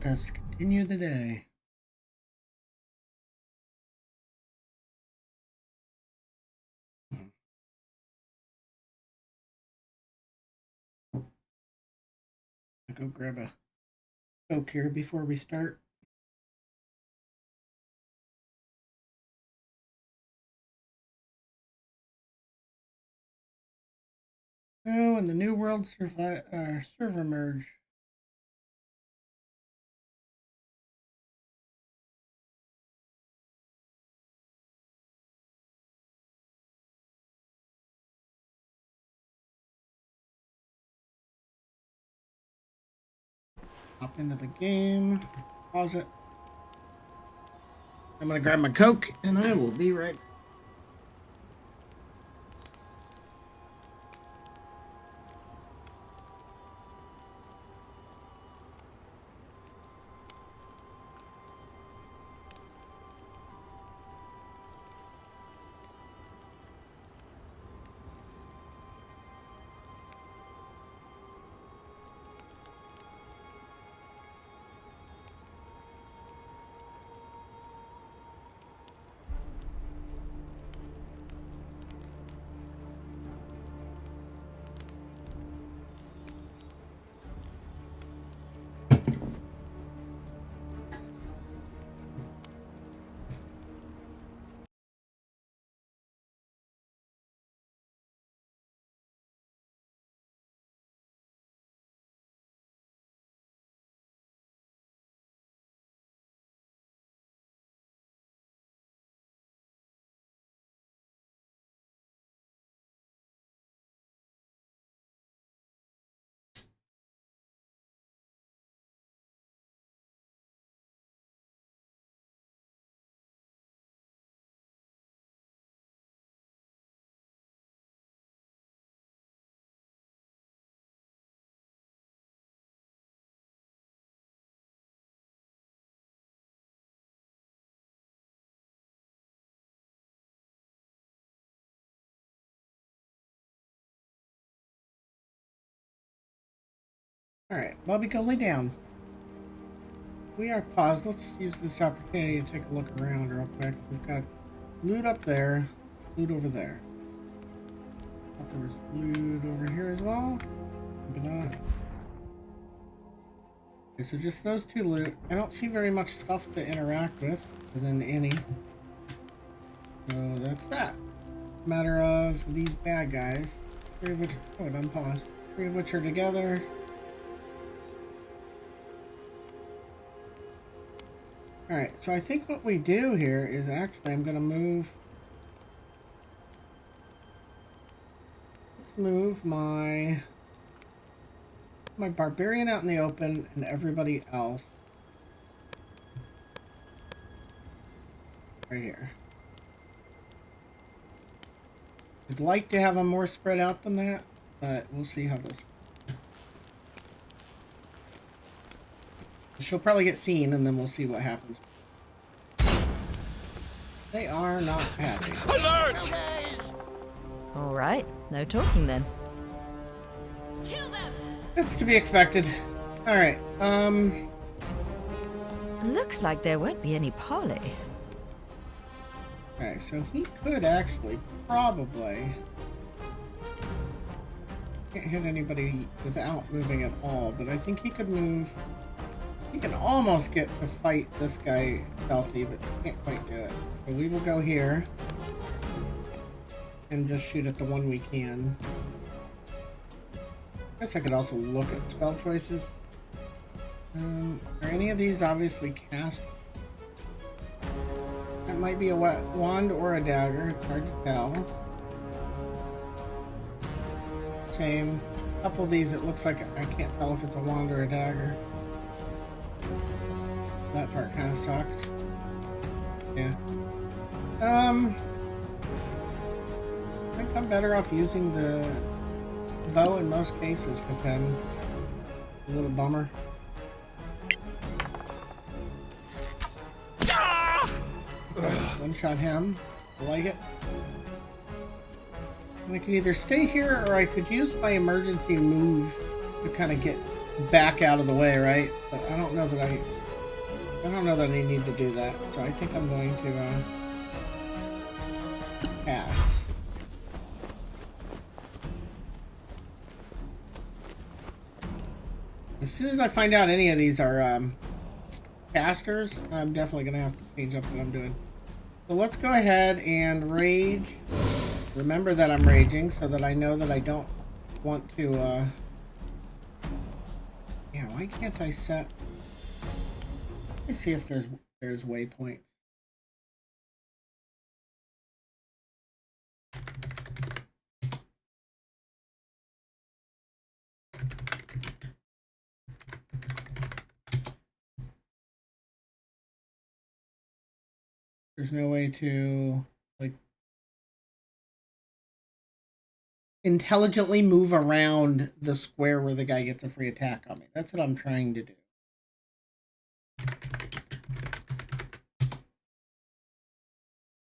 let us continue the day. I'll go grab a Coke here before we start. Oh, and the New World server merge. Hop into the game, pause it. I'm gonna grab my Coke and I will be right back. Alright, Bobby, go lay down. We are paused. Let's use this opportunity to take a look around real quick. We've got loot up there, loot over there. Thought there was loot over here as well, but not. Okay, so just those two loot. I don't see very much stuff to interact with, as in any. So that's that. Matter of these bad guys. Three of which, oh, it unpaused. Three of which are together. Alright, so I think what we do here is actually I'm going to move... Let's move my barbarian out in the open and everybody else right here. I'd like to have them more spread out than that, but we'll see how this works. She'll probably get seen, and then we'll see what happens. They are not happy. Alert! All right, no talking then. Kill them! It's to be expected. All right. Looks like there won't be any parley. Okay, so he could actually probably can't hit anybody without moving at all, but I think he could move. He can almost get to fight this guy stealthy, but can't quite do it. So we will go here and just shoot at the one we can. I guess I could also look at spell choices. Are any of these obviously cast? That might be a wand or a dagger. It's hard to tell. Same. A couple of these, it looks like I can't tell if it's a wand or a dagger. That part kind of sucks. Yeah. I think I'm better off using the bow in most cases with him. A little bummer. One shot him. I like it. And I can either stay here or I could use my emergency move to kind of get back out of the way, right? But I don't know that I need to do that. So I think I'm going to pass. As soon as I find out any of these are casters, I'm definitely going to have to change up what I'm doing. So let's go ahead and rage. Remember that I'm raging so that I know that I don't want to, yeah, why can't I set... Let me see if there's waypoints. There's no way to, like, intelligently move around the square where the guy gets a free attack on me. That's what I'm trying to do.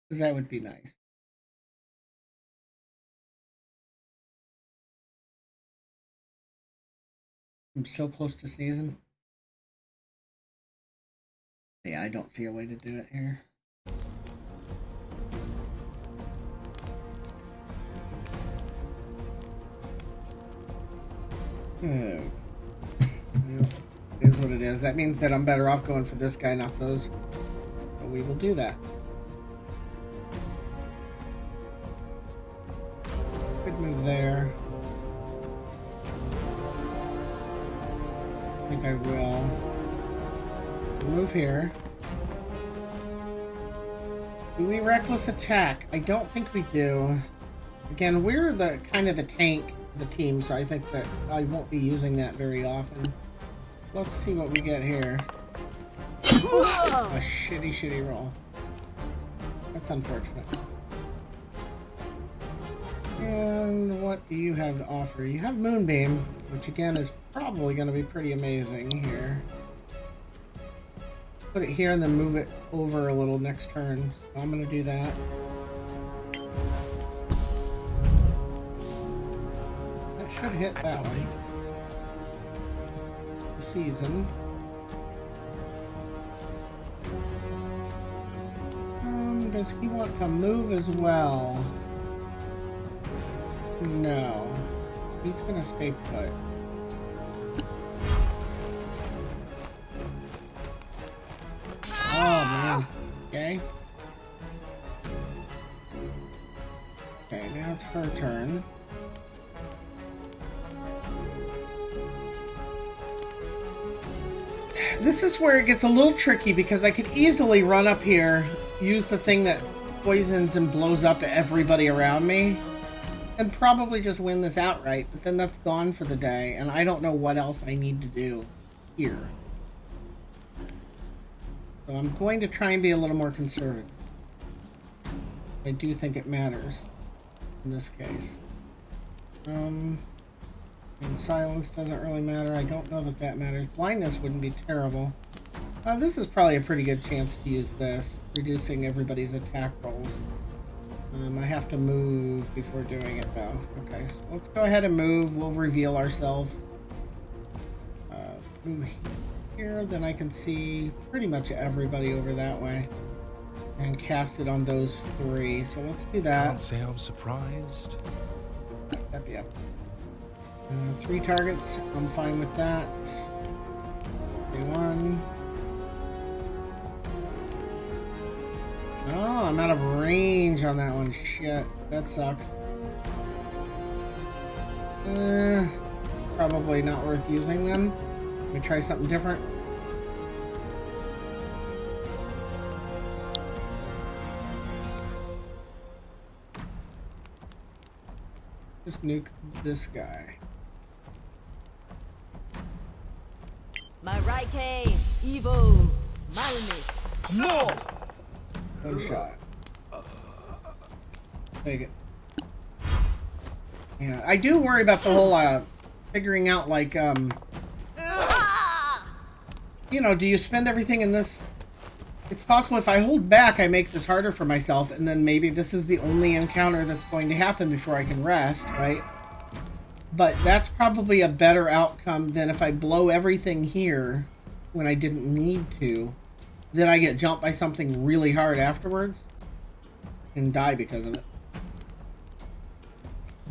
Because that would be nice. I'm so close to sneezing. Yeah, I don't see a way to do it here. Oh. Well, it is what it is. That means that I'm better off going for this guy, not those. So we will do that. Could move there. I think I will. Move here. Do we reckless attack? I don't think we do. Again, we're the kind of the tank of the team, so I think that I won't be using that very often. Let's see what we get here. A shitty roll. That's unfortunate. And what do you have to offer? You have Moonbeam, which again is probably going to be pretty amazing here. Put it here and then move it over a little next turn. So I'm going to do that. That should hit that way. Season. Does he want to move as well? No. He's going to stay put. Oh, man. Okay. Okay, now it's her turn. This is where it gets a little tricky because I could easily run up here, use the thing that poisons and blows up everybody around me, and probably just win this outright, but then that's gone for the day, and I don't know what else I need to do here. So I'm going to try and be a little more conservative. I do think it matters in this case. And silence doesn't really matter. I don't know that that matters. Blindness wouldn't be terrible. This is probably a pretty good chance to use this, reducing everybody's attack rolls. I have to move before doing it, though. Okay, so let's go ahead and move. We'll reveal ourselves. Move here, then I can see pretty much everybody over that way. And cast it on those three. So let's do that. Can't say I'm surprised. Yep. 3 targets. I'm fine with that. 1. Oh, I'm out of range on that one. Shit, that sucks. Probably not worth using then. Let me try something different. Just nuke this guy. My Raike, Evo, Malmis. No! One shot. Take it. Yeah, I do worry about the whole, figuring out, like, you know, do you spend everything in this? It's possible if I hold back, I make this harder for myself, and then maybe this is the only encounter that's going to happen before I can rest, right? But that's probably a better outcome than if I blow everything here when I didn't need to. Then I get jumped by something really hard afterwards and die because of it.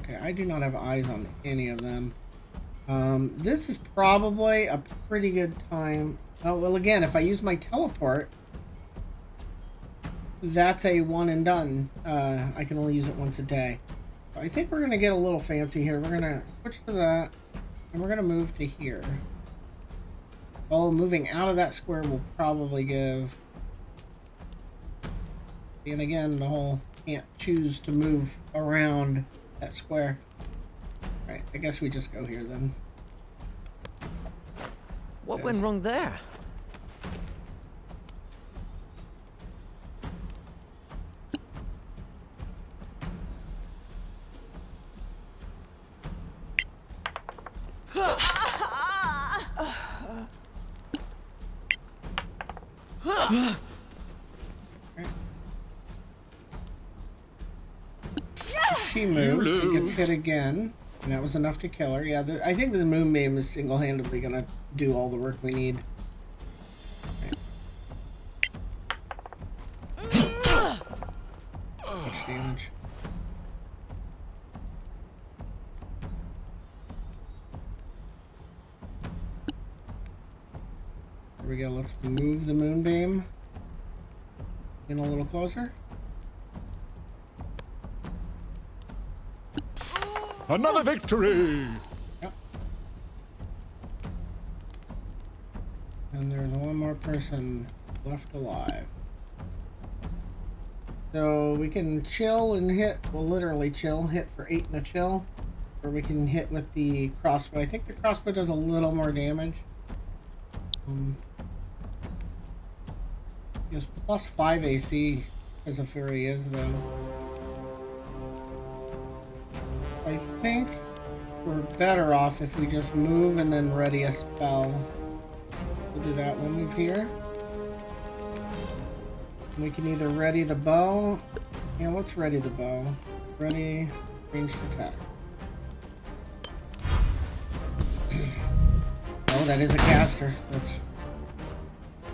Okay, I do not have eyes on any of them. This is probably a pretty good time. Oh, well, again, if I use my teleport, that's a one and done. I can only use it once a day. I think we're going to get a little fancy here. We're going to switch to that, and we're going to move to here. Oh, moving out of that square will probably give... And again, the whole can't choose to move around that square. Right, I guess we just go here then. What went wrong there? She moves, she gets hit again, and that was enough to kill her. Yeah, I think the moonbeam is single-handedly gonna do all the work we need. Right. Much damage. Here we go, let's move the moonbeam in a little closer. Another victory! Yep. And there's one more person left alive. So we can chill and hit, well, literally chill, hit for 8 and a chill. Or we can hit with the crossbow. I think the crossbow does a little more damage. It's plus 5 AC as a fairy is, though. I think we're better off if we just move and then ready a spell. We'll do that. We'll move here. We can either ready the bow. Yeah, let's ready the bow. Ready, ranged attack. Oh, that is a caster. That's...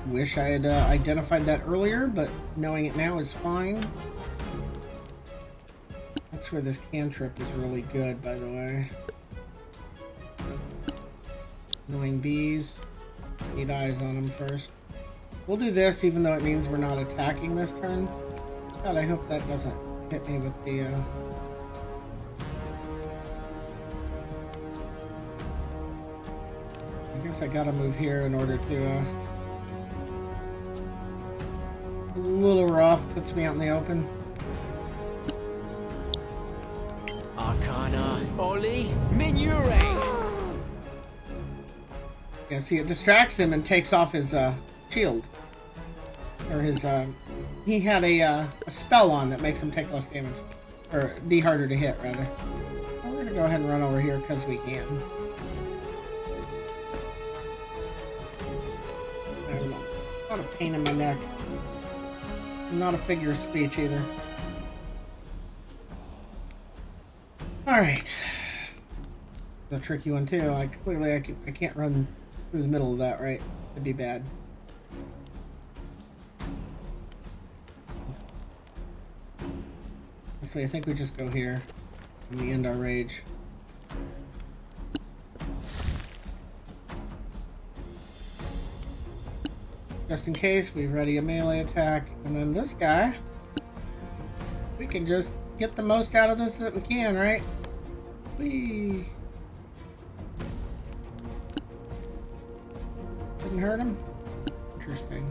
Wish I had identified that earlier, but knowing it now is fine. That's where this cantrip is really good, by the way. Annoying bees. Need eyes on them first. We'll do this even though it means we're not attacking this turn. God, I hope that doesn't hit me with the... I guess I gotta move here in order to... A little rough, puts me out in the open. Arcana, Oli, Minure. Yeah, see, it distracts him and takes off his shield. Or his, he had a spell on that makes him take less damage. Or be harder to hit, rather. Well, we're gonna go ahead and run over here because we can. Not a pain in my neck. Not a figure of speech either. Alright. The tricky one too. Clearly I can't run through the middle of that, right? That'd be bad. Honestly, I think we just go here and we end our rage. Just in case, we ready a melee attack, and then this guy, we can just get the most out of this that we can, right? Whee! Didn't hurt him? Interesting.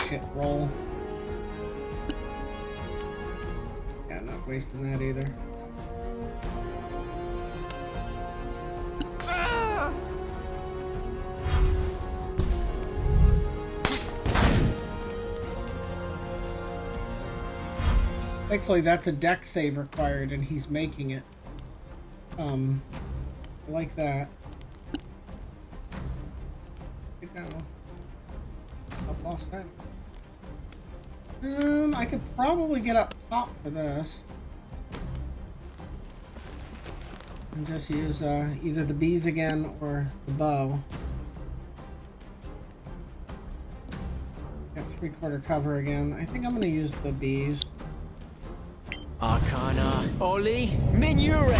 Shit, roll. Yeah, not wasting that either. Thankfully, that's a deck save required, and he's making it. I like that. go. I've lost that. I could probably get up top for this. And just use either the bees again or the bow. Got 3/4 cover again. I think I'm going to use the bees. Arcana. Oli. Minure.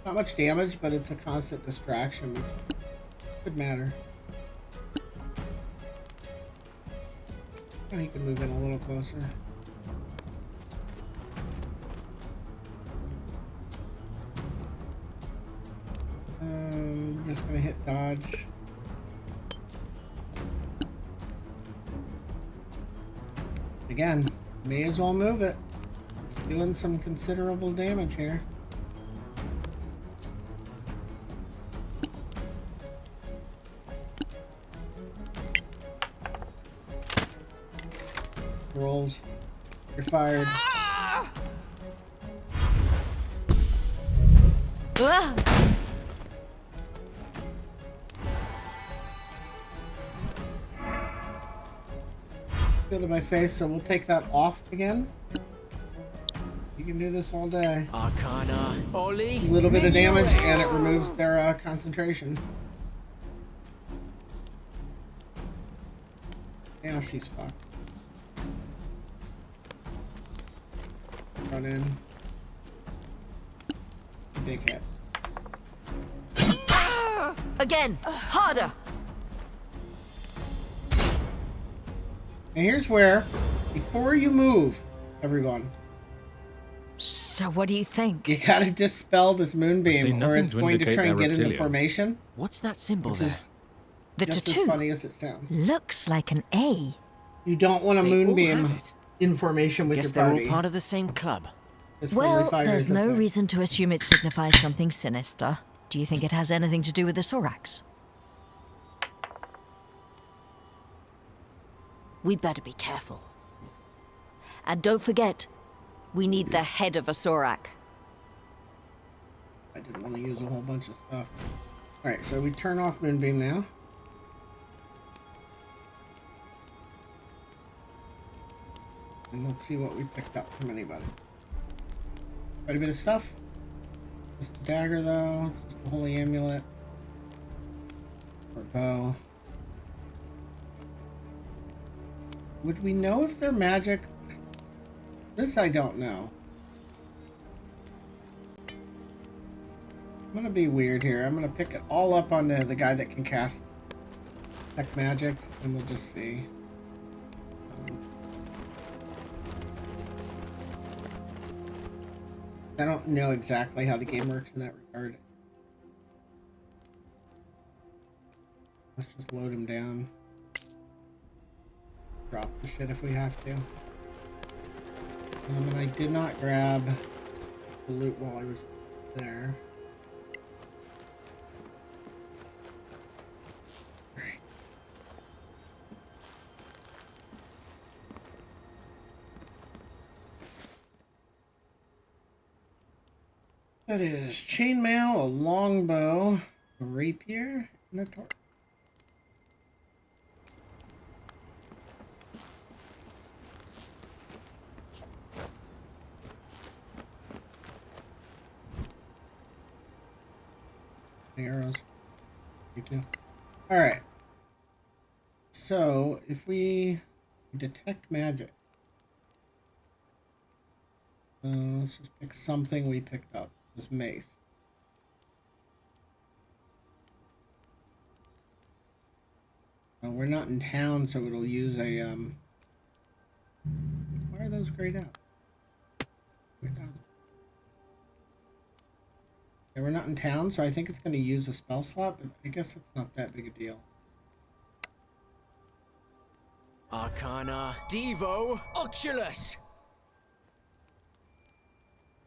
Not much damage, but it's a constant distraction, which could matter. Oh, he can move in a little closer. I'm just gonna hit dodge. Again, may as well move it. It's doing some considerable damage here. Rolls. You're fired. Ah! Go to my face, so we'll take that off again. You can do this all day. Arcana. Oli. A little bit of damage, and it removes their concentration. Now she's fucked. Run in. Big hit. Again, harder. And here's where, before you move, everyone, So what do you think? you gotta dispel this I see moonbeam, or nothing it's to going to indicate try and they're get into reptilian. formation, What's that symbol which there? is The just as tattoo funny as it sounds. looks like an A. You don't want a They all moonbeam have it. in formation with Guess your they're all party. part of the same club. As friendly Well, fire there's is a no thing. reason to assume it signifies something sinister. Do you think it has anything to do with the Sorax? We'd better be careful. And don't forget, we need the head of a Sorak. I didn't want to use a whole bunch of stuff. Alright, so we turn off moonbeam now. And let's see what we picked up from anybody. Quite a bit of stuff. Just a dagger though, just a holy amulet. Or bow. Would we know if they're magic? This I don't know. I'm gonna be weird here. I'm gonna pick it all up on the guy that can cast Tech Magic, and we'll just see. I don't know exactly how the game works in that regard. Let's just load him down. Drop the shit if we have to. And I did not grab the loot while I was there. Alright. That is chainmail, a longbow, a rapier, and a torch. Arrows. You too. Alright. So, if we detect magic, let's just pick something we picked up. This mace. We're not in town, so it'll use a, why are those grayed out? Okay, we're not in town, so I think it's going to use a spell slot, but I guess it's not that big a deal. Arcana. Devo. Oculus.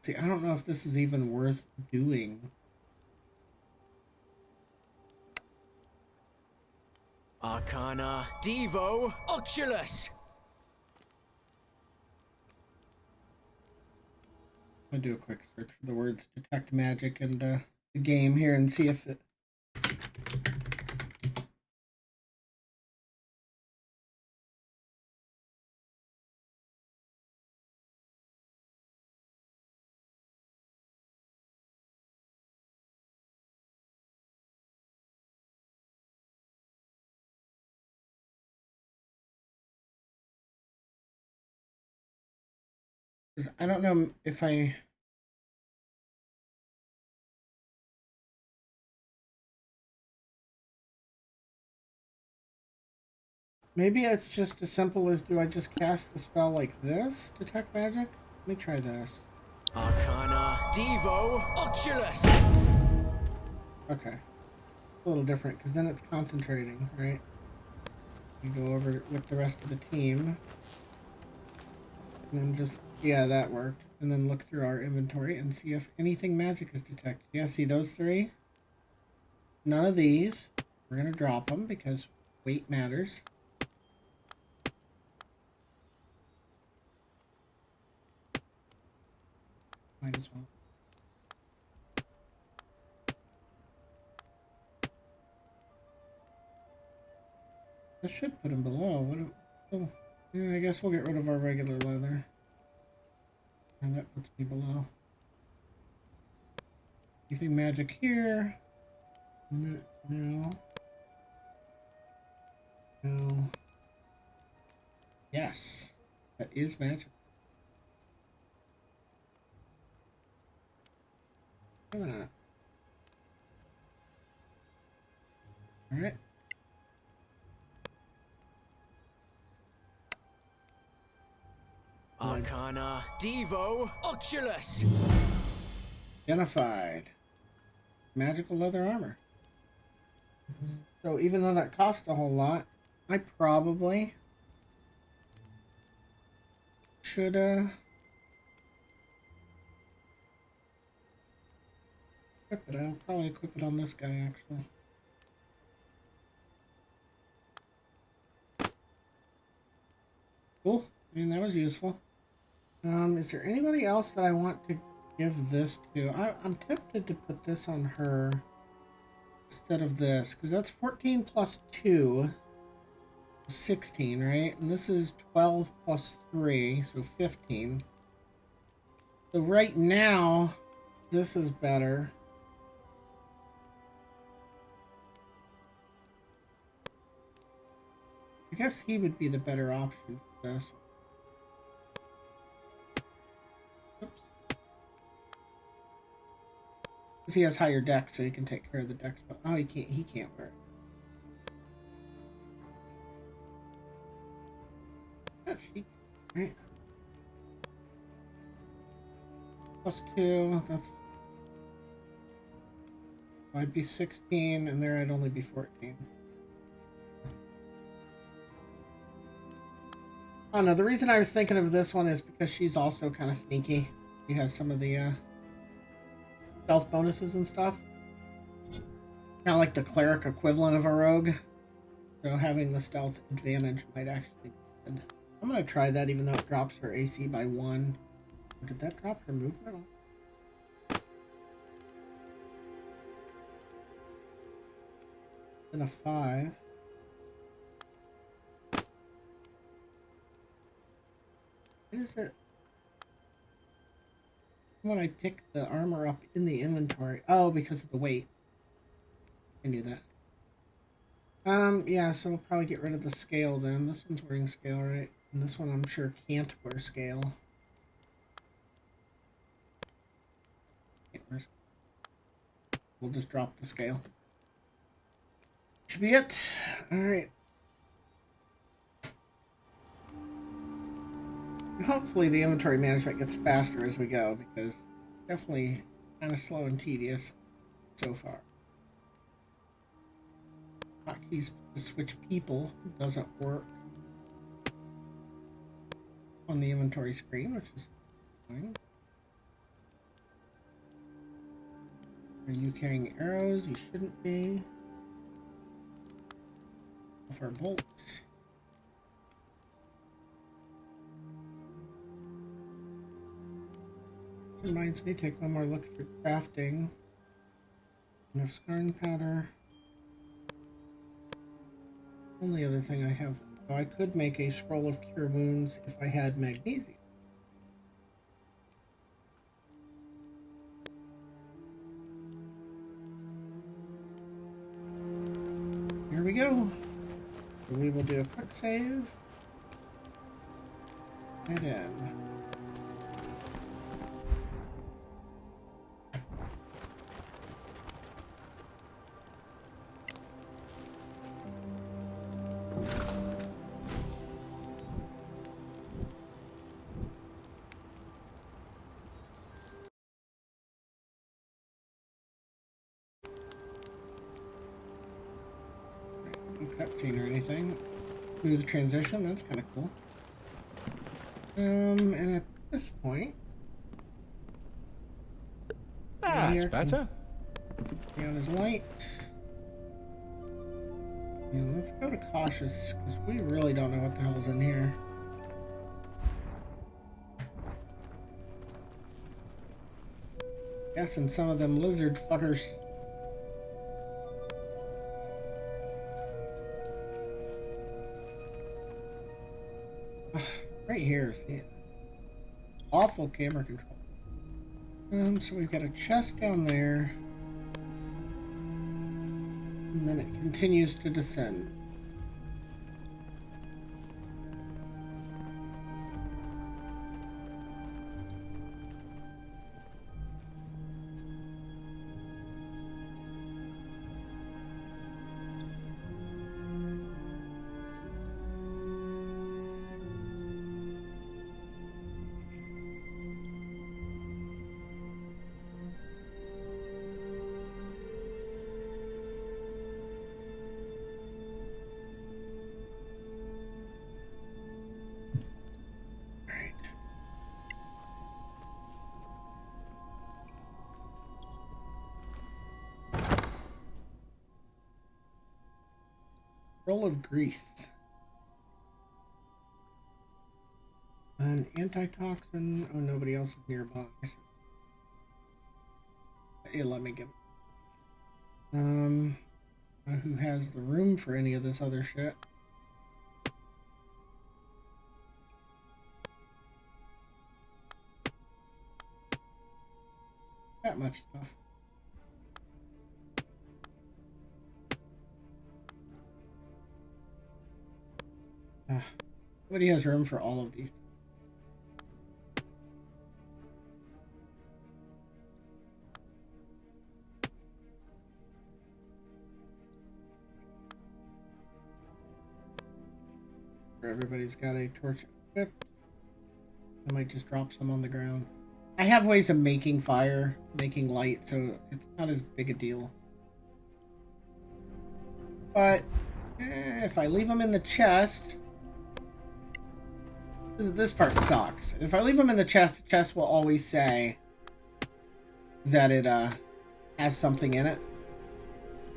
See, I don't know if this is even worth doing. Arcana. Devo. Oculus. I'm going to do a quick search for the words detect magic in the game here and see if it 'Cause I don't know if I... Maybe it's just as simple as, do I just cast the spell like this? Detect magic? Let me try this. Arcana Devo Oculus. Okay. A little different, because then it's concentrating, right? You go over with the rest of the team. And then just... Yeah, that worked. And then look through our inventory and see if anything magic is detected. Yeah, see those three? None of these. We're going to drop them because weight matters. Might as well. This should put them below. Oh, yeah, I guess we'll get rid of our regular leather. And that puts me below. Anything magic here? No. No. No. Yes. That is magic. Look at that. Alright. Arcana Devo Oculus. Identified. Magical leather armor. So even though that cost a whole lot, I probably should equip it. I'll probably equip it on this guy actually. Cool. I mean, that was useful. Is there anybody else that I want to give this to? I'm tempted to put this on her instead of this, because that's 14 plus 2, 16, right? And this is 12 plus 3, so 15. So right now, this is better. I guess he would be the better option for this. Oops. Because he has higher dex, so he can take care of the dex. But oh, he can't wear it. Oh, she, right. Plus 2, that's... I'd be 16, and there I'd only be 14. Oh no, the reason I was thinking of this one is because she's also kind of sneaky. She has some of the stealth bonuses and stuff. Kind of like the cleric equivalent of a rogue. So having the stealth advantage might actually be good. I'm going to try that even though it drops her AC by 1. Or did that drop her movement? Then a 5. What is it? When I pick the armor up in the inventory. Oh, because of the weight. I knew that. Yeah, so we'll probably get rid of the scale then. This one's wearing scale, right? And this one I'm sure can't wear scale. Can't wear scale. We'll just drop the scale. Should be it. Alright. Hopefully the inventory management gets faster as we go, because definitely kind of slow and tedious so far. Hotkeys to switch people doesn't work on the inventory screen, which is fine. Are you carrying arrows? You shouldn't be. Off our bolts. Reminds me, take one more look through crafting. Enough scarring powder. Only other thing I have. Oh, I could make a scroll of cure wounds if I had magnesium. Here we go. We will do a quick save. Head in. cutscene or anything. Smooth transition, that's kind of cool. And at this point, That's better. down his light. And let's go to cautious, because we really don't know what the hell's in here. Guessing some of them lizard fuckers. Right here, see? Awful camera control. So we've got a chest down there. And then it continues to descend. Roll of grease. An antitoxin. Oh, nobody else is nearby. Yeah, let me get. Who has the room for any of this other shit? That much stuff. Nobody has room for all of these. Everybody's got a torch equipped. I might just drop some on the ground. I have ways of making fire, making light, so it's not as big a deal. But if I leave them in the chest, this part sucks. If I leave them in the chest will always say that it has something in it.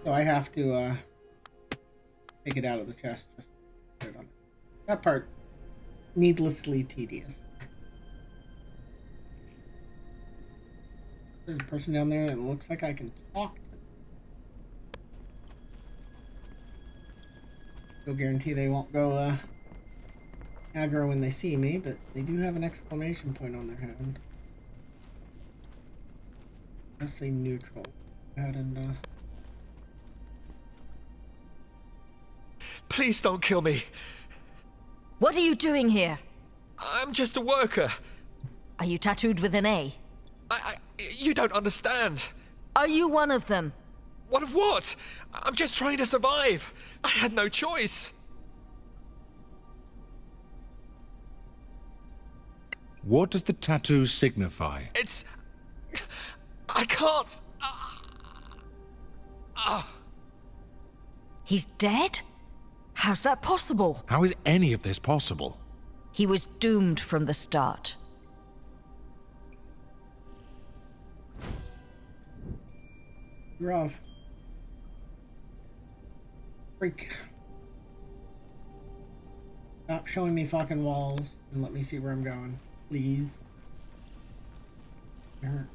So I have to take it out of the chest. Just put it on. That part, needlessly tedious. There's a person down there and it looks like I can talk to them. No guarantee they won't go aggro when they see me, but they do have an exclamation point on their head. Let's say neutral. Go ahead and Please don't kill me. What are you doing here? I'm just a worker. Are you tattooed with an A? You don't understand. Are you one of them? What of what? I'm just trying to survive. I had no choice. What does the tattoo signify? It's... I can't... He's dead? How's that possible? How is any of this possible? He was doomed from the start. rough. Freak. Stop showing me fucking walls and let me see where I'm going, please. The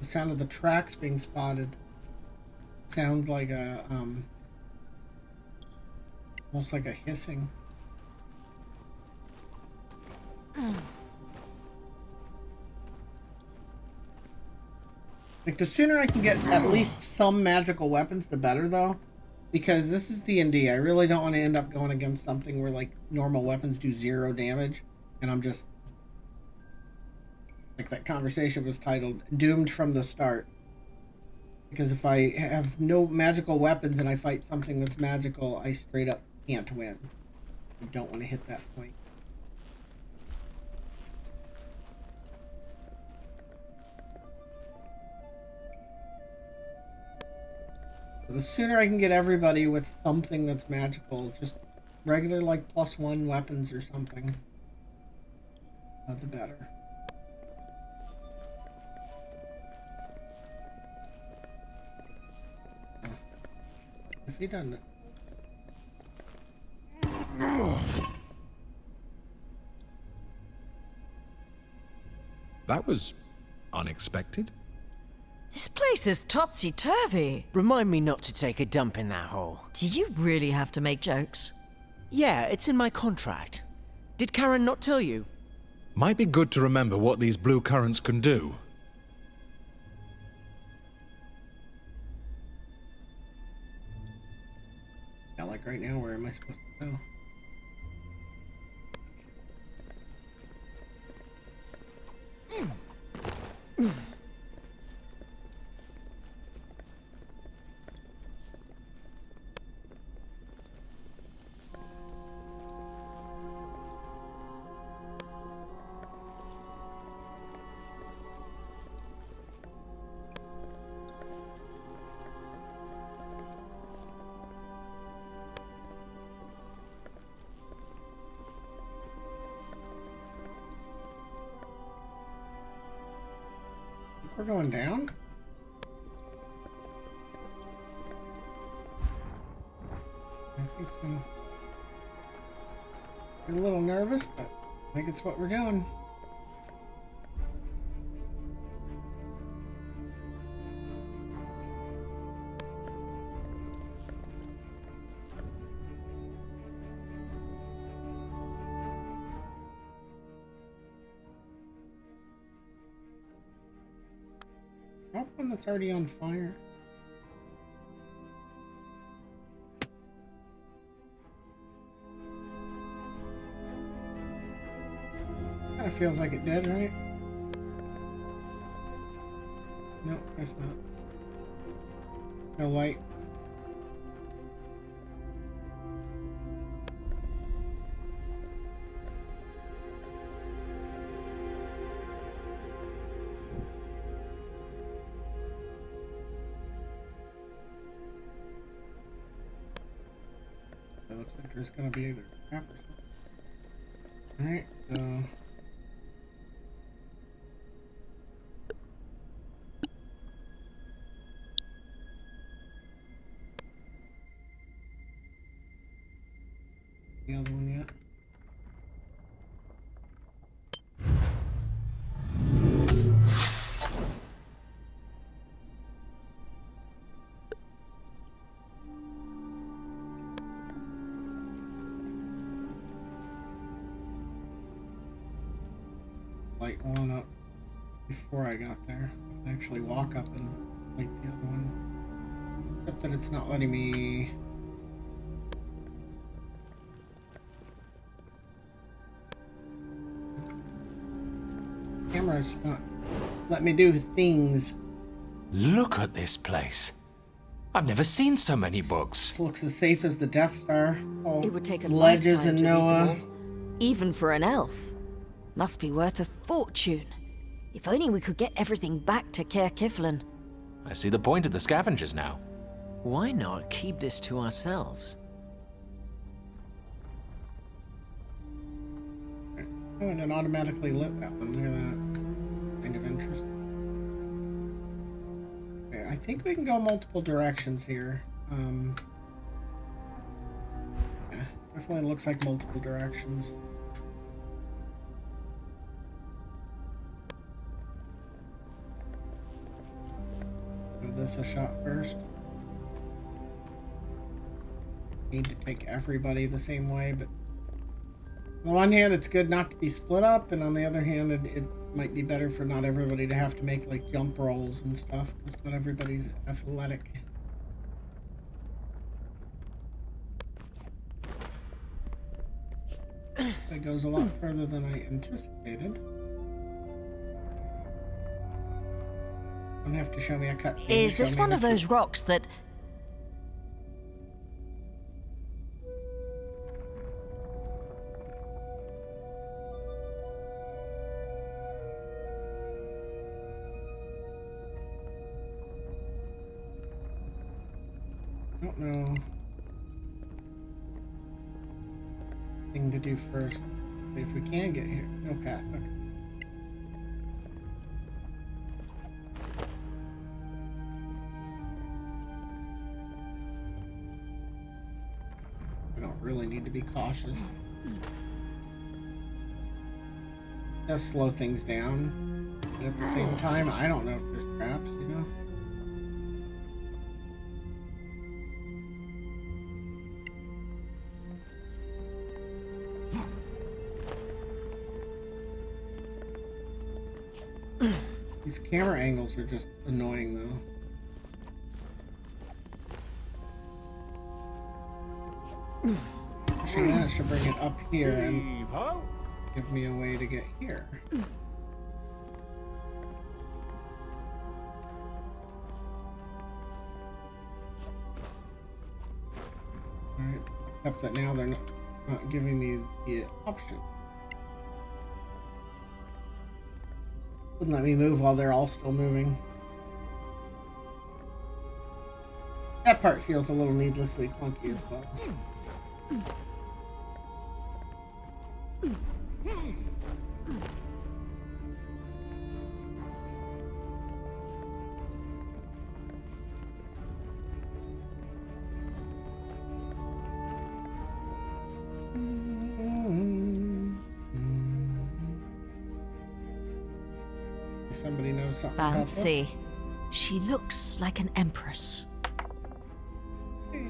sound of the tracks being spotted sounds like a almost like a hissing. Like, the sooner I can get at least some magical weapons, the better, though. Because this is D&D. I really don't want to end up going against something where, like, normal weapons do 0 damage. And I'm just... Like, that conversation was titled, Doomed from the Start. Because if I have no magical weapons and I fight something that's magical, I straight up can't win. I don't want to hit that point. The sooner I can get everybody with something that's magical, just regular like +1 weapons or something, the better. If he doesn't. That was unexpected. This place is topsy-turvy. Remind me not to take a dump in that hole. Do you really have to make jokes? Yeah, it's in my contract. Did Karen not tell you? Might be good to remember what these blue currents can do. Yeah, like right now, where am I supposed to go? We're going down? I think so. I'm a little nervous, but I think it's what we're doing. Drop one that's already on fire. Kind of feels like it did, right? No, that's not. No light. It looks like there's gonna be either crap or something. Alright, so the other one yet. Light one up before I got there. I can actually walk up and light the other one. Except that it's not letting me. Camera's not let me do things. Look at this place. I've never seen so many books. This looks as safe as the Death Star. All It would take a ledges lifetime and to read them Noah. all. Even for an elf. Must be worth a fortune. If only we could get everything back to Caer Kiflin. I see the point of the scavengers now. Why not keep this to ourselves? Oh, and it automatically lit that one. Look at that. Kind of interesting. Okay, I think we can go multiple directions here. Yeah, definitely looks like multiple directions. Give this a shot first. Need to take everybody the same way, but on the one hand, it's good not to be split up, and on the other hand, it might be better for not everybody to have to make like jump rolls and stuff, because not everybody's athletic. That goes a lot further than I anticipated. Don't have to show me a cutscene. Is Show this me one how of to- those rocks that... I don't know. Thing to do first. See if we can get here. No path. Okay. I don't really need to be cautious. It does slow things down. But at the same time, I don't know if there's traps, you know? These camera angles are just annoying, though. Actually, yeah, I should bring it up here and give me a way to get here. Alright, except that now they're not giving me the option. Wouldn't let me move while they're all still moving. That part feels a little needlessly clunky as well. Somebody knows something Fancy. about She looks like an empress. this.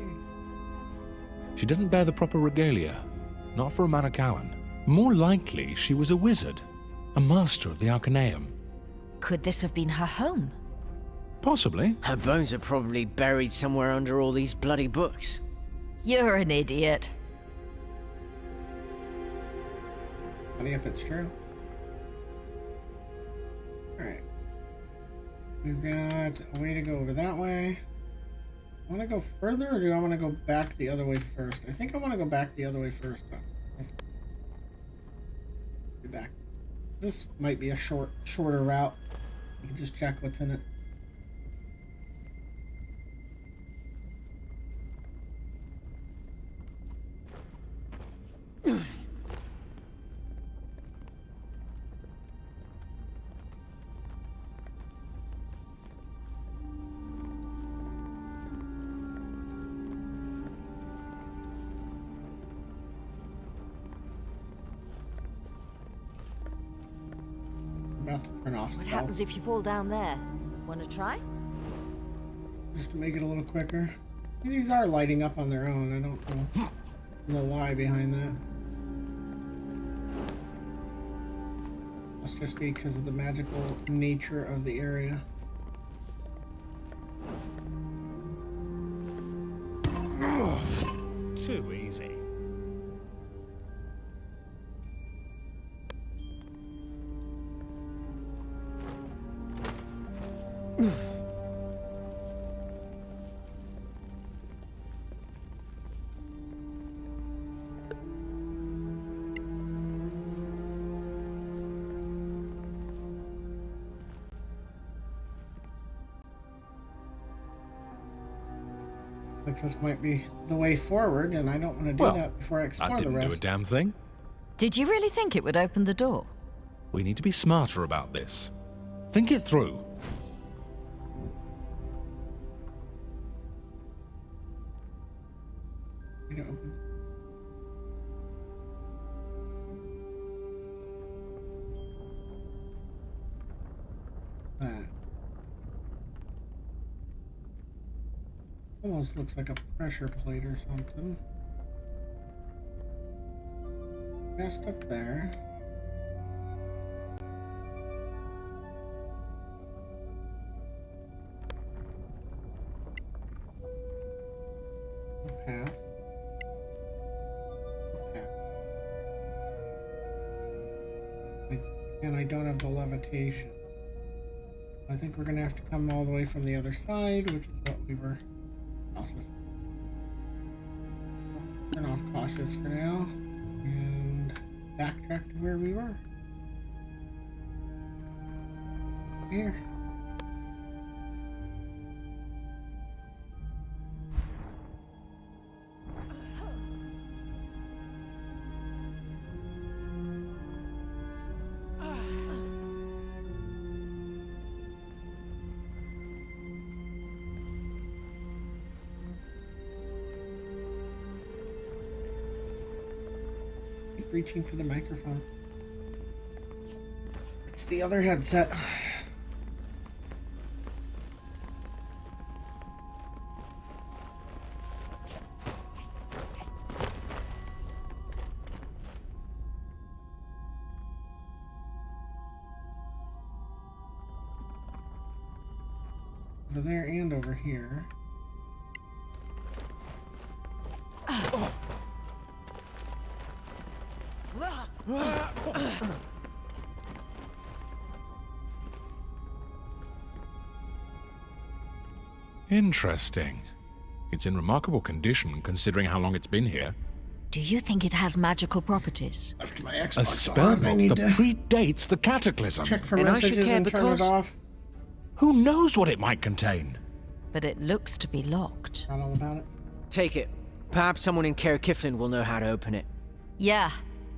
She doesn't bear the proper regalia. Not for a Manacallan. More likely, she was a wizard. A master of the Arcaneum. Could this have been her home? Possibly. Her bones are probably buried somewhere under all these bloody books. You're an idiot. Funny if it's true. Alright. We've got a way to go over that way. I want to go further, or do I want to go back the other way first? I think I want to go back the other way first. Be back. This might be a shorter route. You can just check what's in it. About to turn off What stealth happens if you fall down there? Want to try? just to make it a little quicker. These are lighting up on their own. I don't know why behind that. Must just be because of the magical nature of the area. Too easy. Like this might be the way forward, and I don't want to do Well, that before I explore That the didn't do a rest. damn thing. Did you really think it would open the door? We need to be smarter about this. Think it through. You know, open- That. Almost looks like a pressure plate or something. Just up there. Path. Path. And I don't have the levitation. I think we're gonna have to come all the way from the other side, which is what we were processing. Let's turn off cautious for now and backtrack to where we were. Here. reaching for the microphone. It's the other headset. Over there and over here. Interesting. It's in remarkable condition considering how long it's been here. Do you think it has magical properties? Left my A Xbox spell on. I book need that to predates the cataclysm. check for And I should messages care and turn it because- off. Who knows what it might contain? But it looks to be locked. Not all about it. Take it. Perhaps someone in Caer Kiflin will know how to open it. Yeah,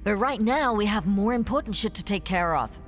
but right now we have more important shit to take care of.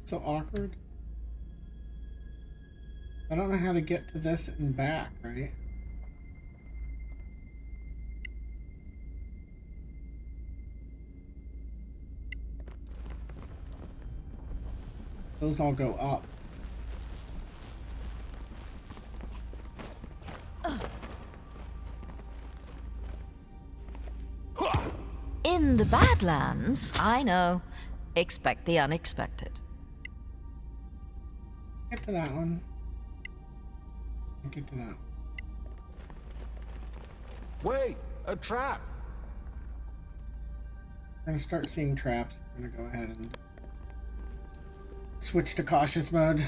So awkward. I don't know how to get to this and back, right? Those all go up. In the Badlands, I know. Expect the unexpected. Get to that one. Get to that one. Wait, a trap. We're gonna start seeing traps. We're gonna go ahead and switch to cautious mode.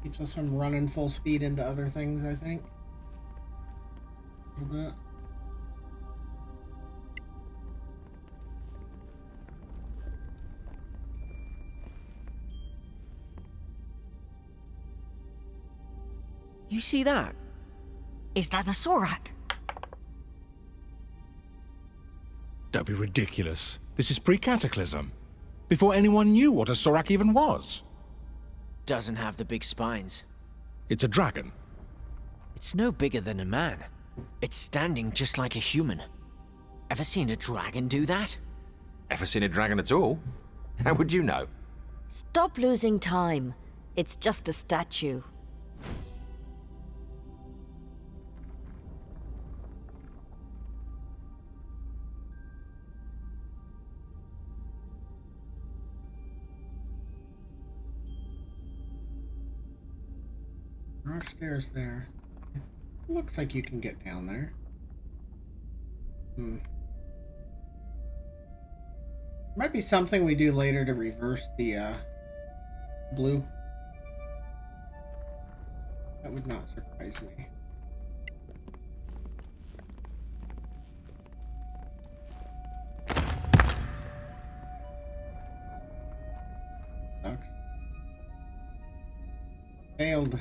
Keeps us from running full speed into other things, I think. A little bit. You see that? Is that a Sorak? Don't be ridiculous. This is pre-cataclysm. Before anyone knew what a Sorak even was. Doesn't have the big spines. It's a dragon. It's no bigger than a man. It's standing just like a human. Ever seen a dragon do that? Ever seen a dragon at all? How would you know? Stop losing time. It's just a statue. There are stairs there. It looks like you can get down there. Might be something we do later to reverse the blue. That would not surprise me. Sucks. Failed.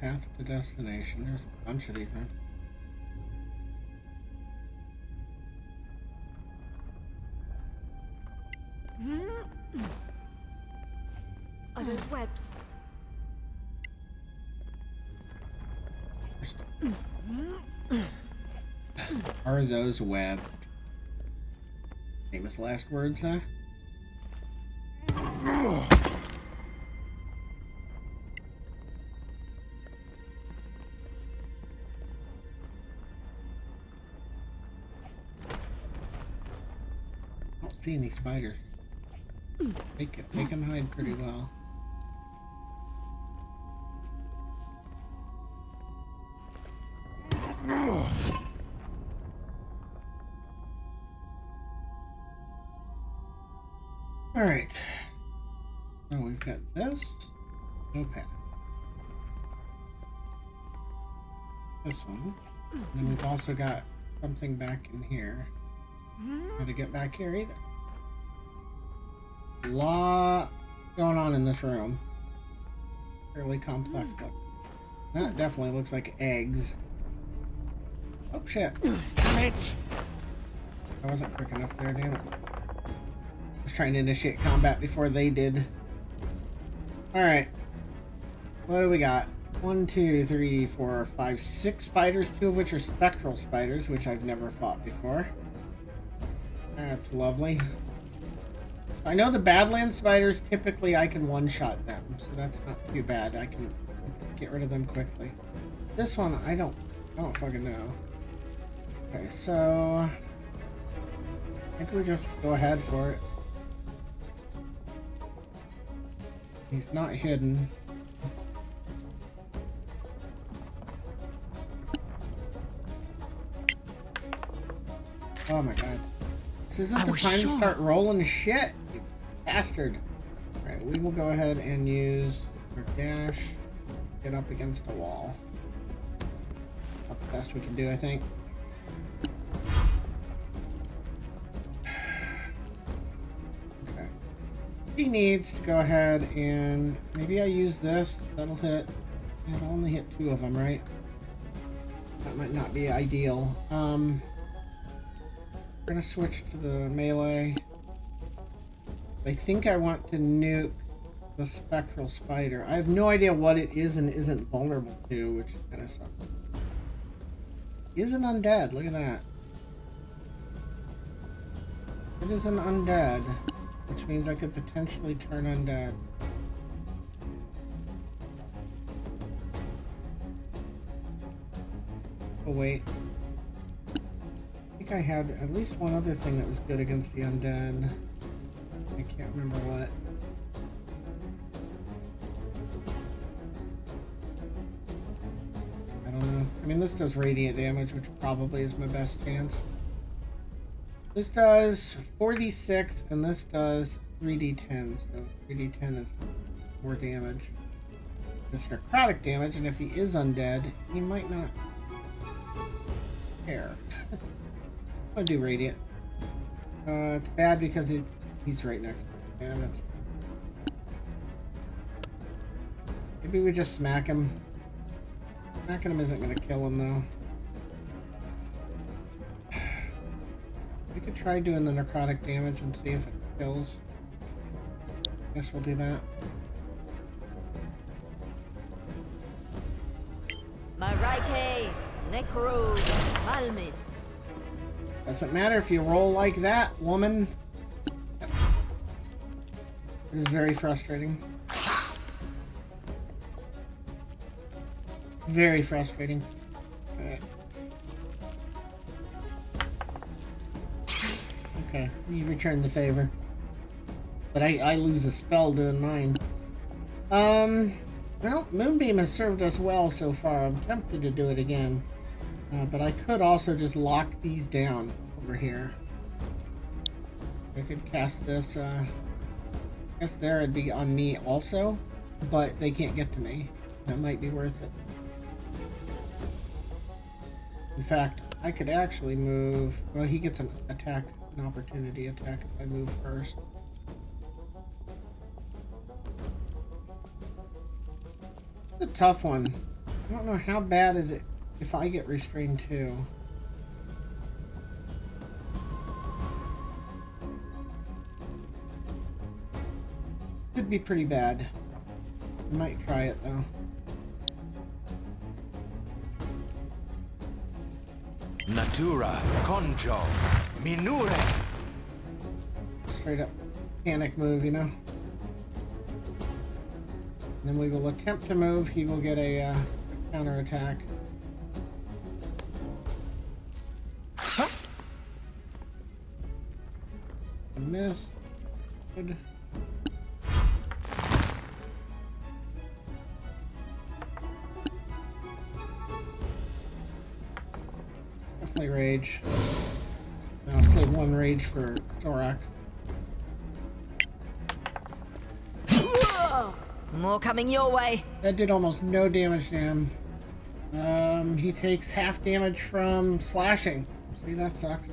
Path to destination. There's a bunch of these, huh? Are those webs? Are those webbed? Famous last words, huh? I don't see any spiders. They can hide pretty well. Alright. So we've got this. No path. This one. And then we've also got something back in here. Not to get back here either. A lot going on in this room. Fairly complex look. That definitely looks like eggs. Oh shit. Damn it! I wasn't quick enough there, damn it. I was trying to initiate combat before they did. Alright. What do we got? 1, 2, 3, 4, 5, 6 spiders, 2 of which are spectral spiders, which I've never fought before. That's lovely. I know the Badlands spiders, typically I can one-shot them, so that's not too bad. I can get rid of them quickly. This one, I don't fucking know. Okay, so I think we just go ahead for it. He's not hidden. Oh my god. This isn't the time to start rolling shit, you bastard. Alright, we will go ahead and use our dash. Get up against a wall. That's the best we can do, I think. Okay. He needs to go ahead and maybe I use this. That'll hit. It'll only hit 2 of them, right? That might not be ideal. We're gonna switch to the melee. I think I want to nuke the spectral spider. I have no idea what it is and isn't vulnerable to, which kind of sucks. He is an undead. Look at that. It is an undead, which means I could potentially turn undead. Oh wait. I think I had at least one other thing that was good against the undead. I can't remember what. I don't know. I mean, this does radiant damage, which probably is my best chance. This does 4d6, and this does 3d10, so 3d10 is more damage. This necrotic damage, and if he is undead, he might not care. I'll do radiant. It's bad because he's right next to me. Yeah, that's... Maybe we just smack him. Smacking him isn't going to kill him, though. We could try doing the necrotic damage and see if it kills. Guess we'll do that. Marike, Necro, Malmis. Doesn't matter if you roll like that, woman. It is very frustrating. Very frustrating. Alright. Okay, you return the favor. But I lose a spell doing mine. Well, Moonbeam has served us well so far. I'm tempted to do it again. But I could also just lock these down over here. I could cast this, I guess there it'd be on me also, but they can't get to me. That might be worth it. In fact, I could actually move, well, he gets an attack, an opportunity attack if I move first. It's a tough one. I don't know how bad is it if I get restrained too. Could be pretty bad. I might try it though. Natura, conjo, minure. Straight up panic move, you know. And then we will attempt to move. He will get a counter attack. I missed. Good. Definitely rage. I'll save 1 rage for Thorax. More coming your way. That did almost no damage to him. He takes half damage from slashing. See, that sucks.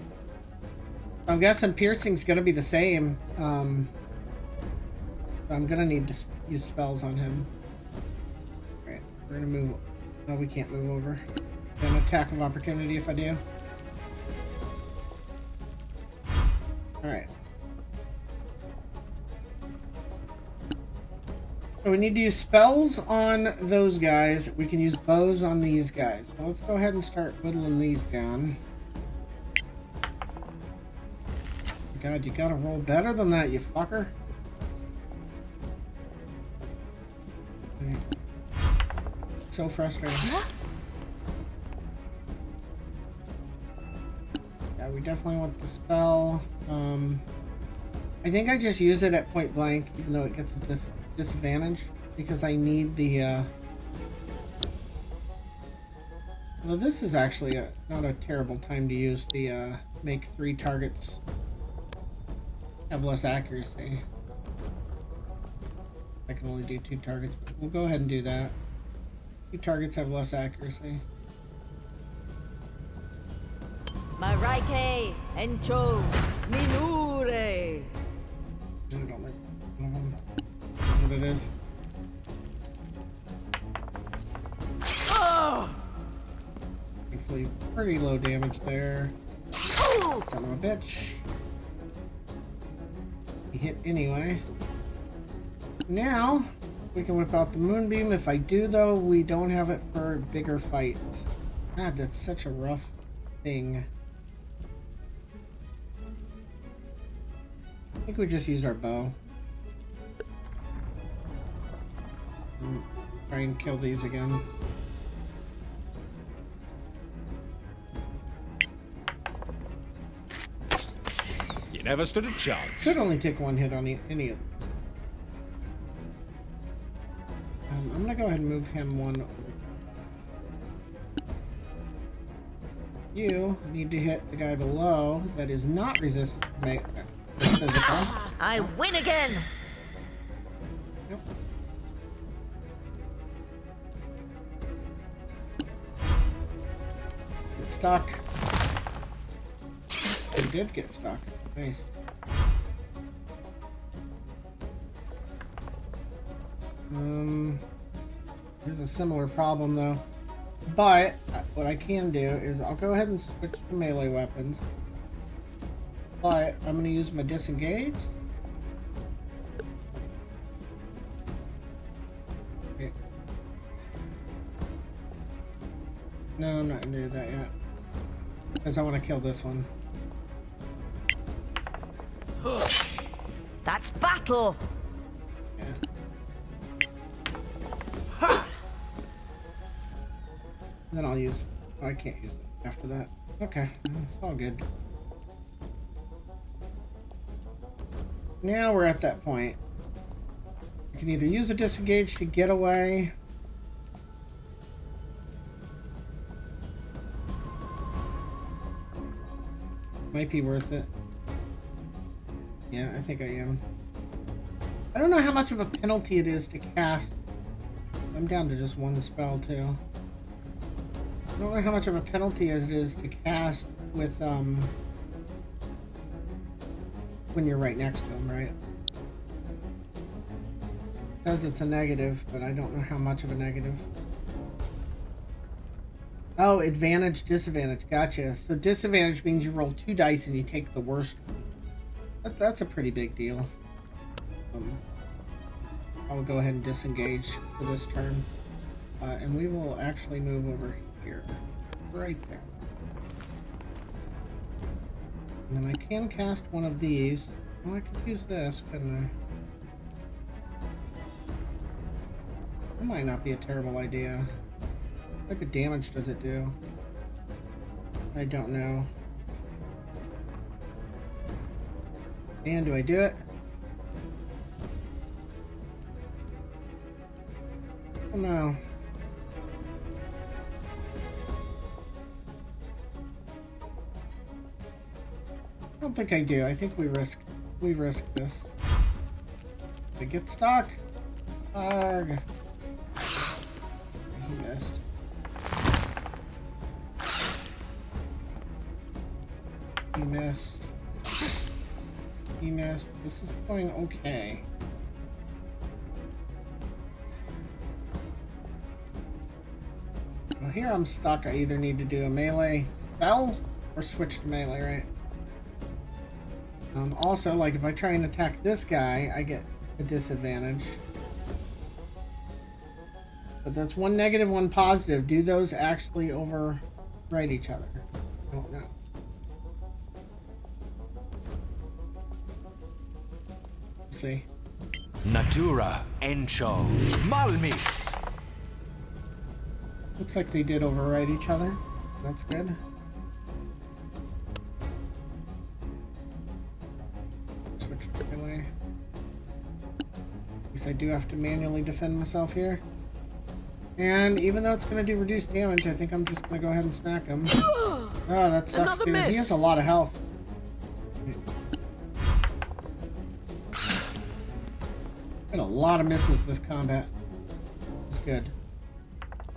I'm guessing piercing's gonna be the same. I'm gonna need to use spells on him. Alright, we're gonna move. No, we can't move over. An attack of opportunity if I do. Alright. So we need to use spells on those guys. We can use bows on these guys. So let's go ahead and start whittling these down. God, you gotta roll better than that, you fucker. Okay. So frustrating. Yeah, we definitely want the spell. I think I just use it at point blank, even though it gets a disadvantage, because I need the well, this is actually not a terrible time to use the make 3 targets have less accuracy. I can only do 2 targets, but we'll go ahead and do that. 2 targets have less accuracy. Maraike Encho Minure. I don't like one of them. That's what it is. Thankfully, pretty low damage there. Son of a bitch. He hit anyway. Now, we can whip out the moonbeam. If I do, though, we don't have it for bigger fights. God, that's such a rough thing. I think we just use our bow. And try and kill these again. You never stood a chance. Should only take 1 hit on any of them. I'm gonna go ahead and move him 1 over. You need to hit the guy below that is not resistant to physical. I win again. Yep. Get stuck. He did get stuck. Nice. There's a similar problem though. But what I can do is I'll go ahead and switch to melee weapons. But I'm going to use my disengage. Okay. No, I'm not going to do that yet. Because I want to kill this one. That's battle. Yeah. Then I'll use... Oh, I can't use it after that. Okay, it's all good. Now we're at that point. I can either use a disengage to get away. Might be worth it. Yeah, I think I am. I don't know how much of a penalty it is to cast. I'm down to just 1 spell too. I don't know how much of a penalty it is to cast with when you're right next to him, right? It says it's a negative, but I don't know how much of a negative. Oh, advantage, disadvantage. Gotcha. So disadvantage means you roll 2 dice and you take the worst. That's a pretty big deal. I will go ahead and disengage for this turn. And we will actually move over here. Right there. And then I can cast one of these. Oh, I could use this, couldn't I? That might not be a terrible idea. What type of damage does it do? I don't know. And do I do it? Oh no. I don't think I do. I think we risk this. If I get stuck. Arg. He missed. He missed. He missed. This is going okay. Well, here I'm stuck. I either need to do a melee spell or switch to melee, right? Also, like, if I try and attack this guy, I get a disadvantage. But that's one negative, one positive. Do those actually override each other? I don't know. We'll see. Natura encho malmis. Looks like they did override each other. That's good. Switch to melee. At least I do have to manually defend myself here. And even though it's going to do reduced damage, I think I'm just going to go ahead and smack him. Oh, that sucks, Another dude. miss. He has a lot of health. Got a lot of misses this combat. It's good.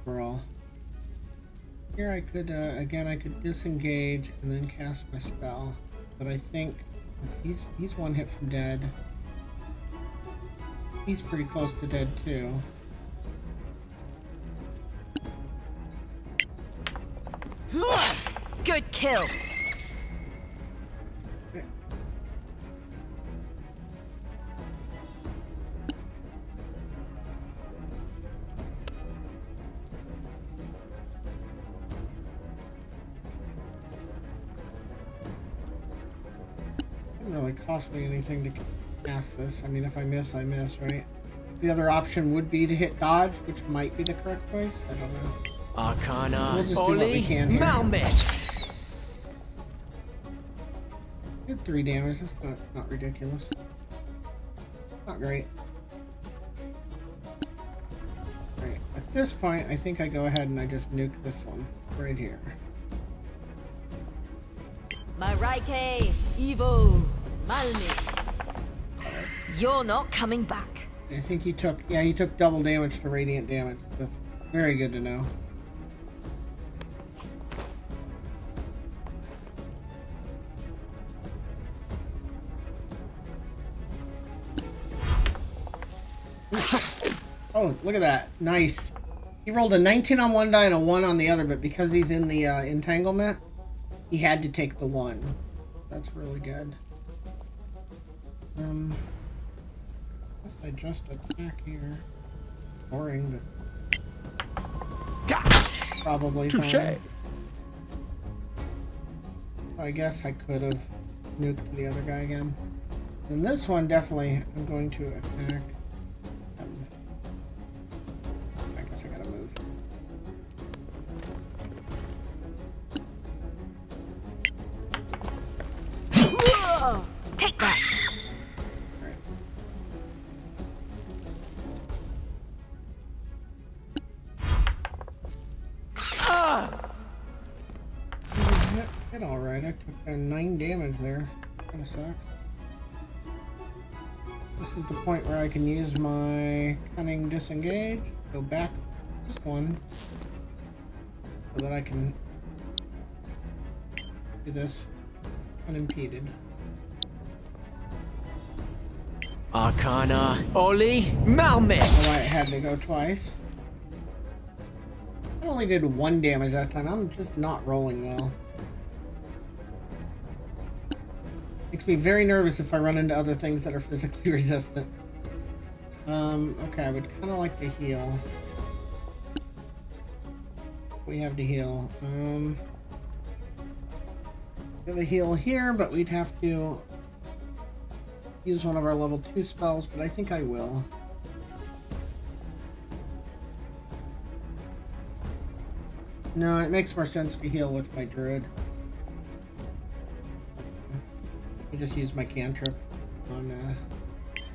Overall. Here I could, again, I could disengage and then cast my spell. But I think he's one hit from dead. He's pretty close to dead, too. Good kill. Doesn't really cost me anything to cast this. I mean, if I miss, I miss, right? The other option would be to hit dodge, which might be the correct choice. I don't know. Arcana. We'll just do what we can here. Malmis. Did 3 damage. That's not ridiculous. Not great. Right. At this point, I think I go ahead and I just nuke this one right here. My Raike, Evo, Malmis. You're not coming back. I think he took, yeah, he took double damage to radiant damage. That's very good to know. Oh, look at that. Nice. He rolled a 19 on one die and a 1 on the other, but because he's in the entanglement, he had to take the 1. That's really good. I guess I just attack here. Boring, but probably Touche. fine. I guess I could have nuked the other guy again. And this one, definitely, I'm going to attack. I guess I gotta move. Take that. Right. Hit all right. I took 9 damage there. Kind of sucks. This is the point where I can use my cunning disengage. Go back just 1, so that I can do this unimpeded. Arcana. Oli. That's Malmis. why it had to go twice. I only did 1 damage that time. I'm just not rolling well. Makes me very nervous if I run into other things that are physically resistant. Okay, I would kind of like to heal. We have to heal. We have a heal here, but we'd have to use one of our level 2 spells, but I think I will. No, it makes more sense to heal with my druid. I just use my cantrip on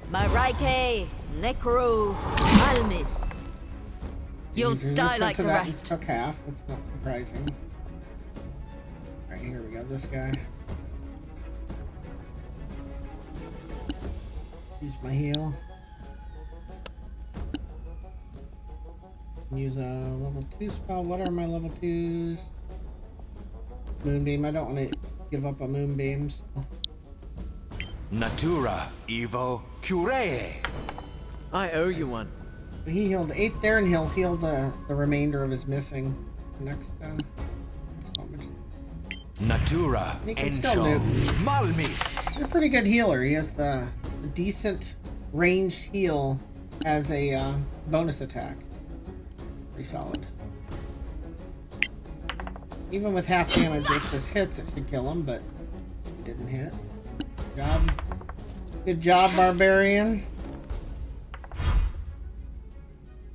My Raike, Necro, Malmis. You'll he's die resistant like to the that. rest. He took half. That's not surprising. Alright, here we go. This guy. Use my heal. Use a level 2 spell. What are my level 2s? Moonbeam. I don't want to give up on moonbeams. Natura Evo Curee. I owe you one. He healed 8 there, and he'll heal the remainder of his missing next Natura he can still Encho nuke. Malmis. He's a pretty good healer. He has the decent ranged heal as a bonus attack. Pretty solid. Even with half damage, if this hits, it should kill him, but it didn't hit. Good job. Good job, Barbarian.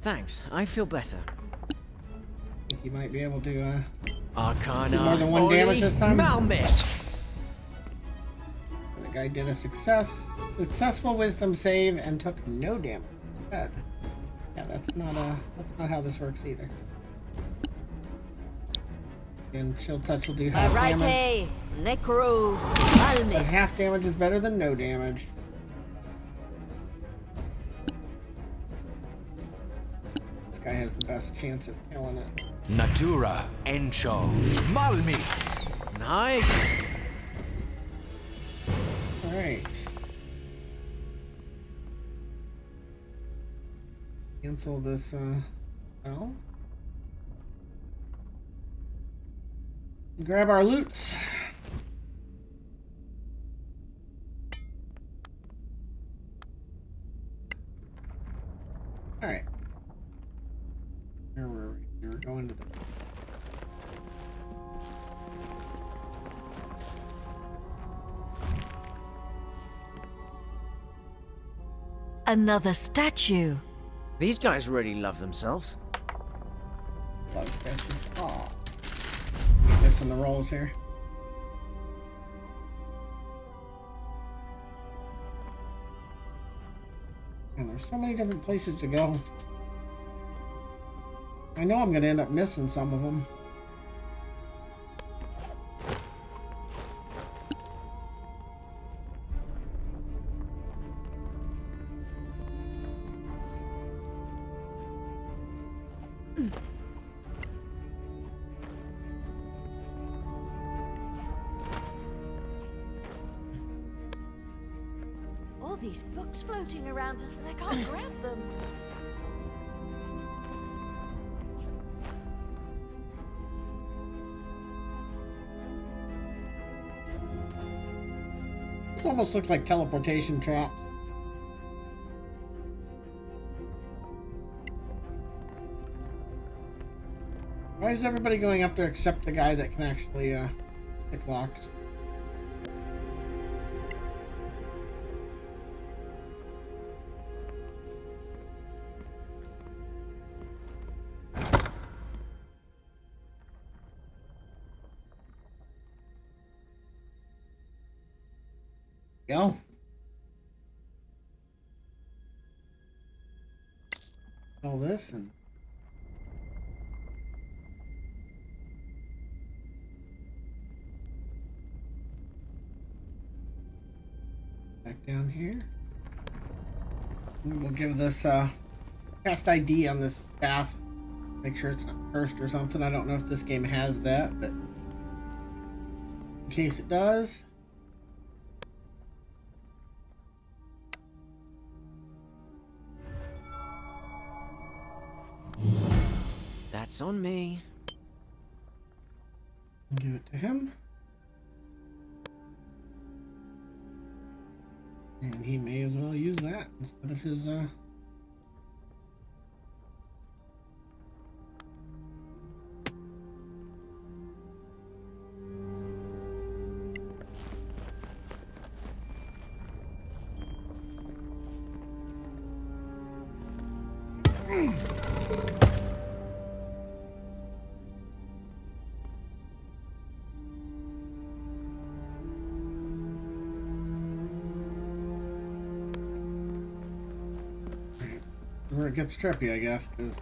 Thanks, I feel better. I think you might be able to Arcana. do more than 1 damage this time. Malmis. The guy did a successful wisdom save and took no damage. Bad. Yeah, that's not how this works either. And shield touch will do half damage. Arike, Necro, But half Malmis. damage is better than no damage. This guy has the best chance at killing it. Natura Encho Malmis. Nice. Alright. Cancel this, well. Grab our loots. Alright. Where were we? We were going to the... Another statue. These guys really love themselves. A lot of statues. Aw. Missing the rolls here. And there's so many different places to go. I know I'm gonna end up missing some of them. All these books floating around and I can't grab them. These almost look like teleportation traps. Why is everybody going up there except the guy that can actually pick locks? Go. All this and back down here. And we'll give this cast ID on this staff. Make sure it's not cursed or something. I don't know if this game has that, but in case it does. That's on me. Give it to him. And he may as well use that instead of his where it gets trippy, I guess, because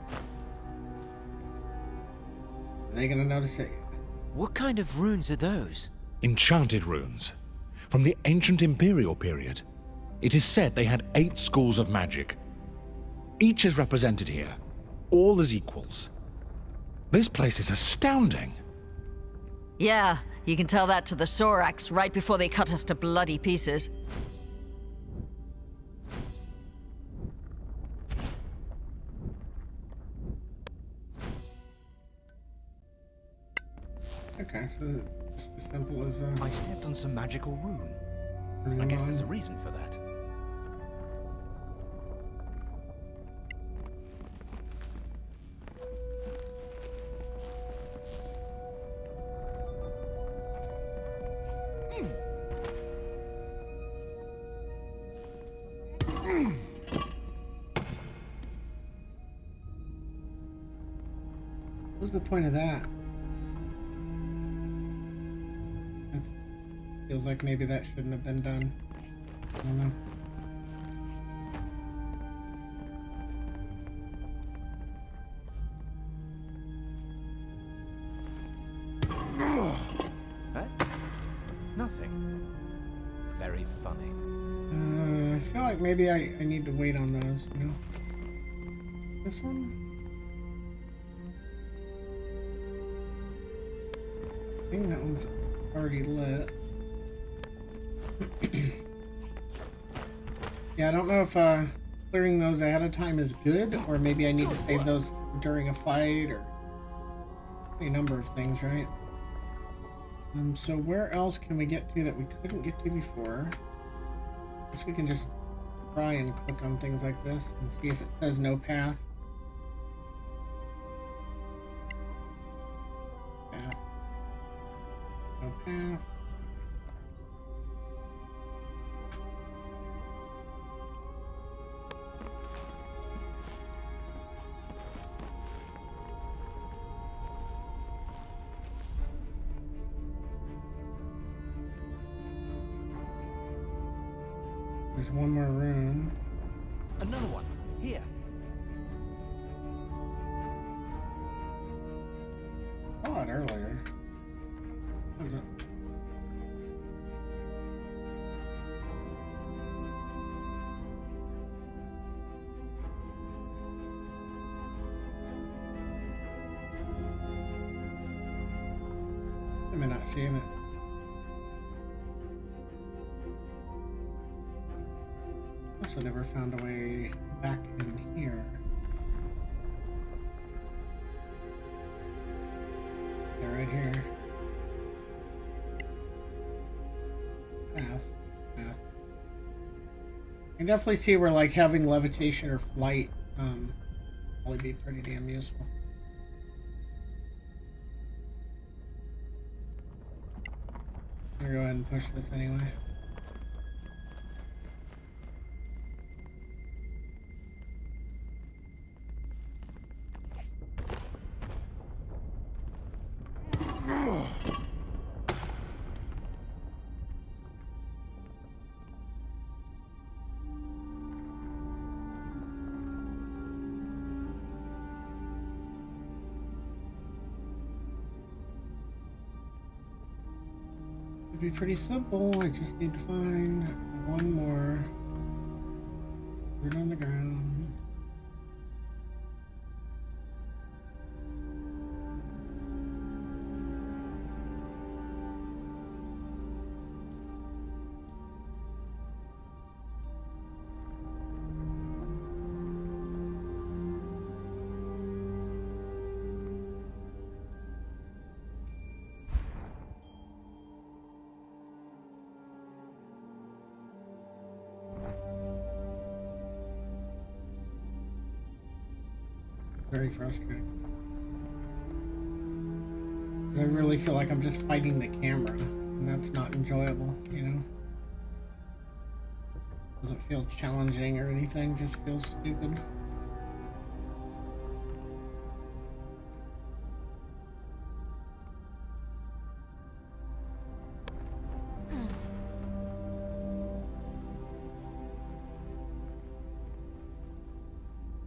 are they gonna notice it? What kind of runes are those? Enchanted runes. From the ancient imperial period. It is said they had 8 schools of magic. Each is represented here, all as equals. This place is astounding. Yeah, you can tell that to the Sorax right before they cut us to bloody pieces. Okay, so it's just as simple as I stepped on some magical rune. turning I them guess on. there's a reason for that. What's the point of that? That feels like maybe that shouldn't have been done. I don't know. Nothing. Very funny. I feel like maybe I need to wait on those, you know? This one? I think that one's already lit. Yeah, I don't know if clearing those ahead of time is good, or maybe I need to save those during a fight, or any number of things, right? So where else can we get to that we couldn't get to before? I guess we can just try and click on things like this and see if it says no path. Path. No path. There's one more room. Another one. Here. Saw it earlier. What is it? Am I not seeing it? Also never found a way back in here. Yeah, right here. Path. Path. I can definitely see where like having levitation or flight probably be pretty damn useful. I'm gonna go ahead and push this anyway. It'd be pretty simple. I just need to find one more. Put it on the ground. Very frustrating. 'Cause I really feel like I'm just fighting the camera, and that's not enjoyable, you know? Doesn't feel challenging or anything, just feels stupid.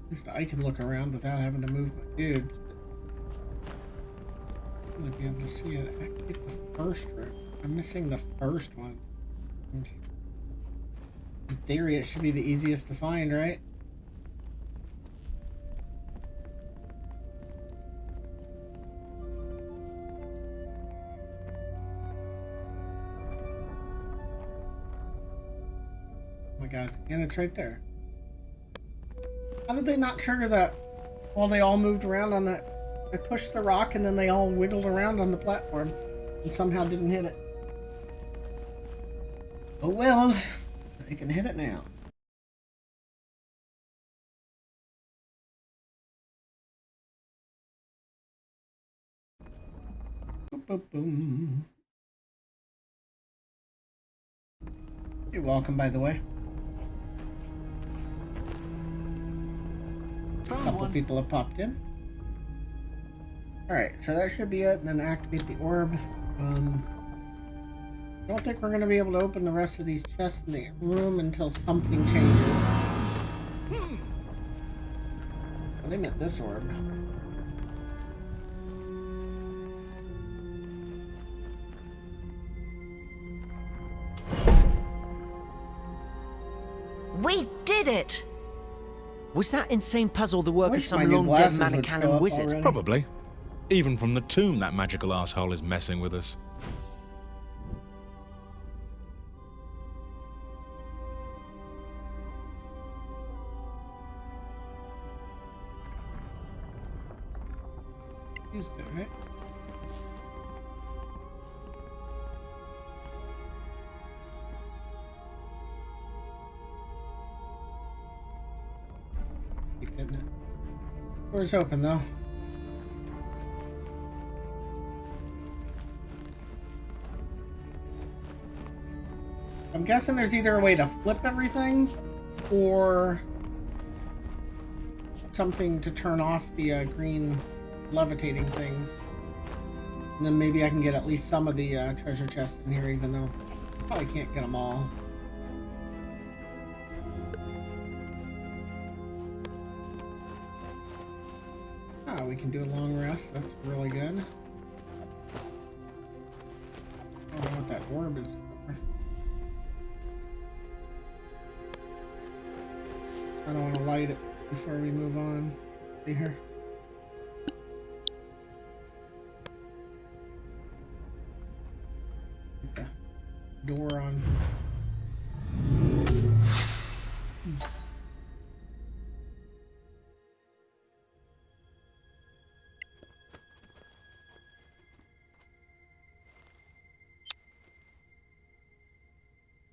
At least I can look around without having to move my dudes. I'm gonna be able to see it. I can get the first room. I'm missing the first one. In theory, it should be the easiest to find, right? god. And it's right there. How did they not trigger that while they all moved around on that? I pushed the rock and then they all wiggled around on the platform and somehow didn't hit it. Oh well, they can hit it now. Boom, boom, boom. You're welcome, by the way. A couple people have popped in. Alright, so that should be it. And then activate the orb. I don't think we're going to be able to open the rest of these chests in the room until something changes. Oh, they meant this orb. We did it! Was that insane puzzle the work of Wish my some new long-dead glasses would show Manicalan up wizard? already. Probably. Even from the tomb, that magical asshole is messing with us. Used it, right? Keep getting it. Door's open though. I'm guessing there's either a way to flip everything or something to turn off the green levitating things. And then maybe I can get at least some of the treasure chests in here, even though I probably can't get them all. Ah, we can do a long rest. That's really good. I don't know what that orb is for. I don't want to light it before we move on. See here. Get the door on.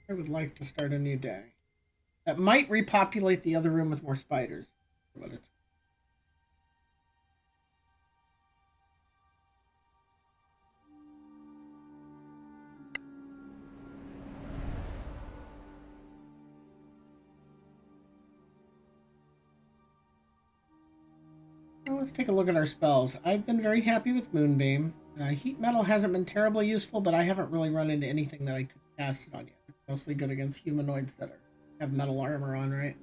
I would like to start a new day. That might repopulate the other room with more spiders. But it's well, let's take a look at our spells. I've been very happy with Moonbeam. Heat Metal hasn't been terribly useful, but I haven't really run into anything that I could cast it on yet. It's mostly good against humanoids that have metal armor on, right?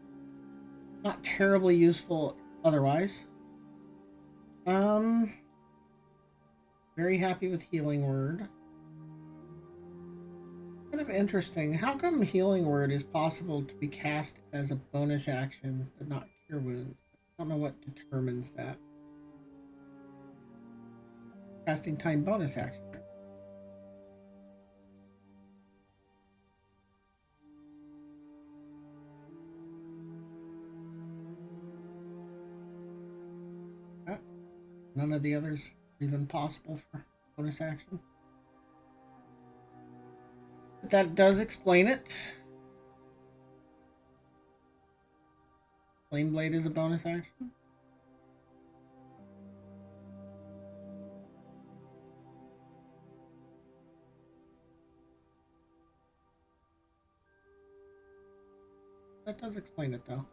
Not terribly useful otherwise. Very happy with Healing Word. Kind of interesting. How come Healing Word is possible to be cast as a bonus action, but not Cure Wounds? I don't know what determines that. Casting time bonus action. None of the others are even possible for bonus action. But that does explain it. Flame Blade is a bonus action. That does explain it, though.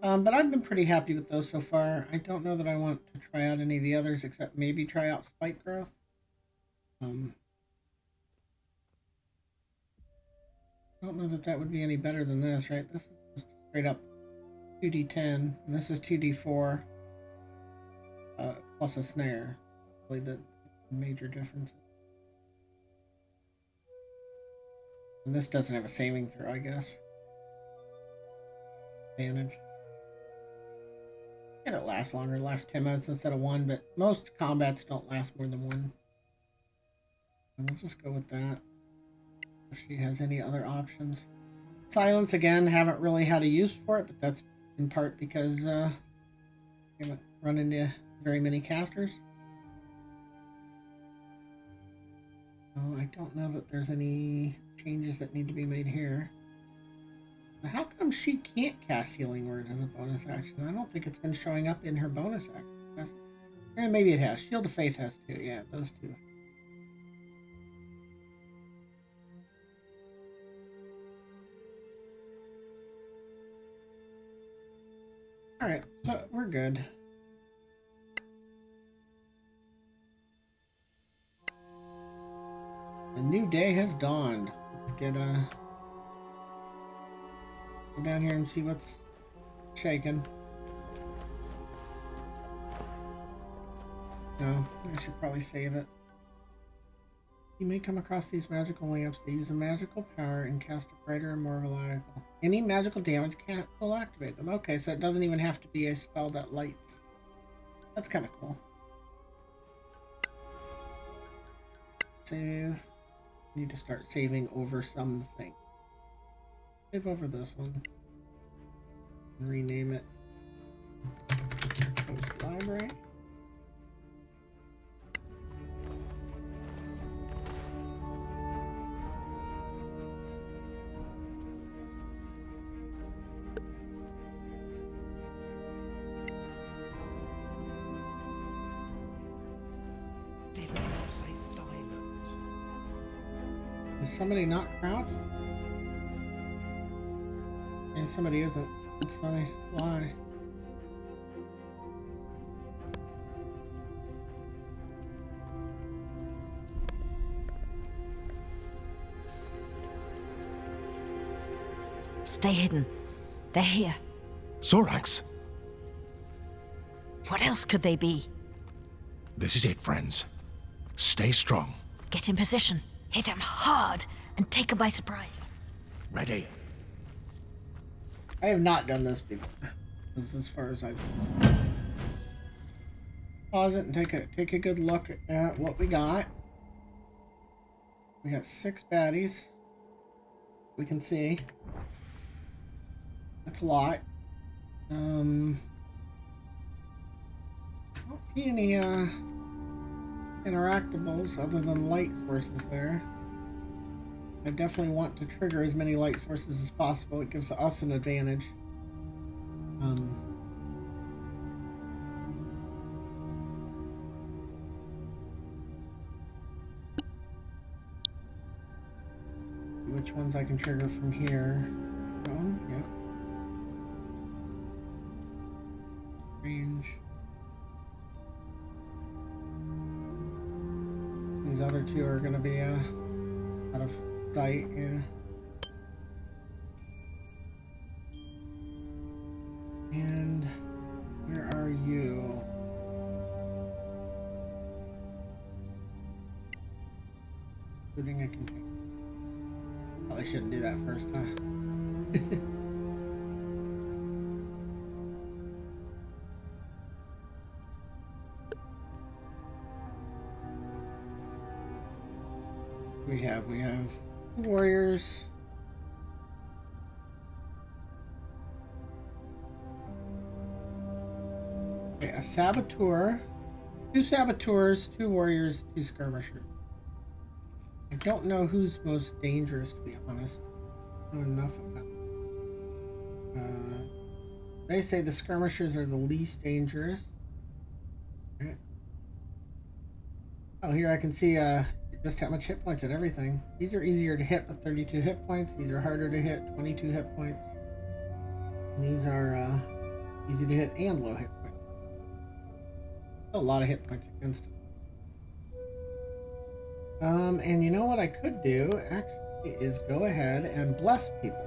But I've been pretty happy with those so far. I don't know that I want to try out any of the others, except maybe try out Spike Growth. I don't know that that would be any better than this, right? This is just straight up 2d10, and this is 2d4, plus a snare. Really the major difference. And this doesn't have a saving throw, I guess. Advantage. And it lasts longer. It lasts 10 minutes instead of 1, but most combats don't last more than 1. And we'll just go with that. If she has any other options. Silence again, haven't really had a use for it, but that's in part because I haven't run into very many casters. So I don't know that there's any changes that need to be made here. Now, how come she can't cast Healing Word as a bonus action? I don't think it's been showing up in her bonus action. Maybe it has. Shield of Faith has too. Yeah, those two. Alright, so we're good. A new day has dawned. Let's get go down here and see what's shaking. No, I should probably save it. You may come across these magical lamps. They use a magical power and cast a brighter and more reliable. Any magical damage will activate them. Okay, so it doesn't even have to be a spell that lights. That's kind of cool. Save. Need to start saving over something. Save over this one. Rename it. Post library. Is somebody not crouched? And somebody isn't. It's funny. Why? Stay hidden. They're here. Zorax! What else could they be? This is it, friends. Stay strong. Get in position. Hit them hard and take them by surprise. Ready. I have not done this before. This is as far as I've pause it and take a good look at what we got. We got 6 baddies. We can see. That's a lot. I don't see any interactables other than light sources there. I definitely want to trigger as many light sources as possible. It gives us an advantage. Which ones I can trigger from here? Yeah. Range. These other two are going to be out of sight, yeah. And where are you? Including a container. Probably shouldn't do that first, huh? We have warriors. Okay, a saboteur, 2 saboteurs, 2 warriors, 2 skirmishers. I don't know who's most dangerous, to be honest. I don't know enough about it. They say the skirmishers are the least dangerous. Okay. Oh, here I can see just how much hit points and everything. These are easier to hit with 32 hit points. These are harder to hit, 22 hit points. And these are easy to hit and low hit points. A lot of hit points against them. And you know what I could do, actually, is go ahead and bless people.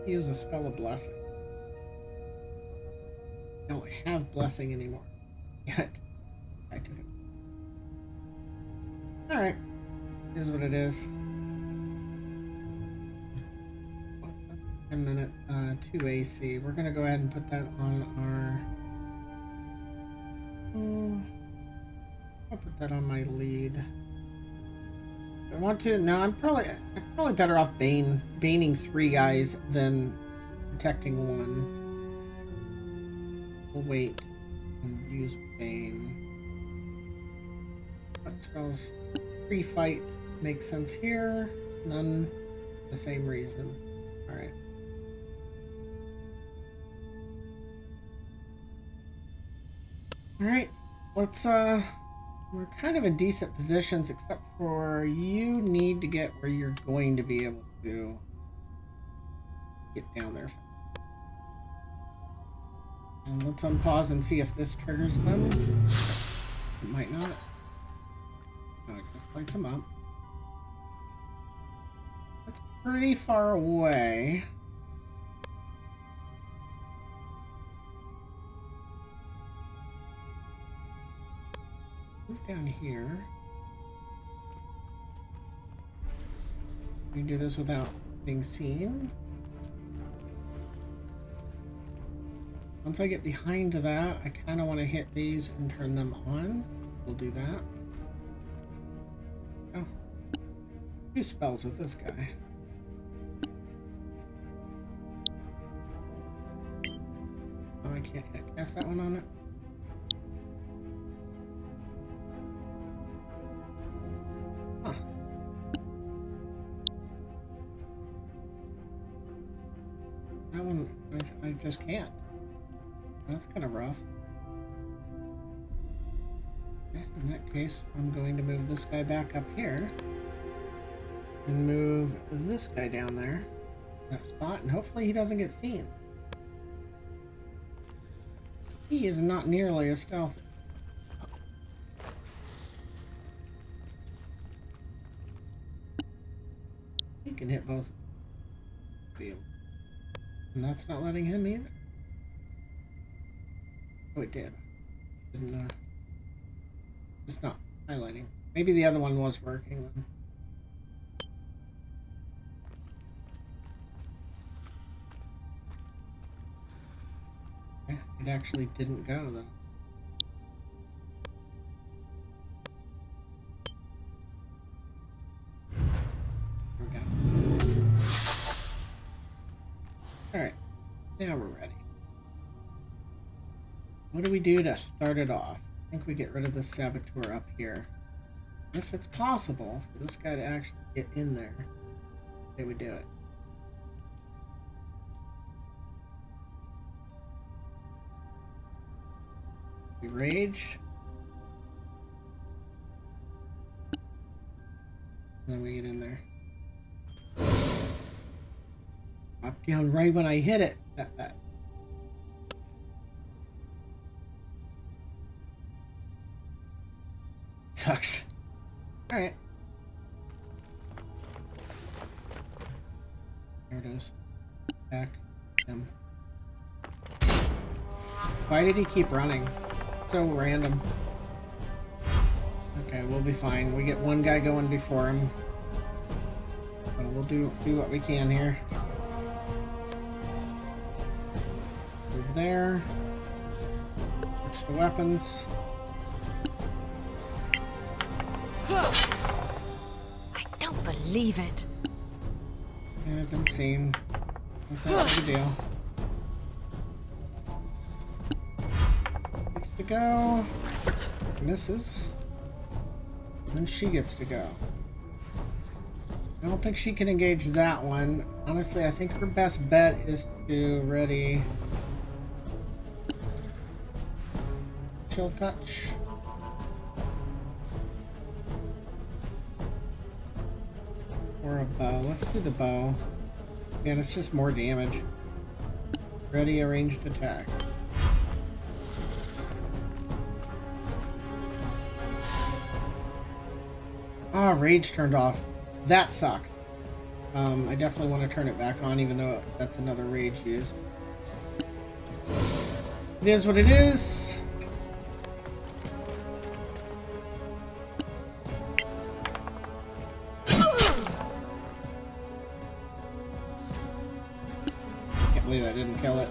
Use a spell of blessing. I don't have blessing anymore. Yet. I took it. Alright. Here's what it is. 10-minute 2 AC. We're gonna go ahead and put that on our... I'll put that on my lead. I want to. No, I'm probably better off baning 3 guys than protecting 1. We'll wait and use bane. What spells pre-fight makes sense here? None. The same reason. All right. All right. Let's we're kind of in decent positions, except for you need to get where you're going to be able to get down there. And let's unpause and see if this triggers them. It might not. No, it just lights them up. That's pretty far away. Move down here. We can do this without being seen. Once I get behind that, I kind of want to hit these and turn them on. We'll do that. Oh. 2 spells with this guy. Oh, I can't cast that one on it. Huh. That one, I just can't. That's kind of rough. Okay, in that case, I'm going to move this guy back up here. And move this guy down there. That spot, and hopefully he doesn't get seen. He is not nearly as stealthy. He can hit both. And that's not letting him either. Oh, it did. Didn't, just not highlighting. Maybe the other one was working then. Okay, it actually didn't go though. There we go. Alright, now we're ready. What do we do to start it off? I think we get rid of the saboteur up here. If it's possible for this guy to actually get in there, they would do it. We rage. And then we get in there. Up down right when I hit it. That. Sucks. Alright. There it is. Back. Him. Why did he keep running? So random. Okay, we'll be fine. We get 1 guy going before him. So we'll do what we can here. Move there. Switch to weapons. I don't believe it. Yeah, I've been seen. Not that big a deal. Gets to go. Misses. And then she gets to go. I don't think she can engage that one. Honestly, I think her best bet is to ready chill touch. Or a bow. Let's do the bow. Man, it's just more damage. Ready a ranged attack. Ah, rage turned off. That sucks. I definitely want to turn it back on, even though that's another rage used. It is what it is. Can't believe I didn't kill it.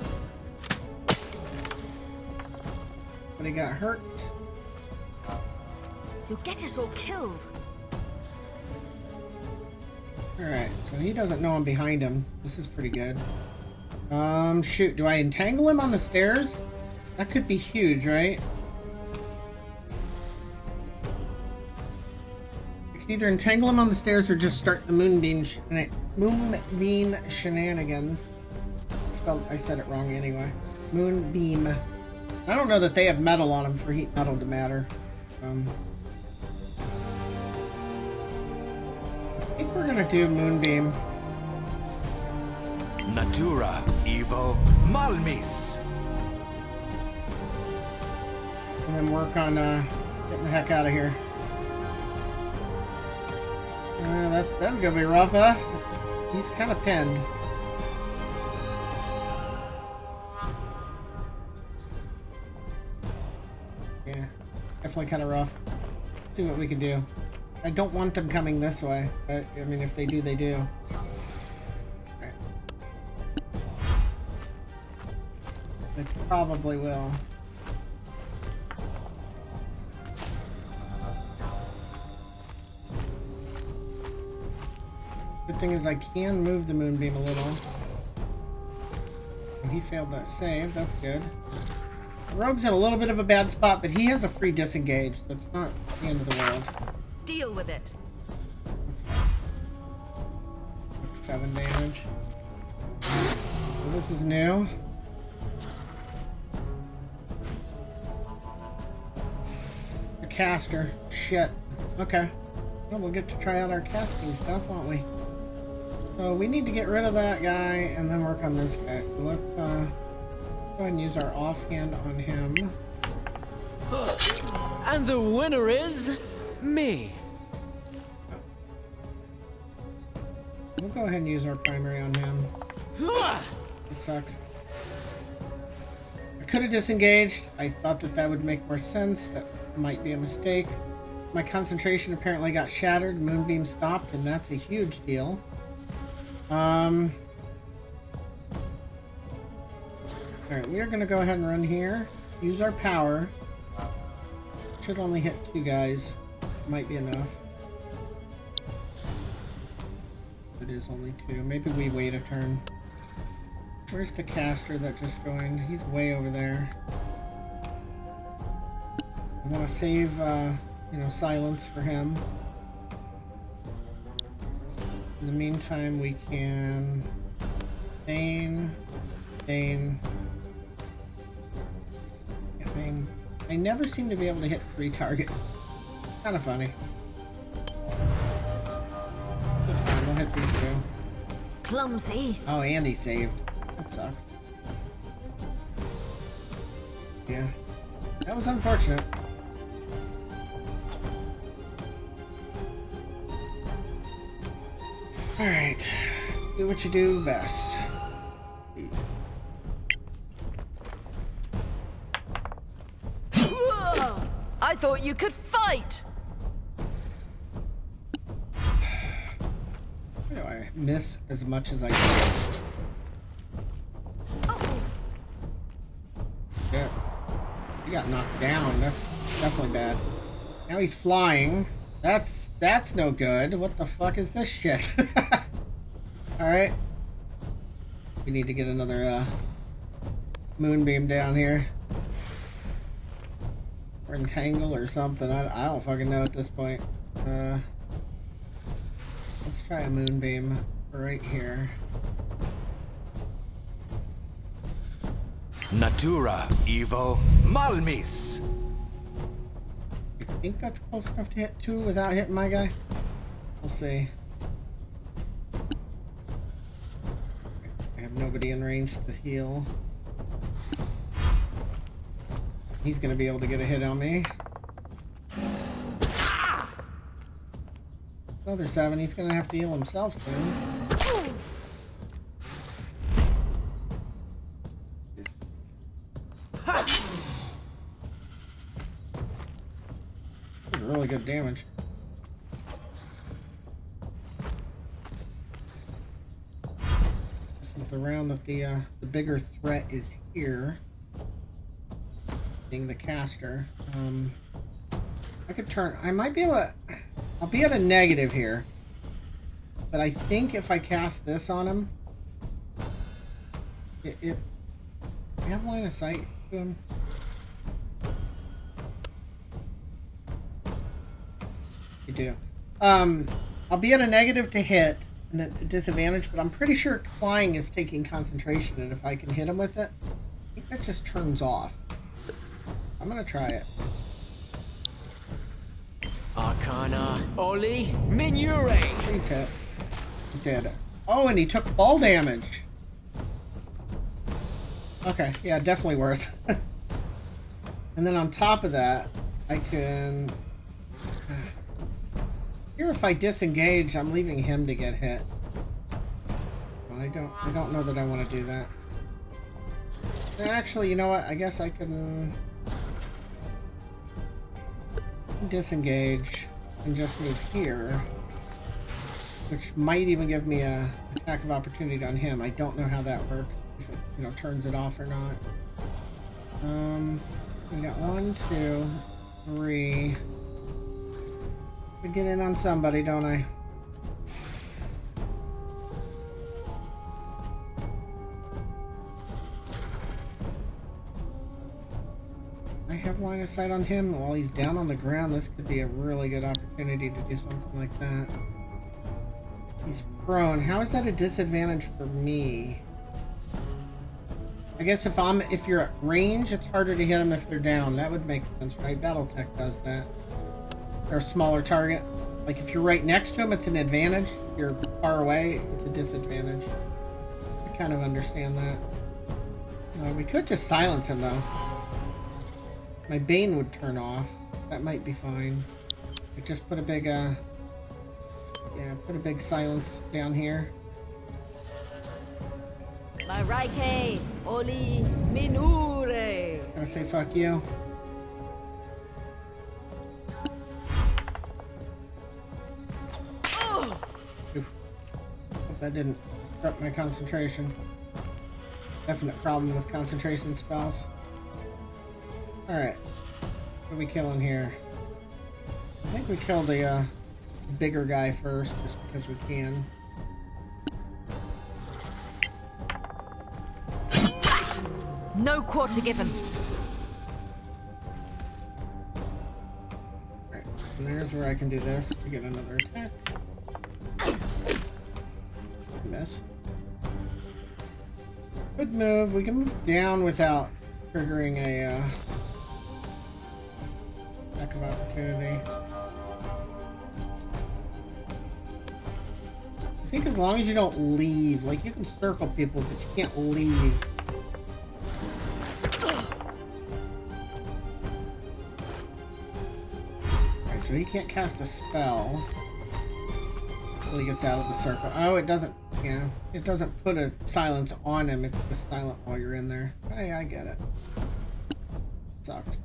But he got hurt. You'll get us all killed. Alright, so he doesn't know I'm behind him. This is pretty good. Shoot, do I entangle him on the stairs? That could be huge, right? I can either entangle him on the stairs or just start the moonbeam shenanigans. I said it wrong anyway. Moonbeam. I don't know that they have metal on them for heat metal to matter. I think we're gonna do moonbeam. Natura Evo Malmis. And then work on getting the heck out of here. That's gonna be rough, huh? He's kind of pinned. Yeah, definitely kind of rough. Let's see what we can do. I don't want them coming this way, but I mean, if they do, they do. Right. They probably will. Good thing is I can move the moonbeam a little. And he failed that save. That's good. Rogue's in a little bit of a bad spot, but he has a free disengage, so it's not the end of the world. Deal with it. That's 7 damage. So this is new. The caster. Shit. Okay. Well, we'll get to try out our casting stuff, won't we? So we need to get rid of that guy and then work on this guy. So let's go ahead and use our offhand on him. And the winner is me. We'll go ahead and use our primary on him. It sucks. I could have disengaged. I thought that would make more sense. That might be a mistake. My concentration apparently got shattered. Moonbeam stopped, and that's a huge deal. Alright, we are going to go ahead and run here. Use our power. Should only hit 2 guys. Might be enough. It is only 2. Maybe we wait a turn. Where's the caster that just joined? He's way over there. I want to save, silence for him. In the meantime, we can... Bane. They never seem to be able to hit 3 targets. Kind of funny. That's fine, we'll hit these 2. Clumsy. Oh, and he saved. That sucks. Yeah. That was unfortunate. Alright. Do what you do best. I thought you could fight! Why do I miss as much as I can? Yeah. He got knocked down. That's definitely bad. Now he's flying. That's no good. What the fuck is this shit? Alright. We need to get another moonbeam down here. Or entangle or something. I don't fucking know at this point. Let's try a moonbeam right here. Natura Evo Malmis. I think that's close enough to hit 2 without hitting my guy. We'll see. I have nobody in range to heal. He's gonna be able to get a hit on me. Another 7. He's gonna have to heal himself soon. That's really good damage. This is the round that the bigger threat is here. Being the caster. I could turn. I might be able to. I'll be at a negative here. but I think if I cast this on him, do you have line of sight to him? You do. I'll be at a negative to hit and a disadvantage, but I'm pretty sure flying is taking concentration, and if I can hit him with it, I think that just turns off. I'm gonna try it. Arcana. Oli. Minure. Please hit. He did. Oh, and he took fall damage. Okay, yeah, definitely worth. And then on top of that, I can... Here, if I disengage, I'm leaving him to get hit. Well, I don't know that I want to do that. Actually, you know what? I guess I can disengage and just move here, which might even give me a attack of opportunity on him. I don't know how that works, if it, you know, turns it off or not. We got 1, 2, 3. I get in on somebody, don't I? I have line of sight on him while he's down on the ground. This could be a really good opportunity to do something like that. He's prone. How is that a disadvantage for me? I guess if you're at range, it's harder to hit them if they're down. That would make sense, right? Battletech does that. They're a smaller target. Like if you're right next to them, it's an advantage. If you're far away, it's a disadvantage. I kind of understand that. We could just silence him though. My Bane would turn off. That might be fine. I just put a big, put a big silence down here. Maraike, Oli, Minure. Gotta say fuck you. Oof. Hope that didn't disrupt my concentration. Definite problem with concentration spells. Alright. What are we killing here? I think we kill the bigger guy first, just because we can. No quarter given. Alright, and there's where I can do this to get another attack. Miss. Good move. We can move down without triggering a attack of opportunity. I think as long as you don't leave, like you can circle people, but you can't leave. Alright, so he can't cast a spell until he gets out of the circle. Oh, it doesn't, yeah, it doesn't put a silence on him, it's just silent while you're in there. Hey, I get it. Sucks.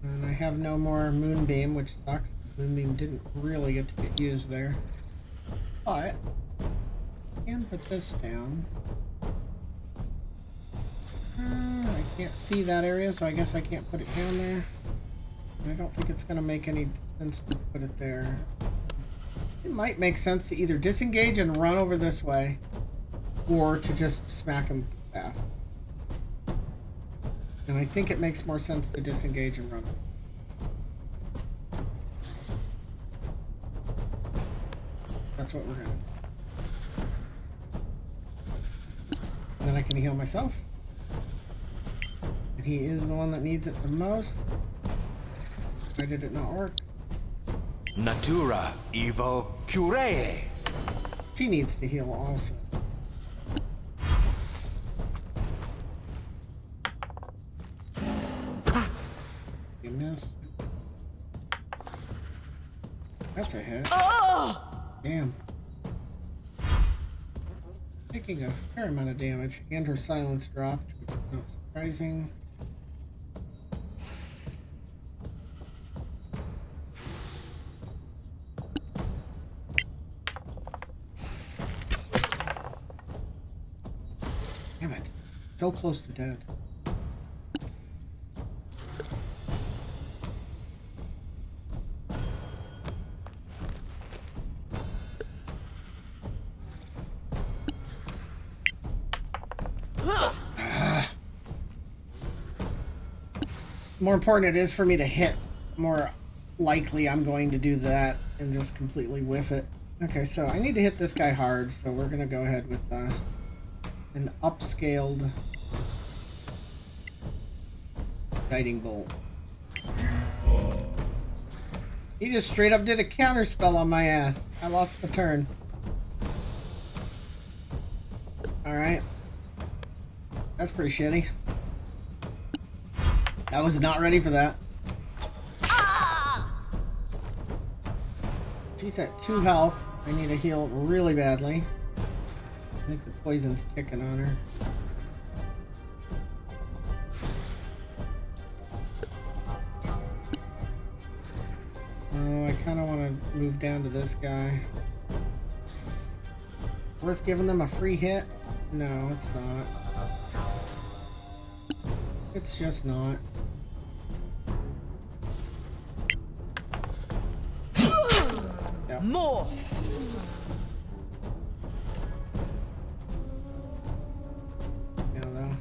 And I have no more Moonbeam, which sucks. Moonbeam didn't really get to get used there. But I can put this down. I can't see that area, so I guess I can't put it down there. I don't think it's going to make any sense to put it there. It might make sense to either disengage and run over this way, or to just smack him with the staff. And I think it makes more sense to disengage and run. That's what we're gonna do. And then I can heal myself. And he is the one that needs it the most. Why did it not work? Natura Evo Curee. She needs to heal also. You missed. That's a hit. Oh! Damn. Taking a fair amount of damage, and her silence dropped, which is not surprising. Damn it. So close to dead. more important it is for me to hit, more likely I'm going to do that and just completely whiff it. Okay, so I need to hit this guy hard, so we're gonna go ahead with an upscaled guiding bolt. He just straight up did a counter spell on my ass. I lost a turn. Alright. That's pretty shitty. I was not ready for that. She's at 2 health. I need to heal really badly. I think the poison's ticking on her. Oh, I kind of want to move down to this guy. Worth giving them a free hit? No, it's not. It's just not. Yep. More! Yeah, though.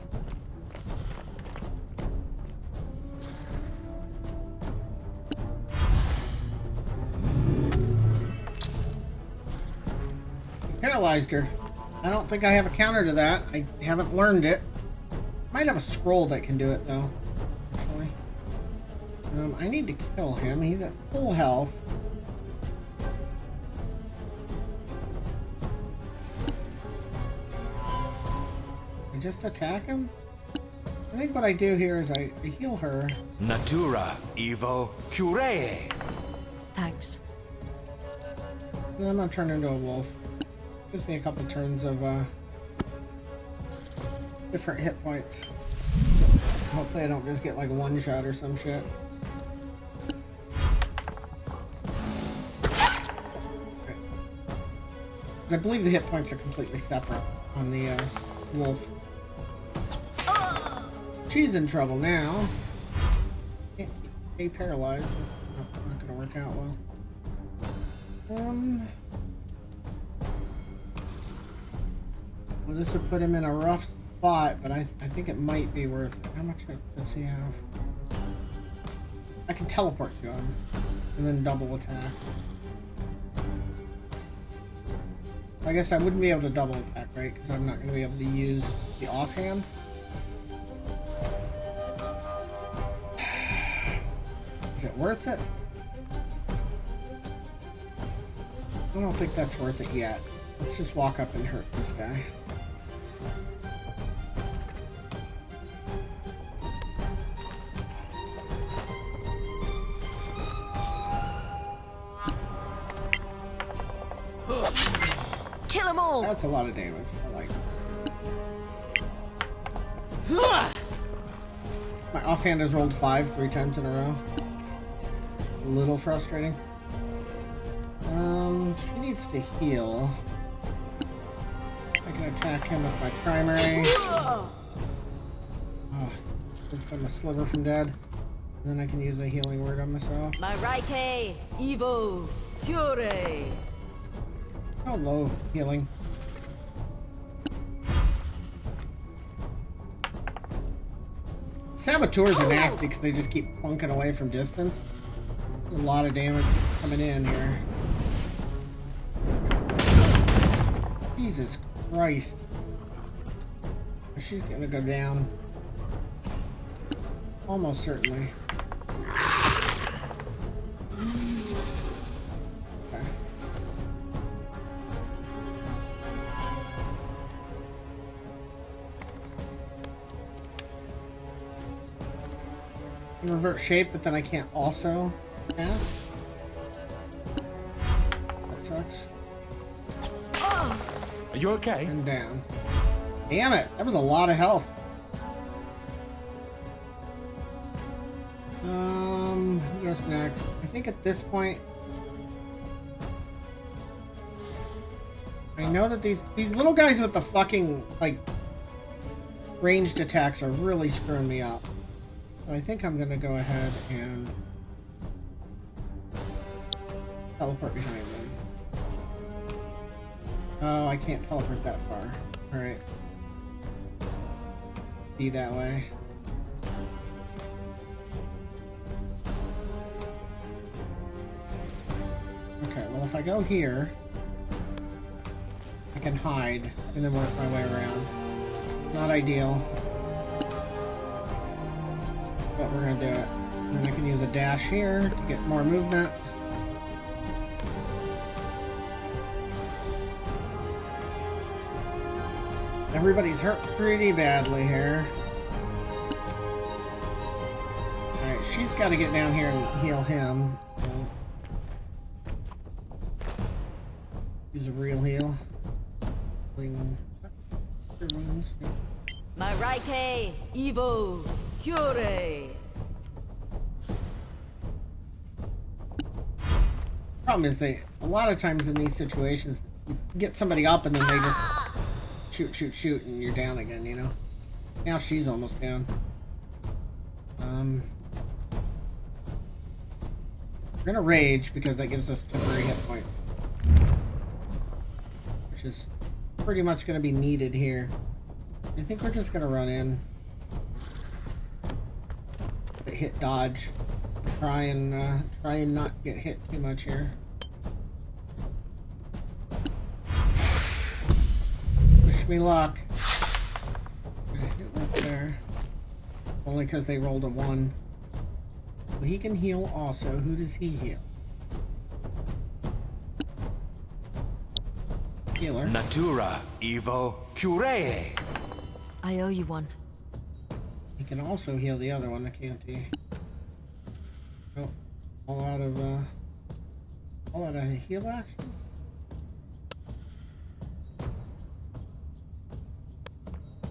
Paralyzed her. I don't think I have a counter to that. I haven't learned it. Might have a scroll that can do it though. Actually. I need to kill him. He's at full health. I just attack him? I think what I do here is I heal her. Natura evo curae. Thanks. Then I'm gonna turn into a wolf. Gives me a couple turns of different hit points. Hopefully I don't just get like one shot or some shit. Okay. I believe the hit points are completely separate on the wolf. She's in trouble now. Can't stay paralyzed. That's not gonna work out well. Well, this would put him in a rough spot, but I think it might be worth it. How much does he have? I can teleport to him and then double attack. I guess I wouldn't be able to double attack, right? Because I'm not going to be able to use the offhand. Is it worth it? I don't think that's worth it yet. Let's just walk up and hurt this guy. Kill them all! That's a lot of damage. I like it. My offhand has rolled 5 3 times in a row. A little frustrating. She needs to heal. I can attack him with my primary. Oh, I'm a sliver from dead. And then I can use a healing word on myself. My Raike, Evo, Cure. Oh, low healing. Saboteurs are nasty because they just keep plunking away from distance. A lot of damage coming in here. Jesus Christ. She's gonna go down. Almost certainly. Okay. Revert shape, but then I can't also cast. That sucks. Are you okay? And down. Damn it! That was a lot of health. Who goes next? I think at this point, I know that these little guys with the fucking like ranged attacks are really screwing me up. So I think I'm gonna go ahead and teleport behind them. Oh, I can't teleport that far. Alright. Be that way. if I go here, I can hide and then work my way around. Not ideal. But we're gonna do it. And then I can use a dash here to get more movement. Everybody's hurt pretty badly here. Alright, she's got to get down here and heal him. So. Use a real heal. Mareike, Evo, Cure. Problem is, a lot of times in these situations, you get somebody up and then they just shoot, and you're down again, you know? Now she's almost down. We're gonna rage because that gives us temporary hit points. Which is pretty much gonna be needed here. I think we're just gonna run in. Hit dodge. Try and not get hit too much here. Wish me luck. It worked there. Only because they rolled a 1. Well, he can heal also. Who does he heal? Healer. Natura Evo Curae. I owe you one. He can also heal the other one, can't he? Oh, all out of heal action.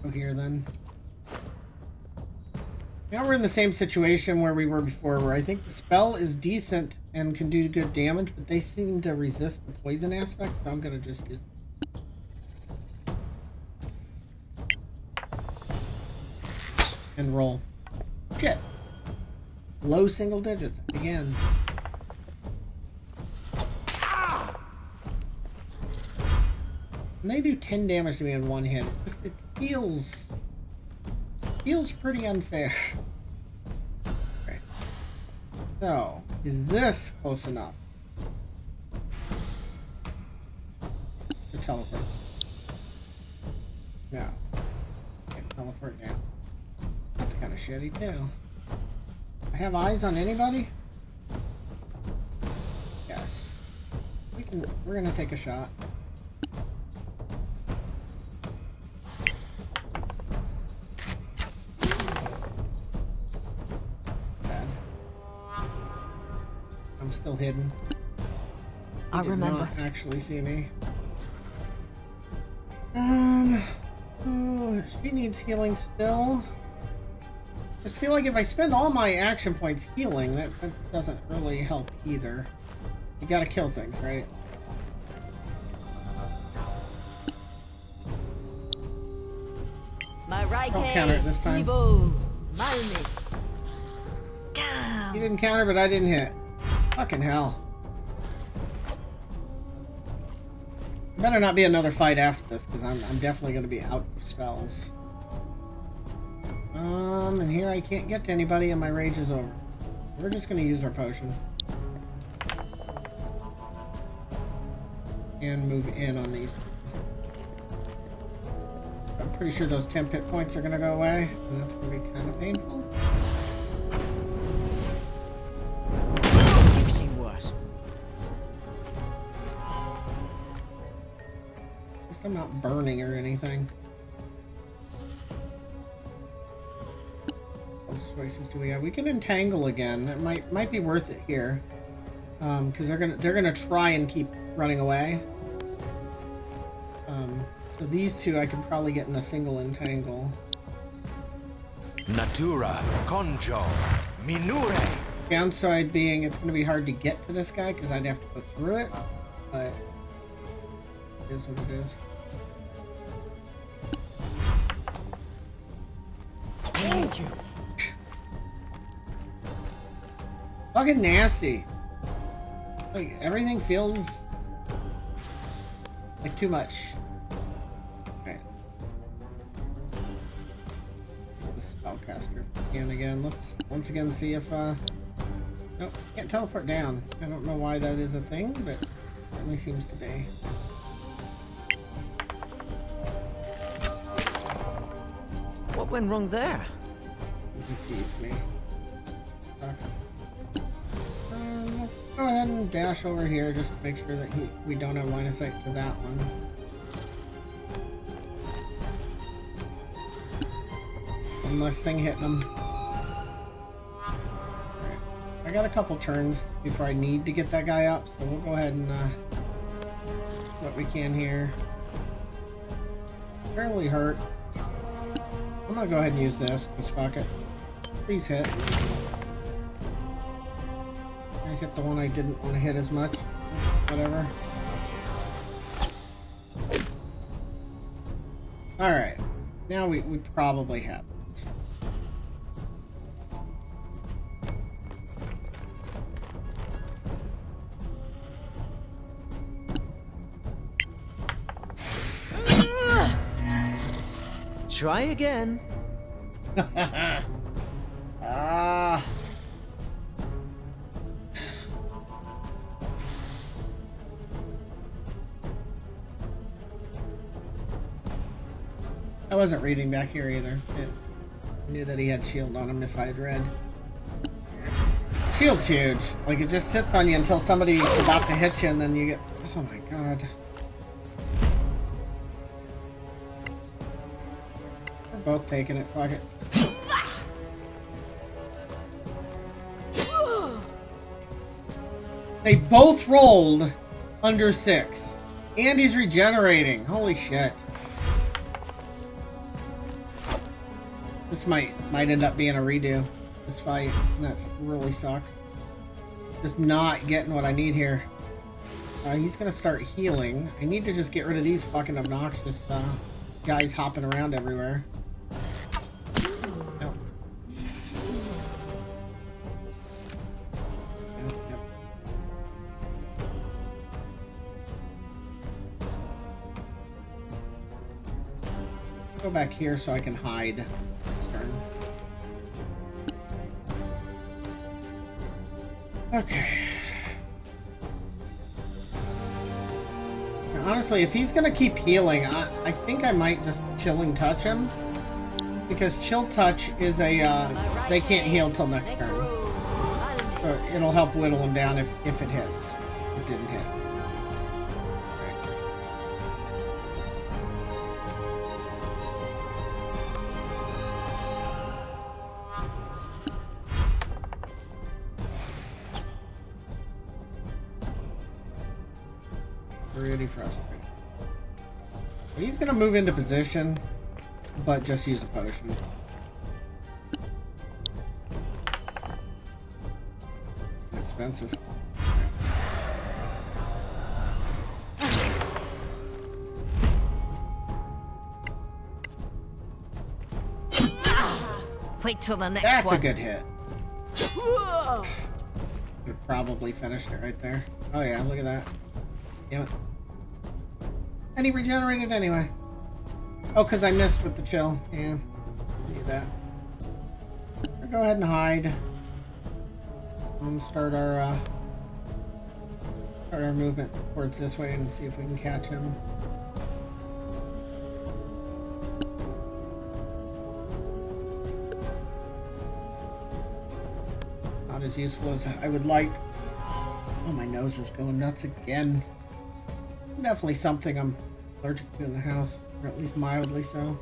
Go here then. Now we're in the same situation where we were before, where I think the spell is decent and can do good damage, but they seem to resist the poison aspect, so I'm gonna just use. And roll. Shit. Low single digits again. And they do 10 damage to me in one hit. It feels pretty unfair. Okay. So, is this close enough to teleport? No. Can't teleport down. That's kind of shitty too. I have eyes on anybody? Yes. We're gonna take a shot. Bad. I'm still hidden. I remember. Not actually see me. Ooh, she needs healing still. I just feel like if I spend all my action points healing, that doesn't really help either. You gotta kill things, right? Don't counter it this time. Evo, Malmis. Damn. You didn't counter, but I didn't hit. Fucking hell. Better not be another fight after this, because I'm definitely going to be out of spells. And here I can't get to anybody, and my rage is over. We're just going to use our potion. And move in on these. I'm pretty sure those 10 hit points are going to go away, and that's going to be kind of painful. You've seen worse. At least I'm not burning or anything. What choices do we have? We can entangle again. That might be worth it here, because they're gonna try and keep running away. So these two I can probably get in a single entangle. Natura Conjo Minure. Downside being it's gonna be hard to get to this guy because I'd have to go through it, but it is what it is. Thank you. Fucking nasty. Like, everything feels like too much. Alright. The spellcaster again. Let's once again see if nope, can't teleport down. I don't know why that is a thing, but Certainly seems to be. What went wrong there? He sees me. Sucks. Let's go ahead and dash over here just to make sure that we don't have line of sight to that one. One less thing hitting him. Right. I got a couple turns before I need to get that guy up, so we'll go ahead and do what we can here. Fairly hurt. I'm gonna go ahead and use this, because fuck it. Please hit. I hit the one I didn't want to hit as much. Whatever. Alright. Now we probably have it. Try again. Ah. I wasn't reading back here either. I knew that he had shield on him if I had read. Shield's huge. Like, it just sits on you until somebody's about to hit you and then you get... Oh my god. We're both taking it. Fuck it. They both rolled under 6. And he's regenerating. Holy shit. This might end up being a redo, this fight. And that really sucks. Just not getting what I need here. He's gonna start healing. I need to just get rid of these fucking obnoxious guys hopping around everywhere. No. Yep. Go back here so I can hide. Okay. Now, honestly, if he's gonna keep healing, I think I might just chilling touch him. Because chill touch is a, they can't heal till next turn. So it'll help whittle him down if it hits. It didn't hit. Pretty frustrating. He's gonna move into position, but just use a potion. It's expensive. Wait till the next That's one. a good hit. Could probably finished it right there. Oh yeah, look at that. Damn it. And he regenerated anyway. Oh, because I missed with the chill. Yeah. Do that. We'll go ahead and hide. And start our movement towards this way and see if we can catch him. Not as useful as I would like. Oh, my nose is going nuts again. Definitely something I'm allergic to in the house, or at least mildly so.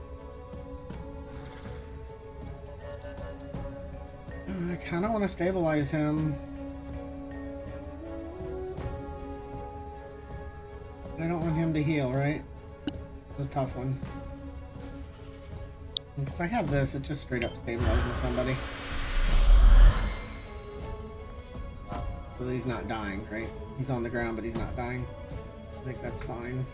I kind of want to stabilize him. I don't want him to heal, right? It's a tough one. Because I have this, it just straight up stabilizes somebody. So he's not dying, right? He's on the ground, but he's not dying. I think that's fine.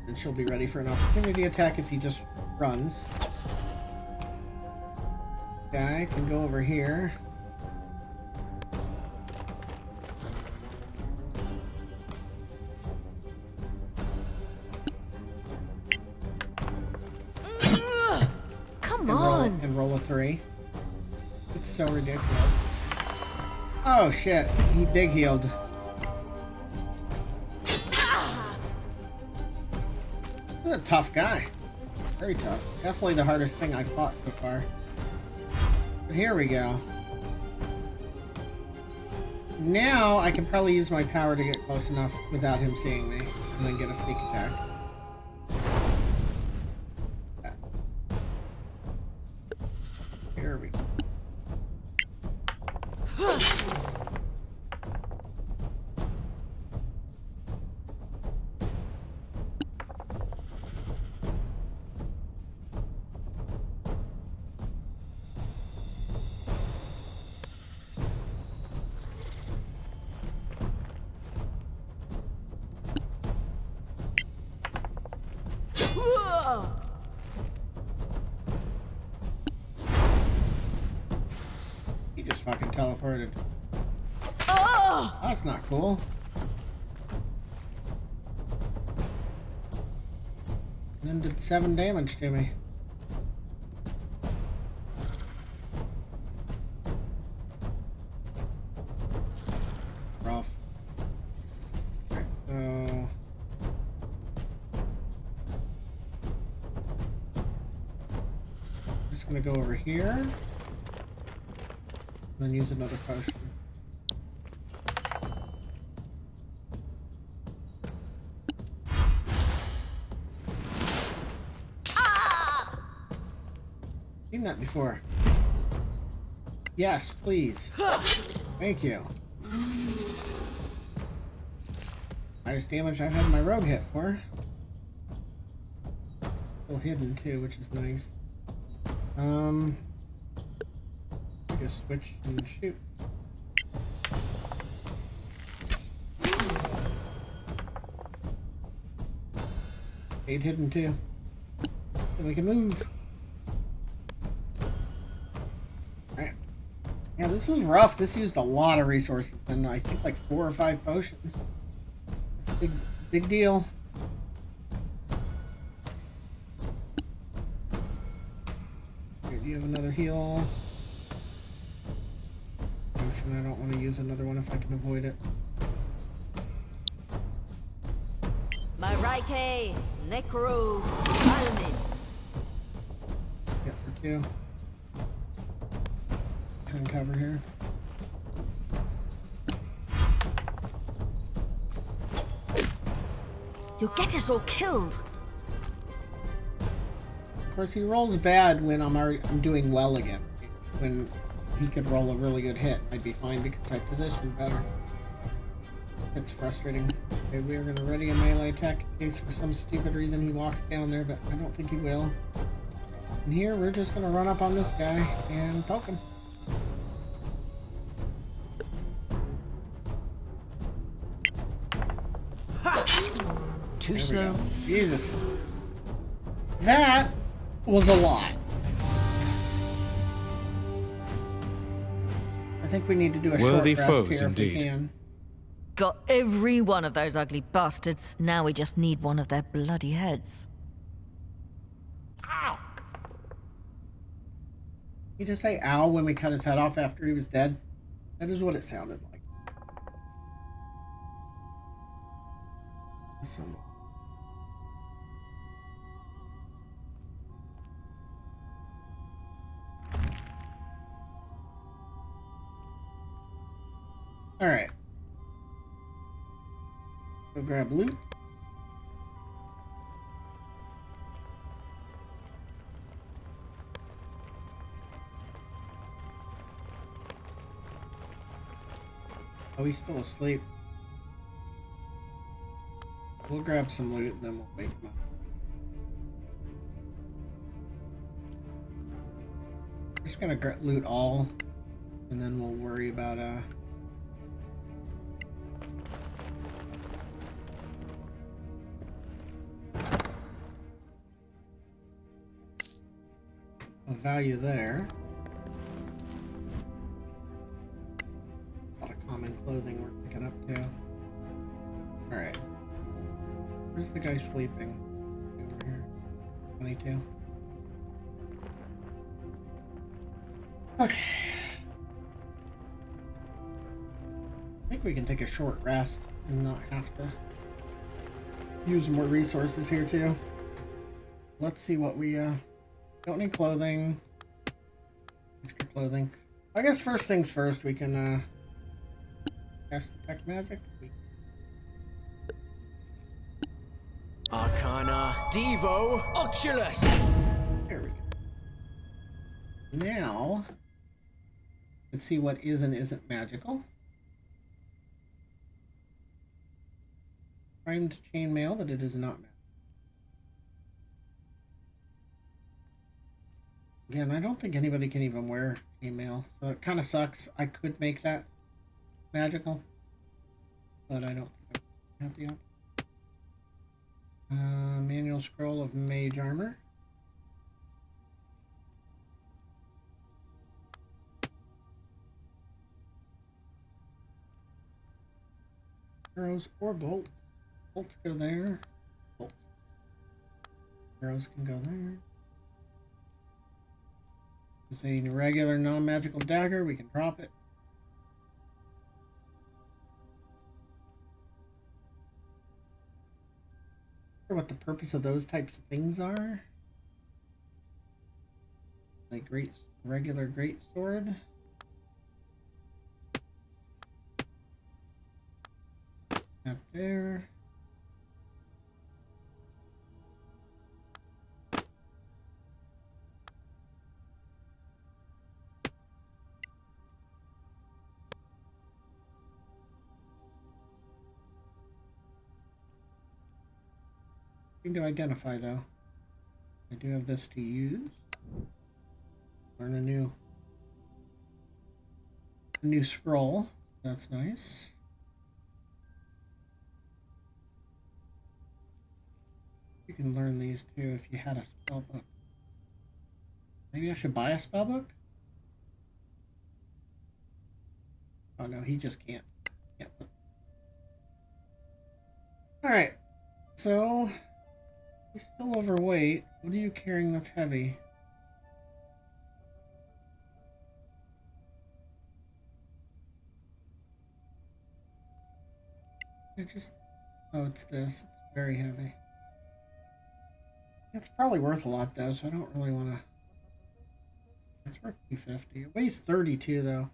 And she'll be ready for an opportunity attack if he just runs. Guy can go over here. Come on! And roll a 3. It's so ridiculous. Oh shit, he big healed. He's a tough guy. Very tough. Definitely the hardest thing I've fought so far. But here we go. Now I can probably use my power to get close enough without him seeing me, and then get a sneak attack. Here we go. He just fucking teleported. Oh, that's not cool. And then did 7 damage to me. Rough. Right, so... just gonna go over here. And then use another potion. Seen that before. Yes, please. Thank you. Highest damage I've had my rogue hit for. Still hidden too, which is nice. Just switch and shoot. Stayed hidden too. So we can move. Alright. Yeah, this was rough. This used a lot of resources, and I think like 4 or 5 potions. It's a big deal. Here, do you have another heal? Potion, I don't want to use another one if I can avoid it. Mareike Necro Almis. Get for 2. Can cover here. You'll get us all killed. Of course, he rolls bad when I'm doing well again. When he could roll a really good hit, I'd be fine because I positioned better. It's frustrating. Okay, we are going to ready a melee attack in case for some stupid reason he walks down there, but I don't think he will. And here, we're just going to run up on this guy and poke him. Too slow. Jesus. That was a lot. I think we need to do a Worthy short rest foes, here indeed. if we can. Got every one of those ugly bastards. Now we just need one of their bloody heads. Ow! He just say ow when we cut his head off after he was dead? That is what it sounded like. Some... Alright. Go grab loot. Oh, he's still asleep. We'll grab some loot and then we'll wake him up. We're just gonna loot all, and then we'll worry about a value there. A lot of common clothing we're picking up too. Alright. Where's the guy sleeping? Over here. 22. Okay. think we can take a short rest and not have to use more resources here too. Let's see what we don't need clothing. Extra clothing. I guess first things first, we can cast detect magic. Arcana Devo Oculus. There we go. Now let's see what is and isn't magical. Primed chainmail, but it is not magical. Again, I don't think anybody can even wear chainmail, so it kind of sucks. I could make that magical, but I don't think I have the option. Manual scroll of mage armor. Arrows or bolts. Bolts go there. Bolts. Arrows can go there. It's a regular non-magical dagger. We can drop it. I wonder what the purpose of those types of things are. Like regular great sword. That there. Thing to identify though. I do have this to use. Learn a new scroll. That's nice. You can learn these too if you had a spell book. Maybe I should buy a spell book? Oh no, he just can't. Alright. So he's still overweight. What are you carrying that's heavy? Oh, it's this. It's very heavy. It's probably worth a lot though, so I don't really want to. It's worth 250. It weighs 32 though.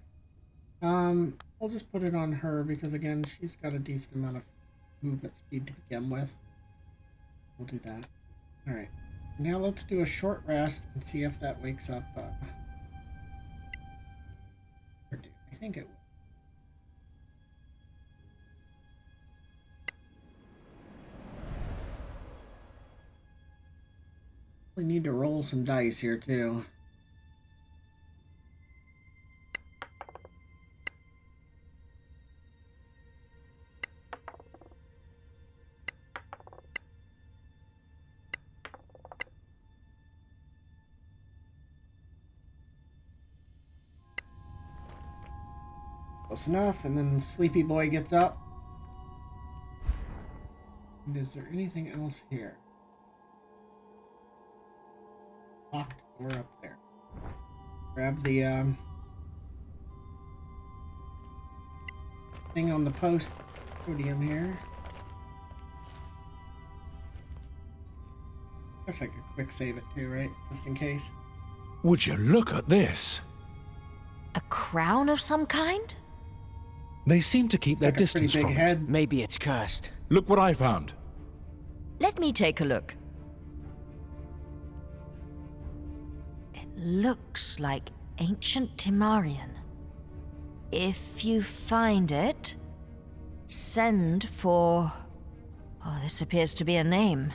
We'll just put it on her because again, she's got a decent amount of movement speed to begin with. We'll do that. All right. Now let's do a short rest and see if that wakes up. I think it will. We need to roll some dice here too. Close enough, and then Sleepy Boy gets up. And is there anything else here? Locked door up there. Grab the thing on the post podium here. Guess I could quick save it too, right? Just in case. Would you look at this? A crown of some kind? They seem to keep It's their like a pretty distance big from head. it. Maybe it's cursed. Look what I found. Let me take a look. It looks like ancient Timarian. If you find it, send for... Oh, this appears to be a name.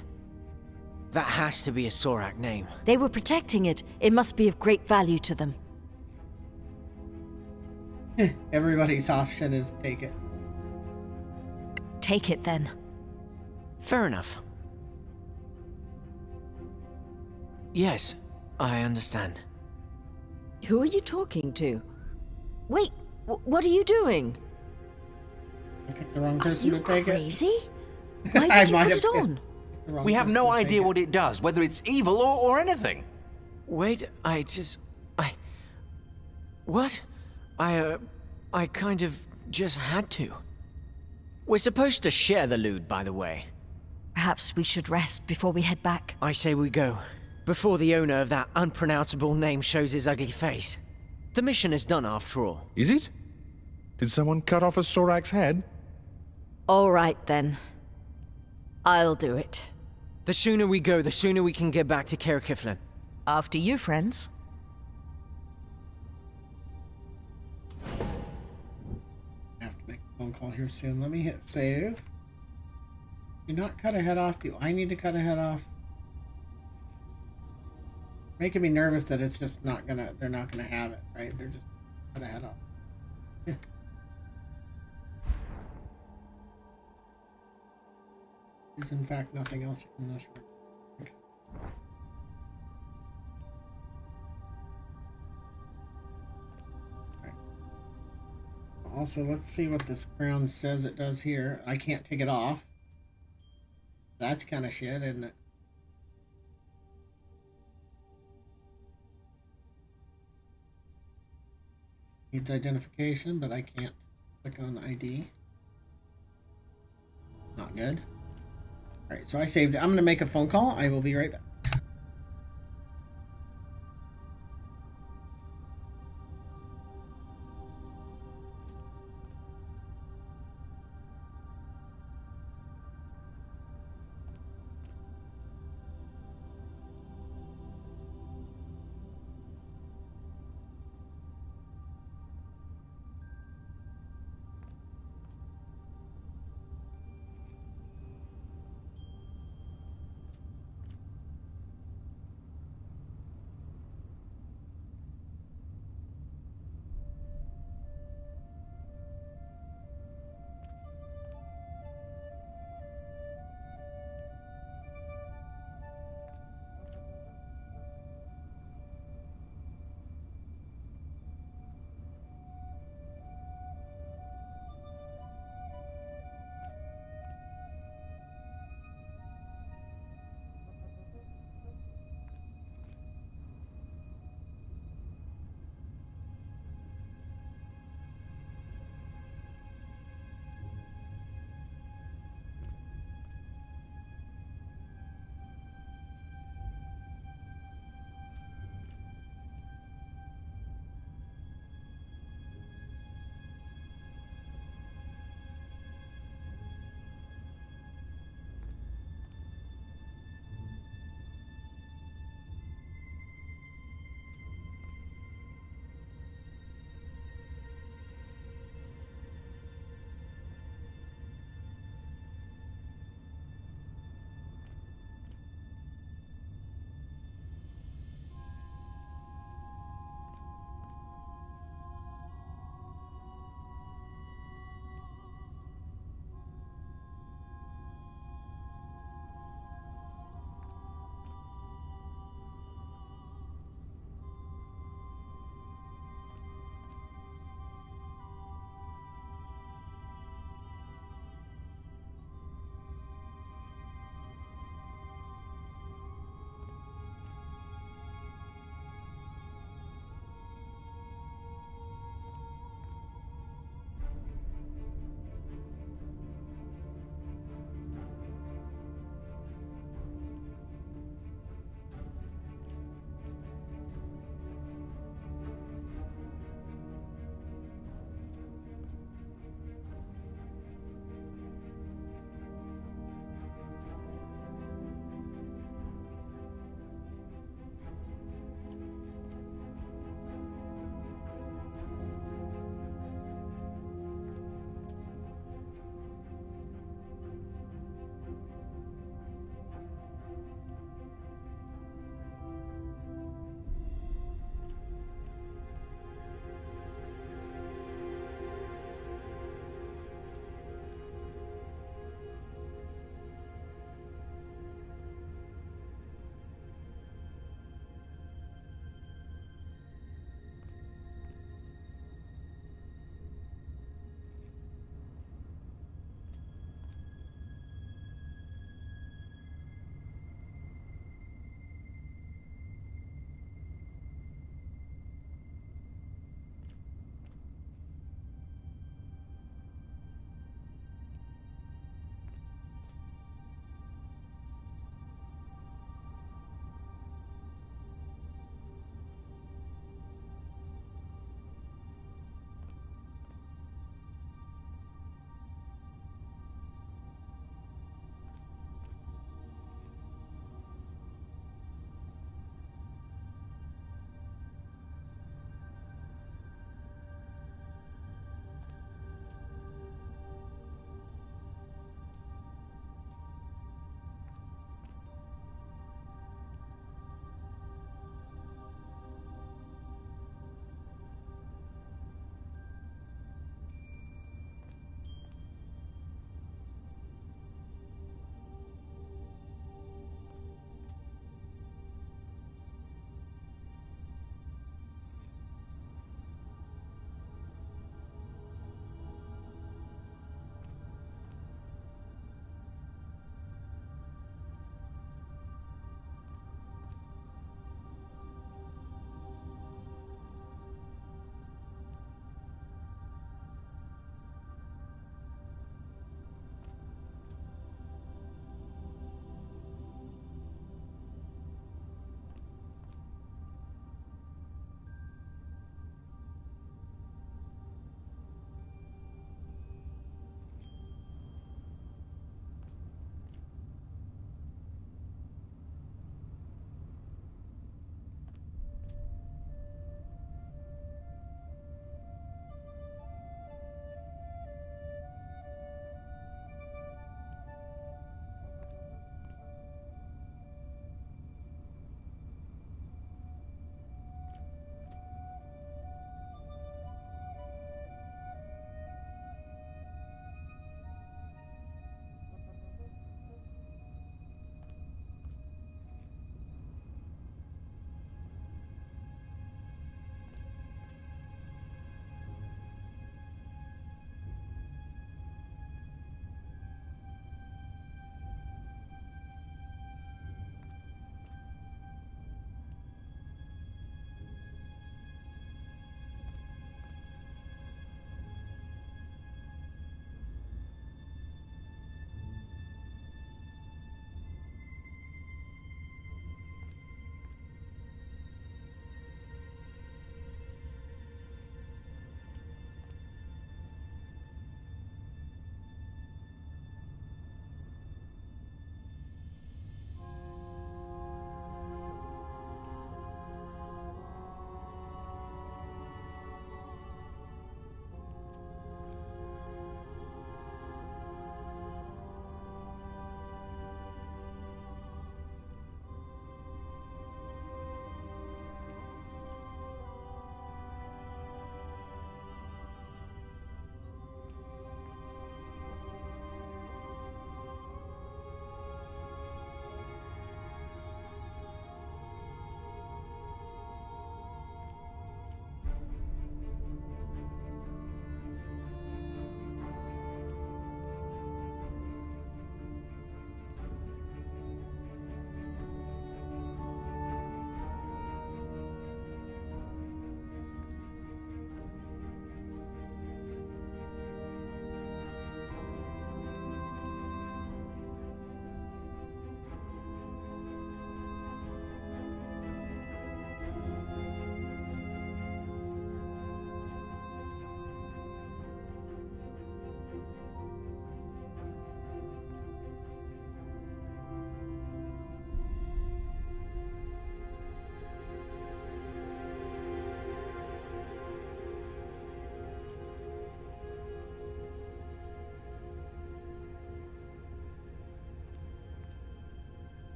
That has to be a Sorak name. They were protecting it. It must be of great value to them. Everybody's option is take it. Take it then. Fair enough. Yes, I understand. Who are you talking to? Wait, what are you doing? I picked the wrong Are person you to take crazy? it. Why I did you might put have it on? picked the wrong We have person no to take idea it. what it does, whether it's evil or anything. Wait, What? I kind of just had to. We're supposed to share the loot, by the way. Perhaps we should rest before we head back. I say we go, before the owner of that unpronounceable name shows his ugly face. The mission is done after all. Is it? Did someone cut off a Sorak's head? All right, then. I'll do it. The sooner we go, the sooner we can get back to Caer Kiflin. After you, friends. I have to make a phone call here soon. Let me hit save. Do not cut a head off. Do I need to cut a head off? Making me nervous that it's just not gonna, they're not gonna have it, right? They're just cut a head off. There's in fact nothing else in this room. Okay. Okay. Also, let's see what this crown says it does here. I can't take it off. That's kind of shit, isn't it? Needs identification, but I can't click on ID. Not good. Alright, so I saved it. I'm going to make a phone call. I will be right back.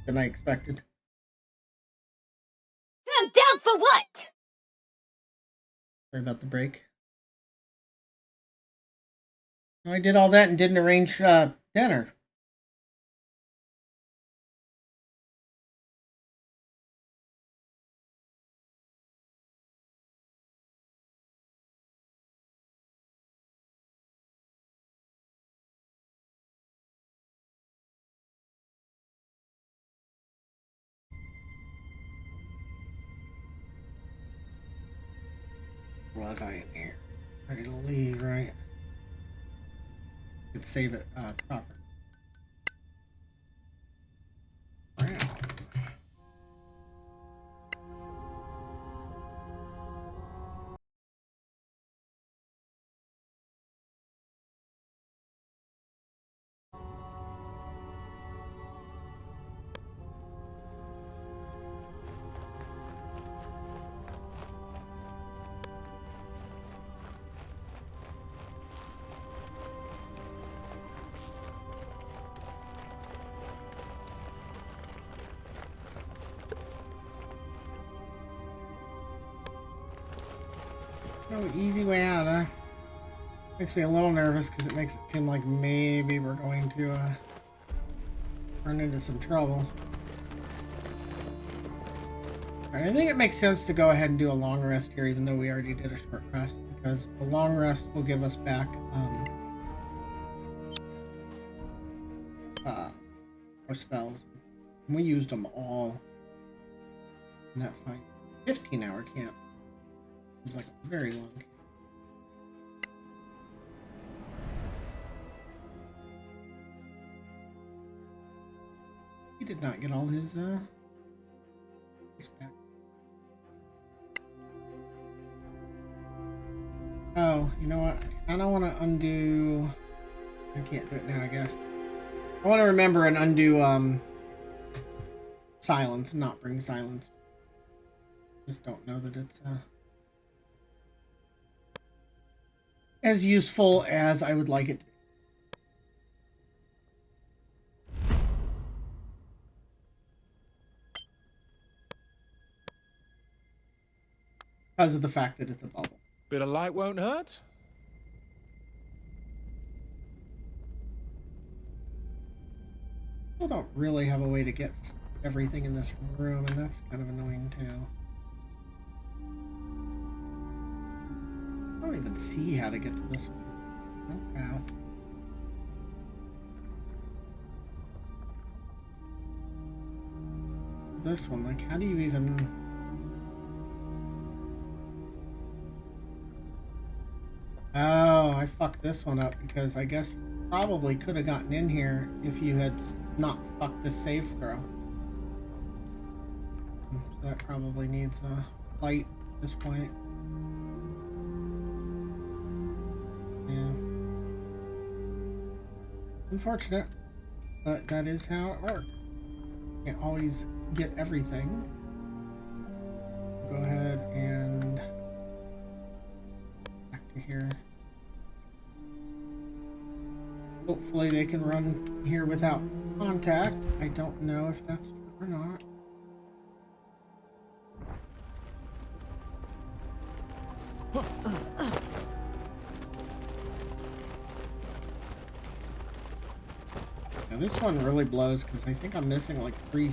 than I expected. I'm down for what? Sorry about the break. I did all that and didn't arrange dinner. Where was I in here? Ready to leave, right? Could save it proper. Wow. No easy way out, huh? Makes me a little nervous because it makes it seem like maybe we're going to run into some trouble. Alright, I think it makes sense to go ahead and do a long rest here, even though we already did a short rest, because a long rest will give us back more spells. And we used them all in that fight. 15-hour camp. It was like a very long camp. He did not get all his back. Oh, you know what? I kind of want to undo... I can't do it now, I guess. I want to remember and undo silence, not bring silence. Just don't know that it's as useful as I would like it to be. Because of the fact that it's a bubble. Bit of light won't hurt. Still don't really have a way to get everything in this room, and that's kind of annoying too. I don't even see how to get to this one. No path. This one, like, how do you even... Oh, I fucked this one up because I guess you probably could have gotten in here if you had not fucked this save throw. So that probably needs a light at this point. Yeah. Unfortunate, but that is how it works. Can't always get everything. Go ahead and back to here. Hopefully they can run here without contact. I don't know if that's true or not. Now this one really blows because I think I'm missing like three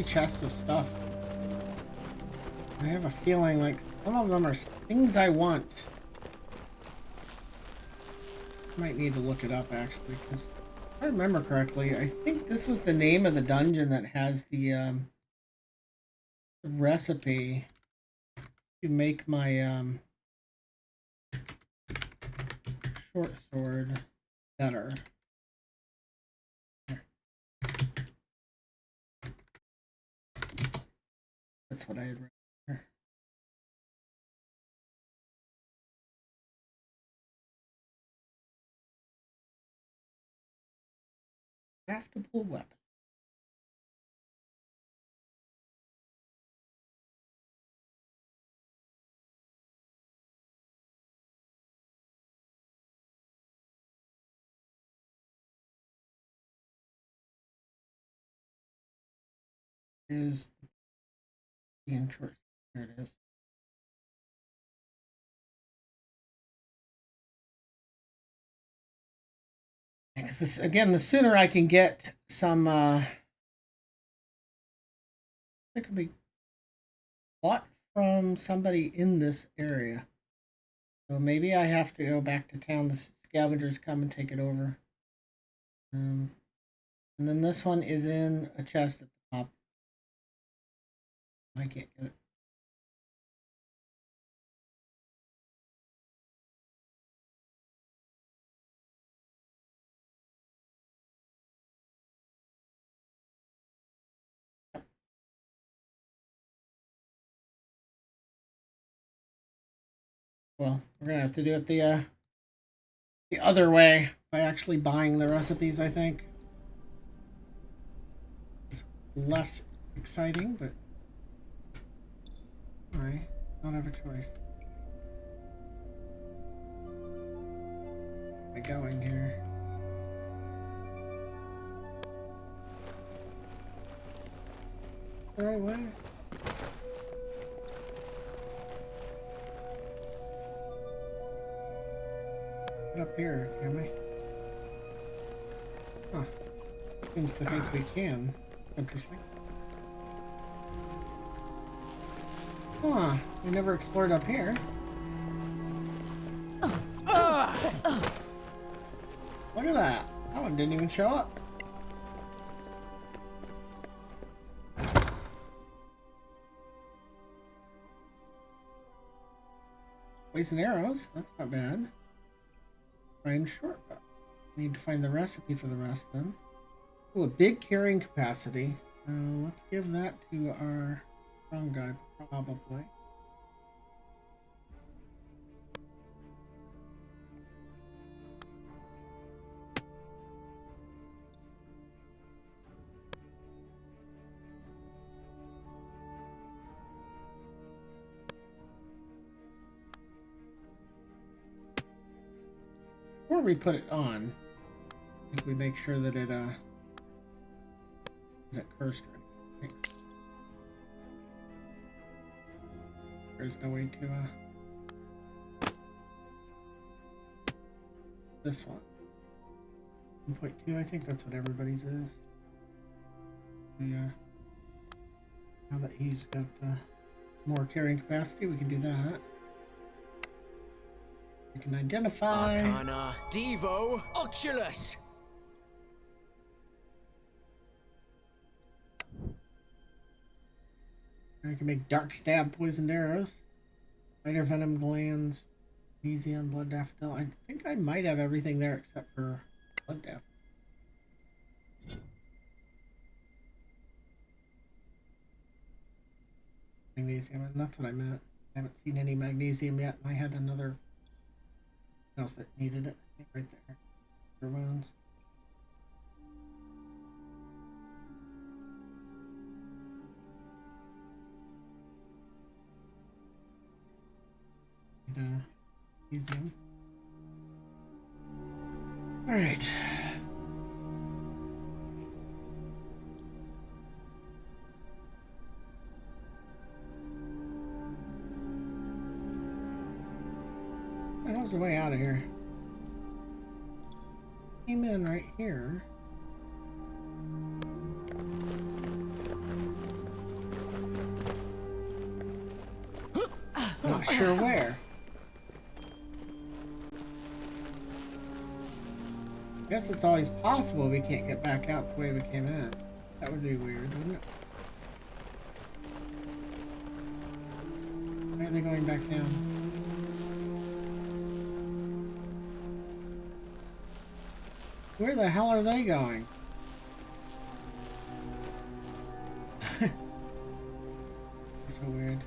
chests of stuff. I have a feeling like some of them are things I want. Might need to look it up actually, because if I remember correctly, I think this was the name of the dungeon that has the recipe to make my short sword better. That's what I had read here. Craftable weapon. is the entrance. There it is. Because this, again, the sooner I can get some, it could be bought from somebody in this area. So maybe I have to go back to town. The scavengers come and take it over. And then this one is in a chest at the top. I can't get it. Well, we're gonna have to do it the other way by actually buying the recipes. I think it's less exciting, but I don't have a choice. Where am I going here? The right way. Get up here, can we? Huh. Seems to think we can. Interesting. Huh. We never explored up here. Look at that. That one didn't even show up. Poison arrows. That's not bad. Find shortcut. Need to find the recipe for the rest then. Oh, a big carrying capacity. Let's give that to our strong guy, probably. Before we put it on, I think we make sure that it isn't cursed or anything. There's no way to this one. 1.2, I think that's what everybody's is. Yeah. Now that he's got more carrying capacity, we can do that. We can identify. Arcana Devo Oculus. I can make dark stab poisoned arrows, spider venom glands, magnesium, blood daffodil. I think I might have everything there except for blood daffodil. Magnesium, that's what I meant. I haven't seen any magnesium yet, and I had another else that needed it. I think right there. For wounds. Magnesium. All right. How's the way out of here? Came in right here. Not sure where. Guess it's always possible we can't get back out the way we came in. That would be weird, wouldn't it? Why are they going back down? Where the hell are they going? So weird.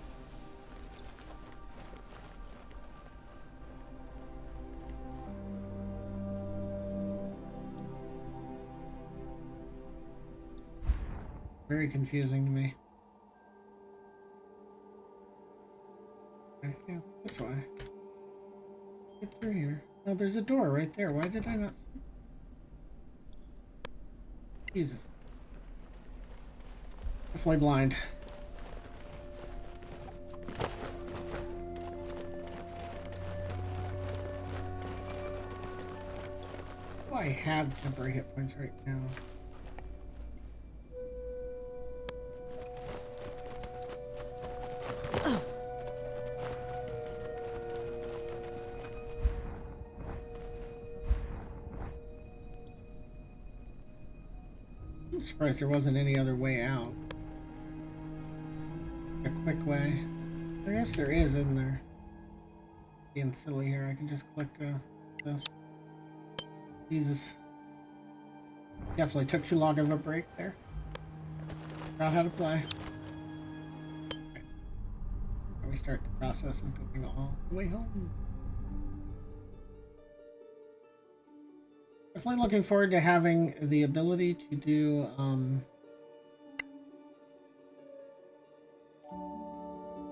Very confusing to me. Yeah, this way. Get through here. Oh, there's a door right there. Why did I not see? Jesus. Definitely blind. Oh, I have temporary hit points right now. I'm surprised there wasn't any other way out. A quick way. I guess there is, isn't there? Being silly here, I can just click this. Jesus. Definitely took too long of a break there. Forgot how to play. Okay. Now we start the process of going all the way home. Definitely looking forward to having the ability to do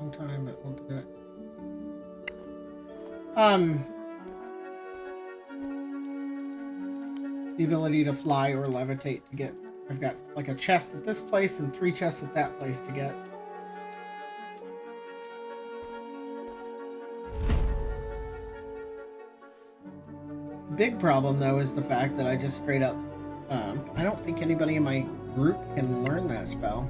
long time, but we'll do it. The ability to fly or levitate to get. I've got like a chest at this place and 3 chests at that place to get. Big problem though is the fact that I just straight up I don't think anybody in my group can learn that spell.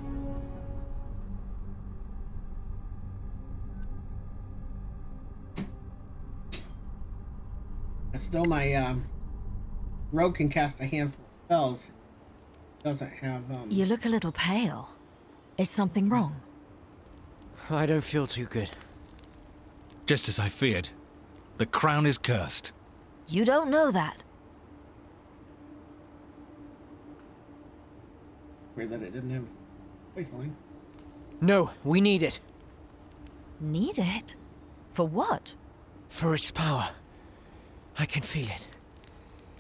As though my rogue can cast a handful of spells, doesn't have You look a little pale. Is something wrong? I don't feel too good. Just as I feared. The crown is cursed. You don't know that. weird that it didn't have poisoning. No, we need it. Need it? For what? For its power. I can feel it.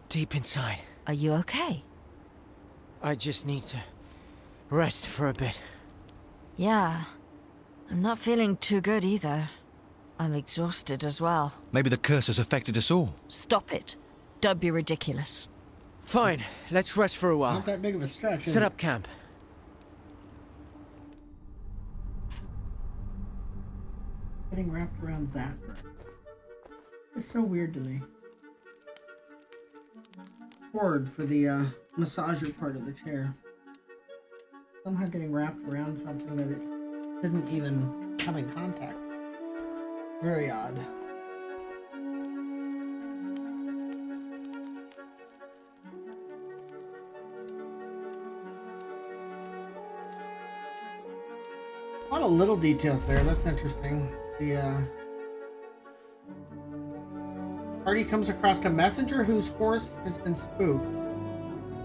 Deep inside. Are you okay? I just need to rest for a bit. Yeah. I'm not feeling too good either. I'm exhausted as well. Maybe the curse has affected us all. Stop it. Don't be ridiculous. Fine, let's rest for a while. Not that big of a stretch. Set up camp. Getting wrapped around that. It's so weird to me. Cord for the massager part of the chair. Somehow getting wrapped around something that it didn't even come in contact. Very odd. A lot of little details there. That's interesting. The party comes across a messenger whose horse has been spooked.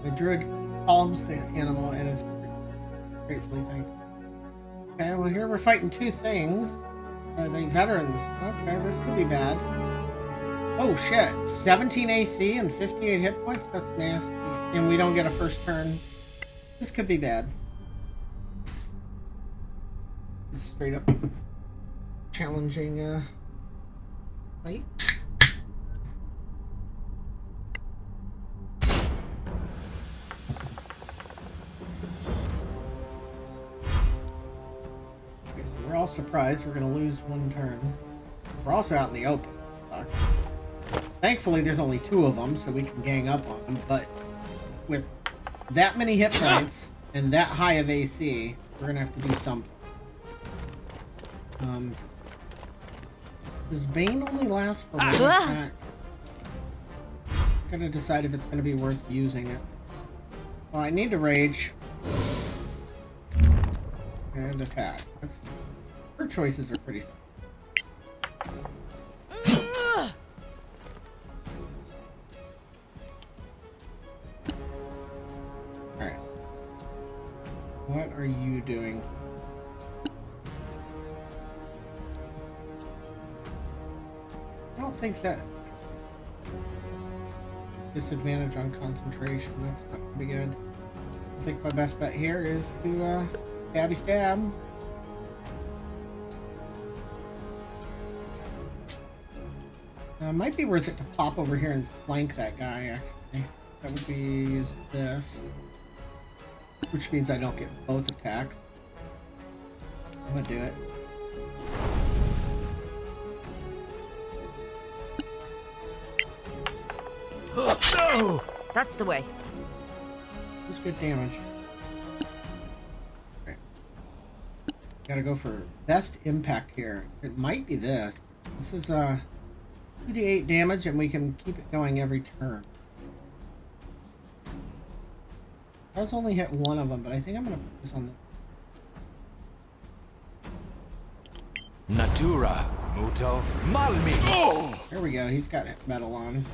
The druid calms the animal and is gratefully thankful. Okay, well here we're fighting two things. Are they veterans? Okay, this could be bad. Oh shit, 17 AC and 58 hit points? That's nasty. And we don't get a first turn. This could be bad. Straight up challenging fight. Okay, so we're all surprised we're gonna lose one turn. We're also out in the open. Thankfully there's only two of them, so we can gang up on them, but with that many hit points and that high of AC, we're gonna have to do something. Does Bane only last for one attack? I'm gonna decide if it's gonna be worth using it. Well, I need to rage and attack. Her choices are pretty simple. Alright. What are you doing? I don't think that disadvantage on concentration. That's not gonna be good. I think my best bet here is to stabby stab. Might be worth it to pop over here and flank that guy. Actually, that would be use this, which means I don't get both attacks. I'm gonna do it. That's the way. That's good damage. Okay. Gotta go for best impact here. It might be this. This is 2d8 damage, and we can keep it going every turn. I was only hit one of them, but I think I'm gonna put this on this. Natura, muto, malmis. There we go. He's got metal on.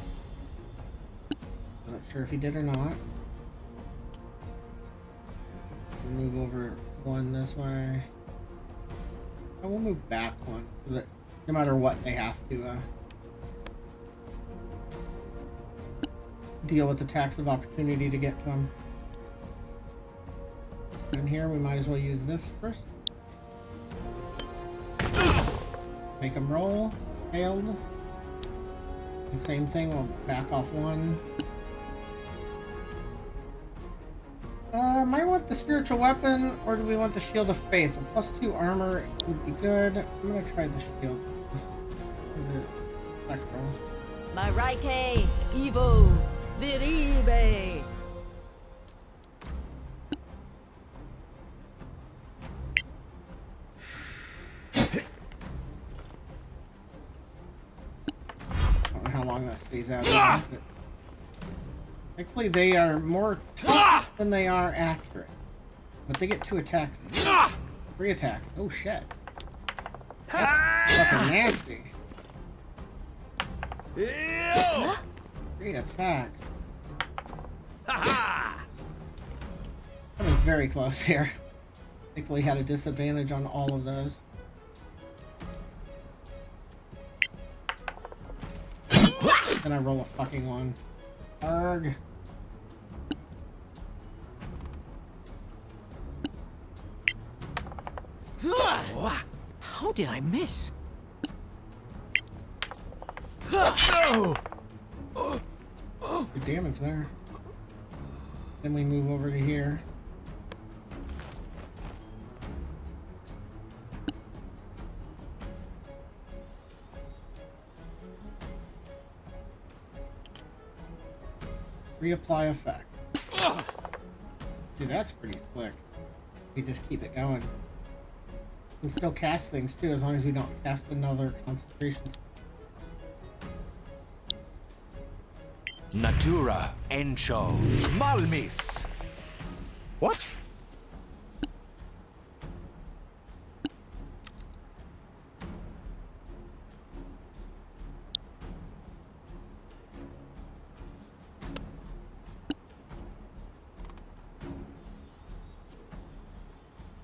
Not sure if he did or not. We'll move over one this way. And we'll move back one so that no matter what, they have to deal with the tax of opportunity to get to them. And here we might as well use this first. Make them roll. Failed. And same thing, we'll back off one. Might want the spiritual weapon, or do we want the shield of faith? A +2 armor would be good. I'm gonna try the shield. The spectral. My Raike, Evo, Viribe. I don't know how long that stays out. But thankfully, they are more tough than they are accurate. But they get 2 attacks. 3 attacks. Oh shit. That's fucking nasty. 3 attacks. That was very close here. Thankfully, had a disadvantage on all of those. Then I roll a fucking one. Arg. How did I miss? Good damage there. Then we move over to here. Reapply effect. Dude, that's pretty slick. We just keep it going. We can still cast things too, as long as we don't cast another concentration. Natura, encho, malmis. What?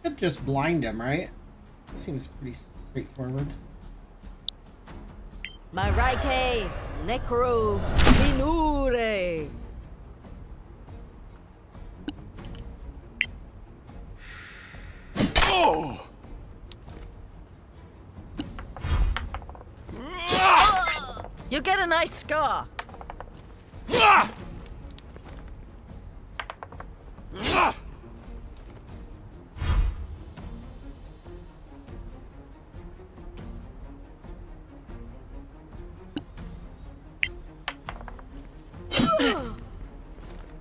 Could just blind him, right? Seems pretty straightforward. My Raike, Necro, Minure. You get a nice scar.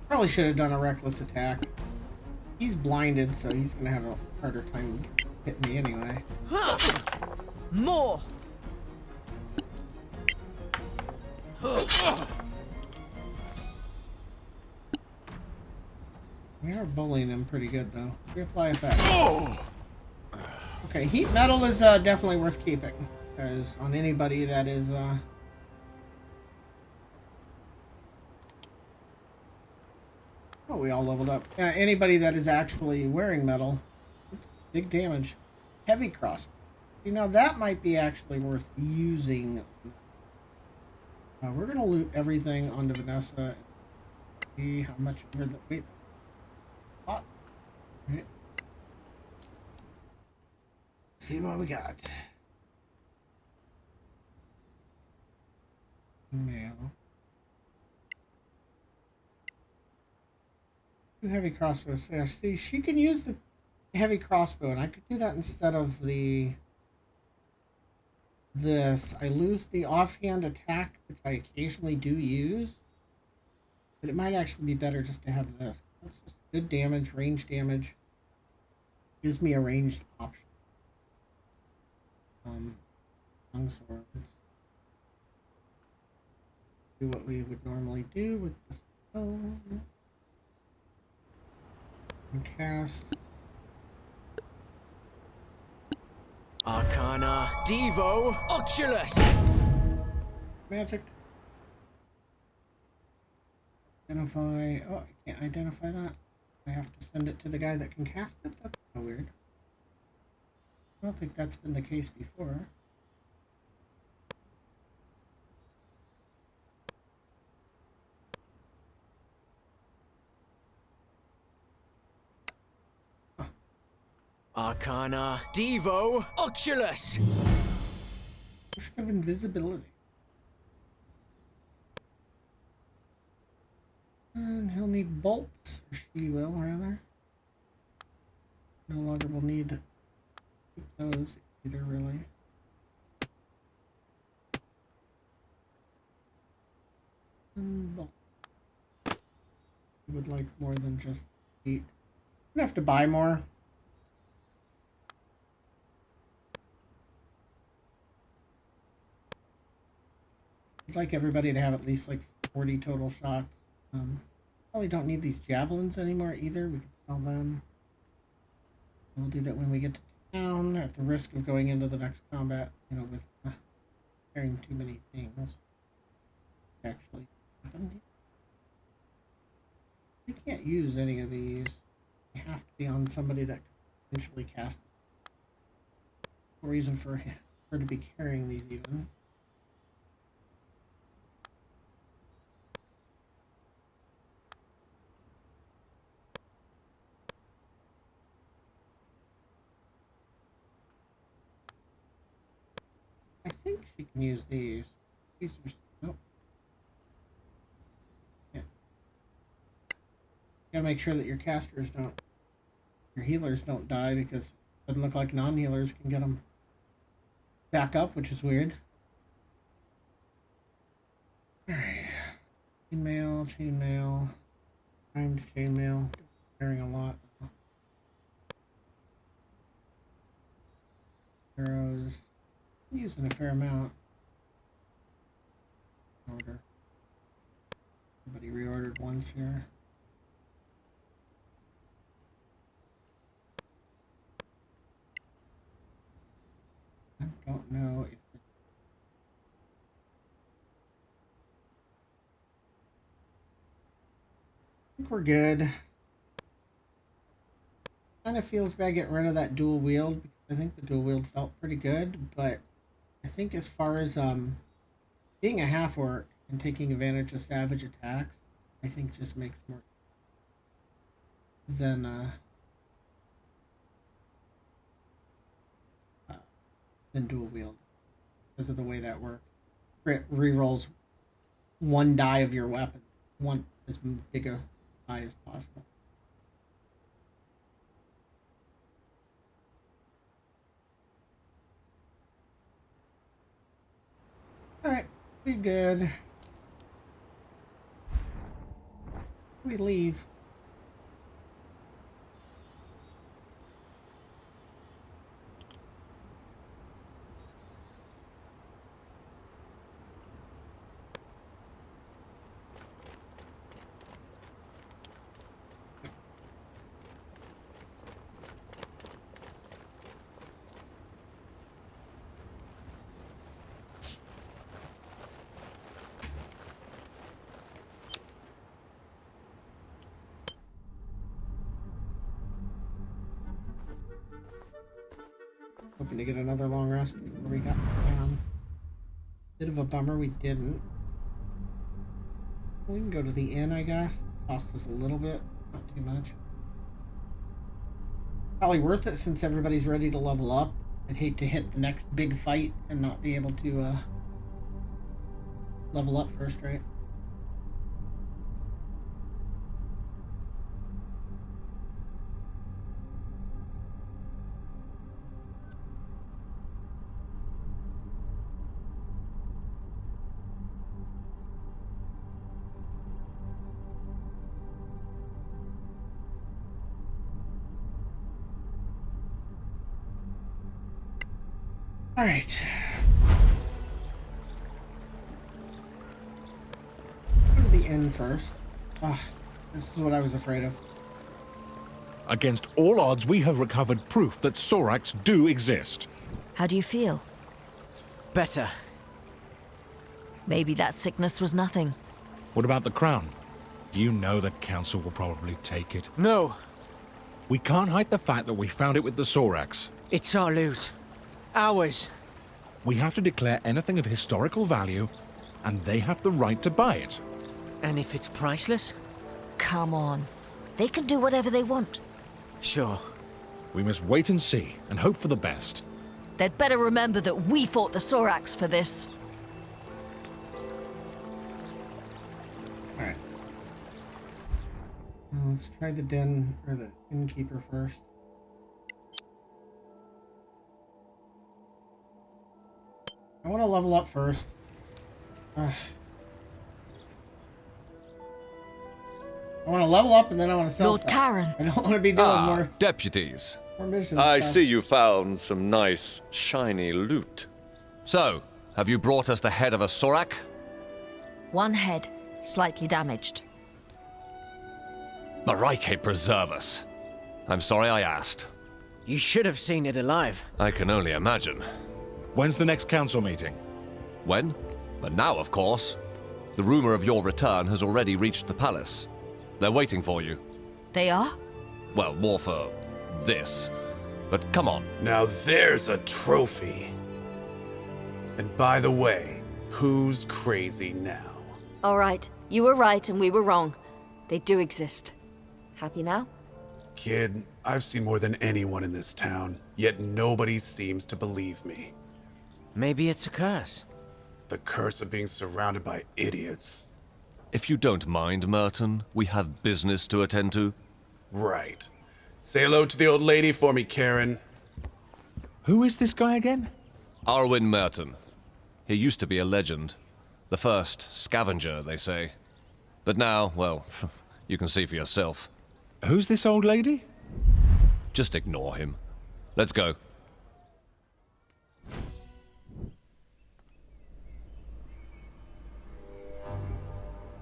Probably should have done a reckless attack. He's blinded, so he's gonna have a harder time hitting me anyway. More. We are bullying him pretty good, though. Reapply effect. Okay, heat metal is definitely worth keeping, because on anybody that is oh, we all leveled up. Anybody that is actually wearing metal, oops, big damage. Heavy crossbow. See, now that might be actually worth using. We're gonna loot everything onto Vanessa. And see how much over the wait. Hot. Right. See what we got. Mail. 2 heavy crossbows there. See, she can use the heavy crossbow, and I could do that instead of this. I lose the offhand attack, which I occasionally do use, but it might actually be better just to have this. That's just good damage, range damage. Gives me a ranged option. Long swords. Do what we would normally do with the spell. And cast. Arcana Devo Oculus! Magic. Identify. Oh, I can't identify that. I have to send it to the guy that can cast it? That's kind of weird. I don't think that's been the case before. Arcana Devo Oculus! Potion of invisibility. And he'll need bolts, or she will, rather. No longer will need to keep those either, really. And bolt. Would like more than just 8. I'm gonna have to buy more. I'd like everybody to have at least like 40 total shots. Probably don't need these javelins anymore either. We can sell them. We'll do that when we get to town, at the risk of going into the next combat, you know, with carrying too many things. Actually, we can't use any of these. We have to be on somebody that can potentially cast them. No reason for her to be carrying these even. I think she can use these. These are... Nope. Yeah. Gotta make sure that your casters don't... Your healers don't die, because it doesn't look like non-healers can get them back up, which is weird. Alright. Chainmail. Timed chainmail. Carrying a lot. Arrows. Using a fair amount. Order. Somebody reordered once here. I don't know if I think we're good. Kind of feels bad getting rid of that dual wield, because I think the dual wield felt pretty good, but I think as far as being a half orc and taking advantage of savage attacks, I think just makes more than dual wield, because of the way that works. It rerolls one die of your weapon, one as big a die as possible. Alright, we good. We leave. Hoping to get another long rest before we got down. Bit of a bummer we didn't. We can go to the inn, I guess. Cost us a little bit, not too much. Probably worth it since everybody's ready to level up. I'd hate to hit the next big fight and not be able to level up first, right? All right. Go to the inn first. Ah, this is what I was afraid of. Against all odds, we have recovered proof that Sorax do exist. How do you feel? Better. Maybe that sickness was nothing. What about the crown? You know the council will probably take it. No, We can't hide the fact that we found it with the Sorax. it's our loot. Ours. We have to declare anything of historical value, and they have the right to buy it. And if it's priceless? Come on. They can do whatever they want. Sure. We must wait and see, and hope for the best. They'd better remember that we fought the Sorax for this. All right. Let's try the den or the innkeeper first. I want to level up first. I want to level up and then I want to sell Lord stuff. Karen. I don't want to be doing more Deputies. missions. I stuff. see you found some nice, shiny loot. So, have you brought us the head of a Sorak? One head, slightly damaged. Marike preserve us. I'm sorry I asked. You should have seen it alive. I can only imagine. When's the next council meeting? When? But now, of course. The rumor of your return has already reached the palace. They're waiting for you. They are? Well, more for this. But come on. Now there's a trophy. And by the way, who's crazy now? All right. You were right and we were wrong. They do exist. Happy now? Kid, I've seen more than anyone in this town, yet nobody seems to believe me. Maybe it's a curse. The curse of being surrounded by idiots. If you don't mind, Merton, we have business to attend to. Right. Say hello to the old lady for me, Karen. Who is this guy again? Arwin Merton. He used to be a legend. The first scavenger, they say. But now, well, you can see for yourself. Who's this old lady? Just ignore him. Let's go.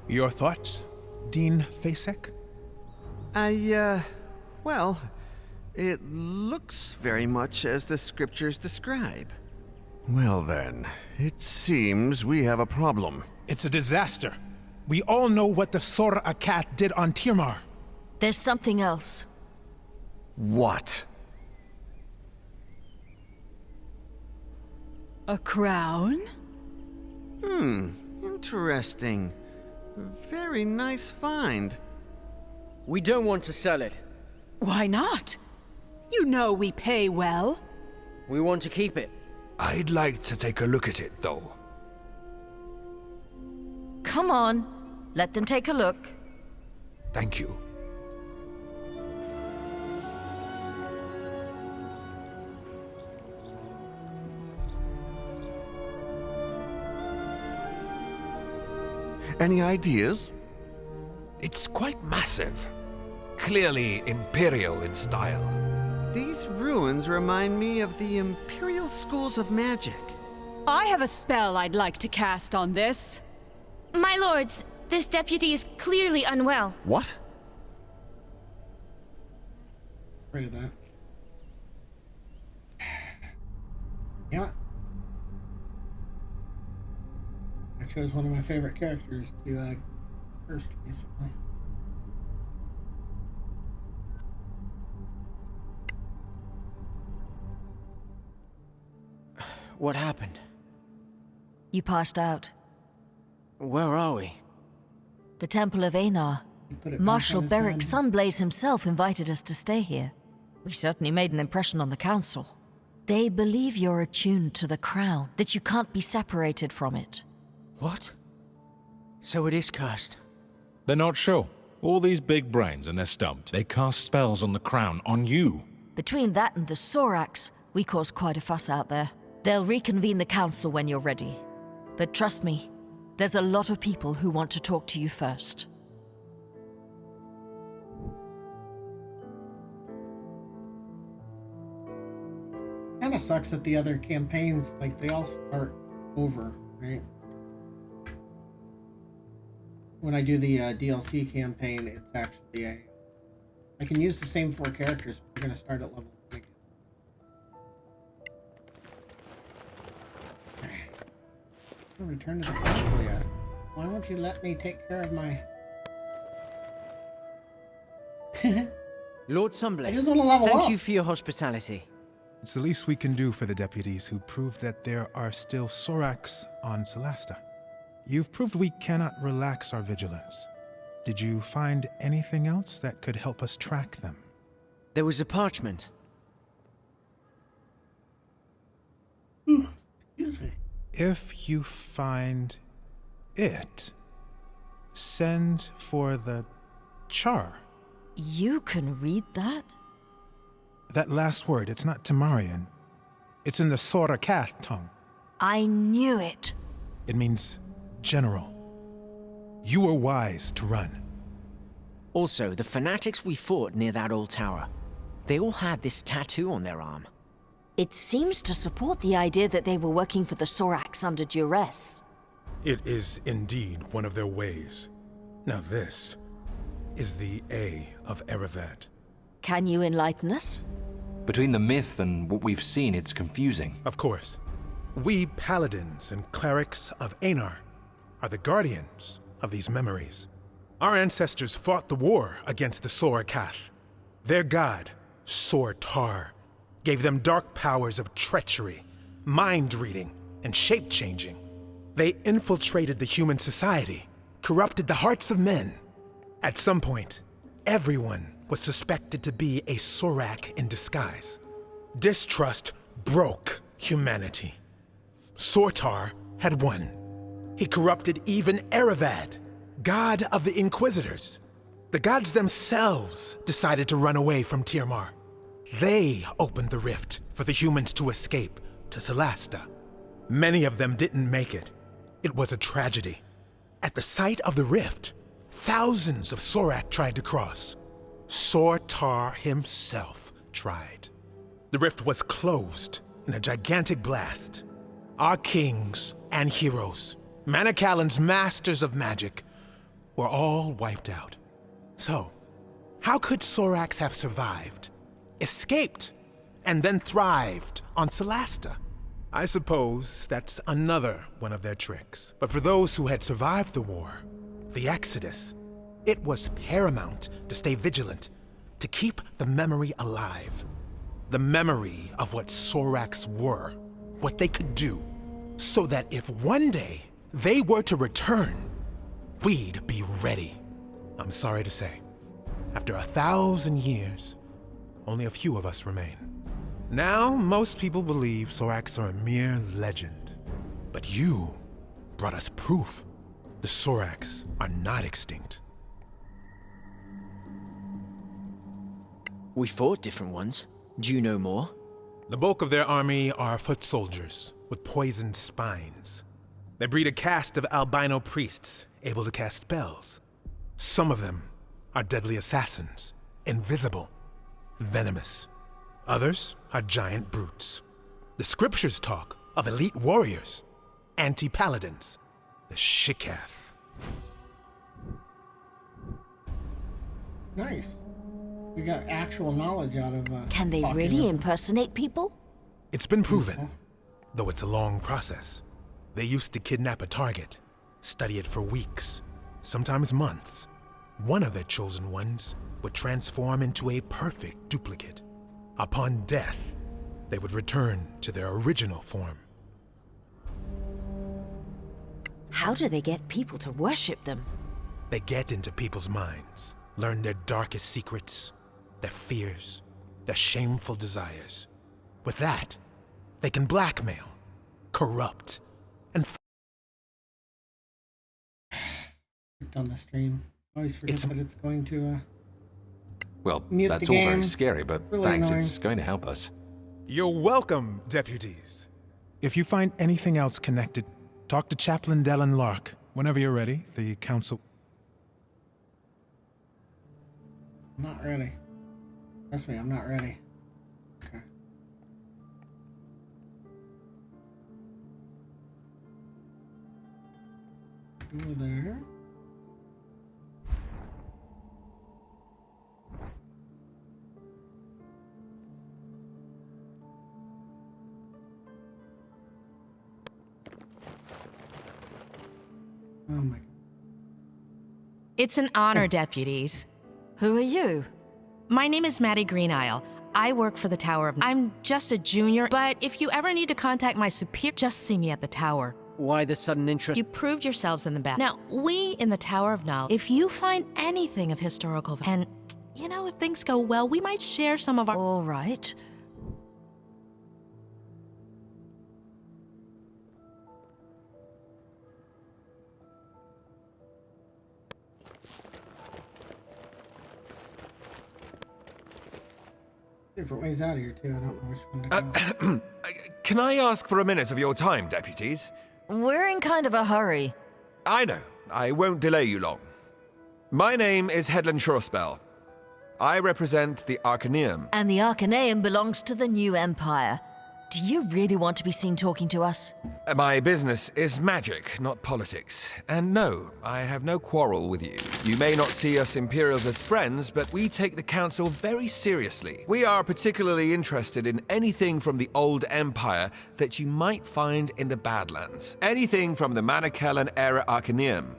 Your thoughts, Dean Fasek? Well, it looks very much as the scriptures describe. Well then, it seems we have a problem. It's a disaster. We all know what the Sor Akat did on Tirmar. There's something else. What? A crown? Interesting. Very nice find. We don't want to sell it. Why not? You know we pay well. We want to keep it. I'd like to take a look at it, though. Come on. Let them take a look. Thank you. Any ideas? It's quite massive. Clearly imperial in style. These ruins remind me of the Imperial Schools of Magic. I have a spell I'd like to cast on this. My lords, this deputy is clearly unwell. What? Afraid of that. Yeah. I chose one of my favorite characters to curse, basically. What happened? You passed out. Where are we? The Temple of Einar. You put it back Marshal on his Beric hand. Sunblaze himself invited us to stay here. We certainly made an impression on the council. They believe you're attuned to the crown, that you can't be separated from it. What? So it is cursed. They're not sure. All these big brains and they're stumped. They cast spells on the crown, on you. Between that and the Sorax, we caused quite a fuss out there. They'll reconvene the council when you're ready. But trust me, there's a lot of people who want to talk to you first. And kind of sucks that the other campaigns, like, they all start over, right? When I do the DLC campaign, it's actually I can use the same 4 characters, but we're going to start at level 1 again. I haven't returned to the console yet. Why won't you let me take care of my... Lord Sunblade, I just want to level up. thank you for your hospitality. It's the least we can do for the deputies who proved that there are still Sorax on Solasta. You've proved we cannot relax our vigilance. Did you find anything else that could help us track them? There was a parchment. Excuse me. If you find it, send for the char. You can read that? That last word, it's not Temarian. It's in the Sorakath tongue. I knew it. It means general. You were wise to run. Also, the fanatics we fought near that old tower, they all had this tattoo on their arm. It seems to support the idea that they were working for the Sorax under duress. It is indeed one of their ways. Now this is the A of Erevad. Can you enlighten us? Between the myth and what we've seen, it's confusing. Of course. We paladins and clerics of Einar are the guardians of these memories. Our ancestors fought the war against the Sorakath. Their god, Sortar, gave them dark powers of treachery, mind-reading, and shape-changing. They infiltrated the human society, corrupted the hearts of men. At some point, everyone was suspected to be a Sorak in disguise. Distrust broke humanity. Sortar had won. He corrupted even Erevad, god of the Inquisitors. The gods themselves decided to run away from Tirmar. They opened the rift for the humans to escape to Solasta. Many of them didn't make it. It was a tragedy. At the site of the rift, thousands of Sorak tried to cross. Sortar himself tried. The rift was closed in a gigantic blast. Our kings and heroes, Manicalan's masters of magic, were all wiped out. So, how could Sorax have survived, escaped, and then thrived on Solasta? I suppose that's another one of their tricks. But for those who had survived the war, the Exodus, it was paramount to stay vigilant, to keep the memory alive. The memory of what Sorax were, what they could do, so that if one day they were to return, we'd be ready. I'm sorry to say, after 1,000 years, only a few of us remain. Now, most people believe Sorax are a mere legend. But you brought us proof. The Sorax are not extinct. We fought different ones. Do you know more? The bulk of their army are foot soldiers with poisoned spines. They breed a caste of albino priests able to cast spells. Some of them are deadly assassins, invisible, venomous. Others are giant brutes. The scriptures talk of elite warriors, anti-paladins, the Shikath. Nice. We got actual knowledge out of... Can they really impersonate people? It's been proven, though it's a long process. They used to kidnap a target, study it for weeks, sometimes months. One of their chosen ones would transform into a perfect duplicate. Upon death, they would return to their original form. How do they get people to worship them? They get into people's minds, learn their darkest secrets, their fears, their shameful desires. With that, they can blackmail, corrupt, and on the stream. Always forget that it's going to Well, mute that's the all game. very scary, but Really thanks, annoying. it's going to help us. You're welcome, deputies. If you find anything else connected, talk to Chaplain Dellen Lark. Whenever you're ready, the council... I'm not ready. Trust me, I'm not ready. Okay. over there. Oh my God. It's an honor, deputies. Who are you? My name is Maddie Greenisle. I work for the Tower of... I'm just a junior, but if you ever need to contact my superior, just see me at the tower. Why the sudden interest? You proved yourselves in the back. Now, we in the Tower of Knowledge, if you find anything of historical... And, you know, if things go well, we might share some of our... All right. Different ways out of here, too. I don't know which one to go. Can I ask for a minute of your time, deputies? We're in kind of a hurry. I know. I won't delay you long. My name is Headland Shorespell. I represent the Arcaneum. And the Arcaneum belongs to the New Empire. Do you really want to be seen talking to us? My business is magic, not politics. And no, I have no quarrel with you. You may not see us Imperials as friends, but we take the Council very seriously. We are particularly interested in anything from the Old Empire that you might find in the Badlands. Anything from the Manicellan era Arcaneum.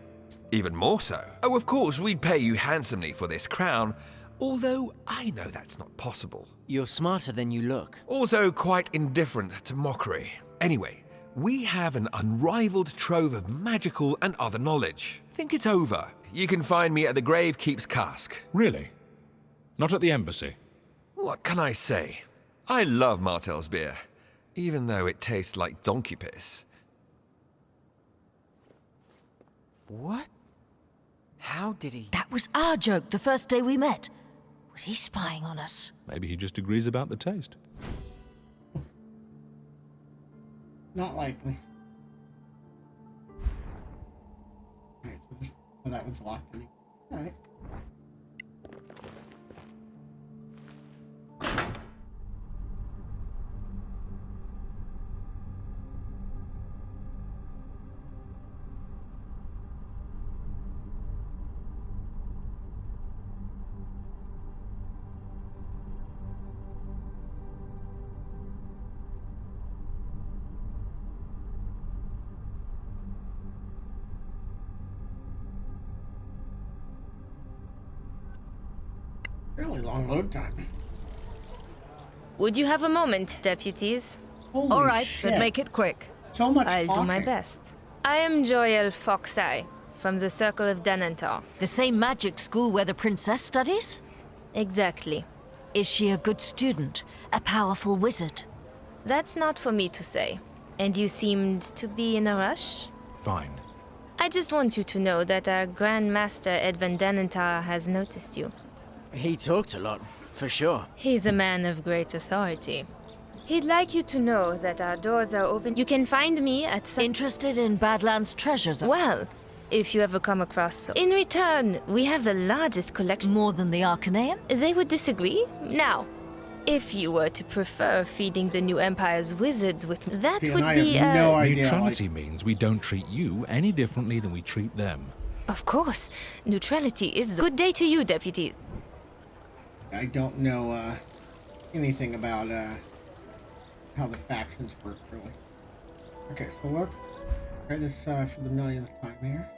Even more so. Oh, of course, we'd pay you handsomely for this crown, although I know that's not possible. You're smarter than you look. Also quite indifferent to mockery. Anyway, we have an unrivaled trove of magical and other knowledge. Think it's over. You can find me at the Gravekeep's cask. Really? Not at the embassy? What can I say? I love Martell's beer, even though it tastes like donkey piss. What? How did he... That was our joke the first day we met. Was he spying on us? Maybe he just agrees about the taste. Not likely. Alright, so that one's locked in. Alright. Fairly long load time. Would you have a moment, deputies? Holy All right, shit. but make it quick. So much I'll do my talking. best. I am Joyel Foxeye, from the Circle of Denantar. The same magic school where the princess studies? Exactly. Is she a good student? A powerful wizard? That's not for me to say. And you seemed to be in a rush? Fine. I just want you to know that our Grand Master Edvin Denantar has noticed you. He talked a lot, for sure. He's a man of great authority. He'd like you to know that our doors are open. You can find me at some... Interested in Badlands treasures? Well, if you ever come across some. In return, we have the largest collection. More than the Arcaneum? They would disagree. Now, if you were to prefer feeding the New Empire's wizards with... That See, would I be have no idea. Neutrality means we don't treat you any differently than we treat them. Of course. Neutrality is the... Good day to you, deputy. I don't know anything about how the factions work, really. Okay, so let's try this for the millionth time here.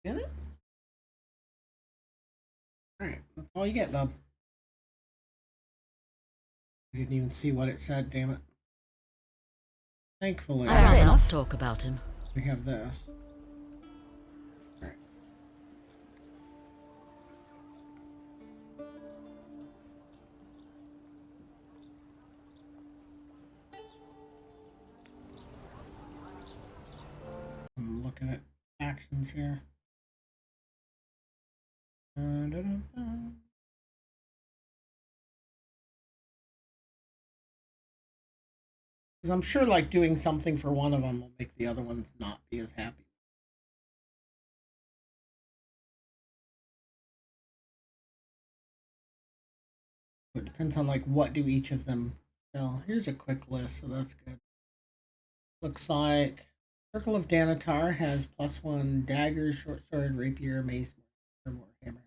Get it? Alright, that's all you get, Bubs. I didn't even see what it said, damn it. Thankfully, That's enough talk about him. we have this. Alright. I'm looking at actions here. Because I'm sure like doing something for one of them will make the other ones not be as happy. It depends on like what do each of them sell. Here's a quick list, so that's good. Looks like Circle of Danatar has +1 dagger, short sword, rapier, mace, or more hammer.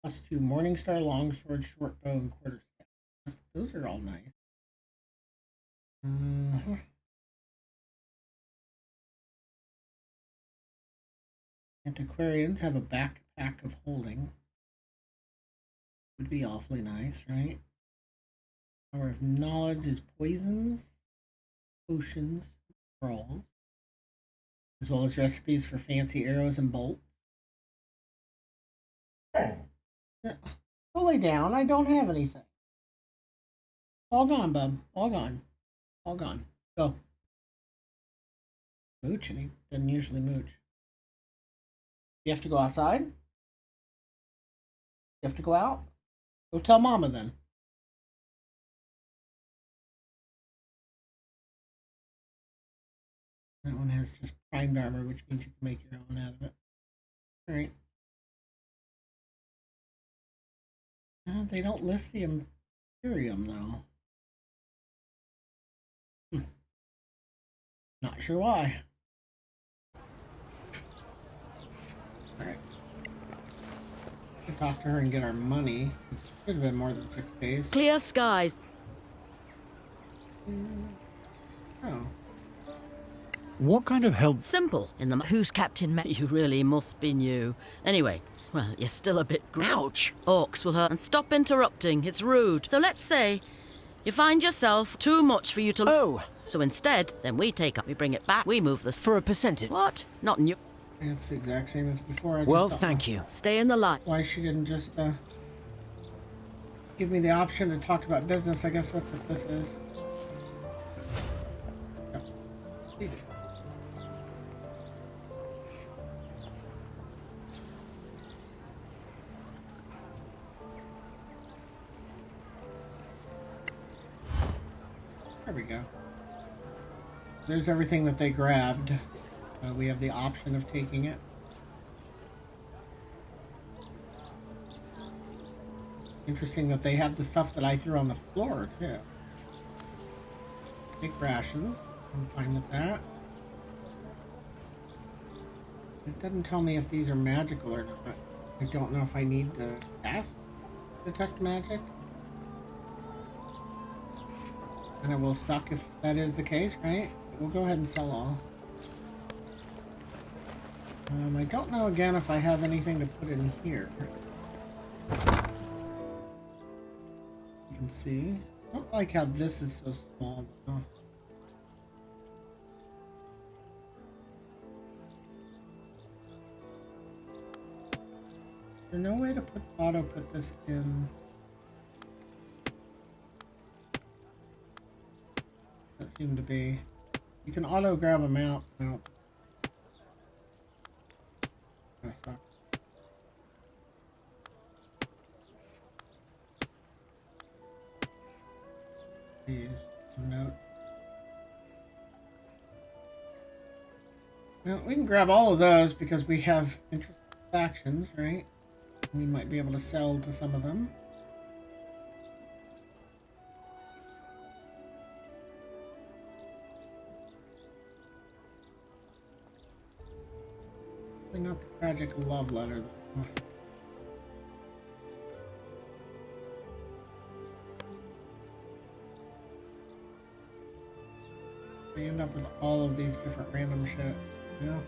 +2 Morningstar, longsword, short bow, and quarterstaff. Those are all nice. Antiquarians have a backpack of holding. Would be awfully nice, right? Power of knowledge is poisons, potions, scrolls, as well as recipes for fancy arrows and bolts. Go lay down. I don't have anything. All gone, bub. All gone. All gone. Go. Mooch, and he doesn't usually mooch. You have to go outside? You have to go out? Go tell Mama then. That one has just primed armor, which means you can make your own out of it. Alright. They don't list the Imperium, though. Not sure why. Alright. We can talk to her and get our money. It should have been more than 6 days. Clear skies. Oh. What kind of help? Simple. In the Who's Captain Ma- You really must be new. Anyway, well, you're still a bit Ouch! Orcs will hurt. And stop interrupting. It's rude. So let's say you find yourself too much for you to... Oh! So instead, then we take up, we bring it back, we move this... For a percentage. What? Not new. It's the exact same as before. Well, thank you. Stay in the light. Why she didn't just give me the option to talk about business. I guess that's what this is. Yep. There we go. There's everything that they grabbed. We have the option of taking it. Interesting that they have the stuff that I threw on the floor, too. Take rations. I'm fine with that. It doesn't tell me if these are magical or not. I don't know if I need to cast Detect Magic. And it will suck if that is the case, right? We'll go ahead and sell all. I don't know again if I have anything to put in here. You can see. I don't like how this is so small though. Is there no way to put this in? That seemed to be. You can auto grab them out. No. Suck. These notes. Well, we can grab all of those because we have interesting factions, right? We might be able to sell to some of them. Not the tragic love letter, though. They end up with all of these different random shit, you know?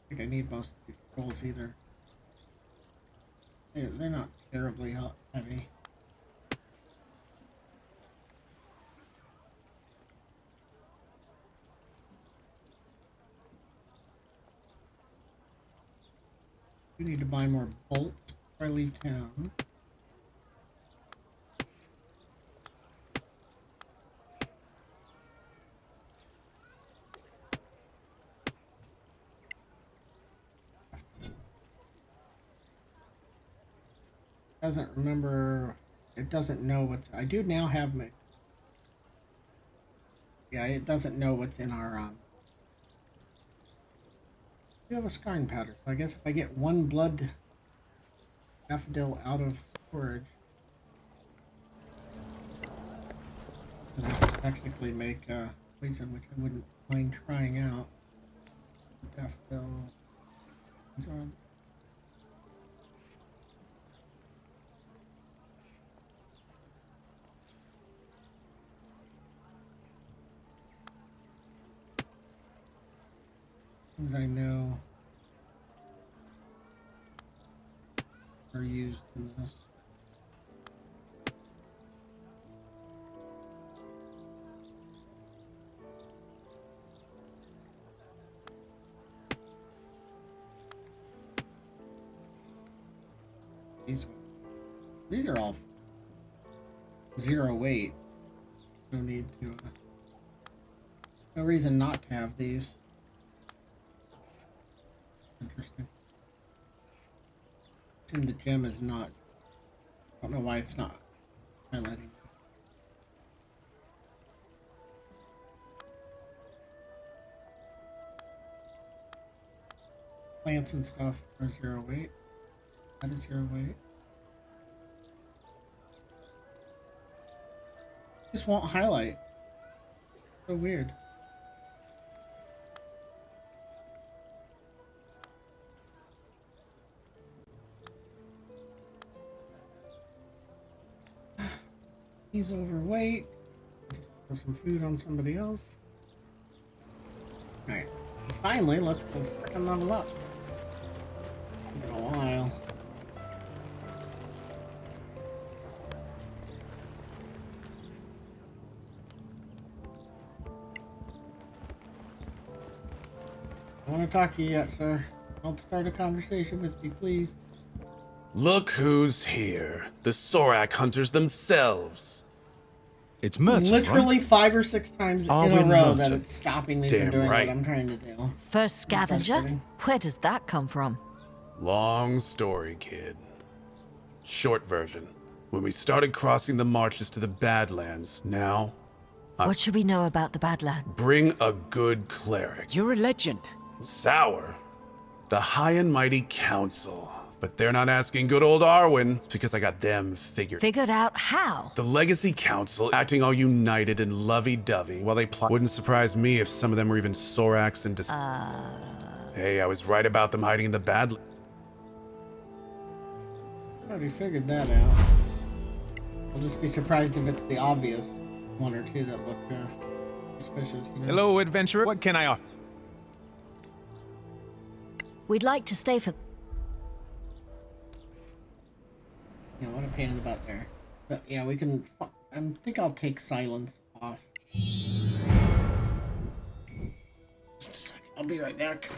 I think I need most of these scrolls either. They're not terribly heavy. We need to buy more bolts before I leave town. Doesn't remember. It doesn't know what's. I do now have my. Yeah, it doesn't know what's in our. We have a scarring powder, so I guess if I get one blood daffodil out of storage, then I can technically make poison, which I wouldn't mind trying out. Daffodil. Things I know are used in this. These are all 0 weight. No need to. No reason not to have these. Interesting. And the gem is not. I don't know why it's not highlighting. Plants and stuff are 0 weight. That is 0 weight. Just won't highlight. So weird. He's overweight. Just throw some food on somebody else. Alright. Finally, let's go freaking level up. It's been a while. I want to talk to you yet, sir. Don't start a conversation with me, please. Look who's here. The Sorak hunters themselves. It's Merton, literally right? 5 or 6 times in a row that it's stopping me from doing what I'm trying to do. First scavenger? Where does that come from? Long story, kid. Short version. When we started crossing the marches to the Badlands, now... What should we know about the Badland? Bring a good cleric. You're a legend. Sour. The High and Mighty Council. But they're not asking good old Arwen. It's because I got them figured. Figured out how? The Legacy Council, acting all united and lovey-dovey while they plot. Wouldn't surprise me if some of them were even Soraks and Hey, I was right about them hiding in the Badlands. Already figured that out. I'll just be surprised if it's the obvious 1 or 2 that look suspicious. You know? Hello, adventurer. What can I offer? We'd like to stay for... Yeah, what a pain in the butt there. But yeah, we can... I think I'll take silence off. Just a second. I'll be right back.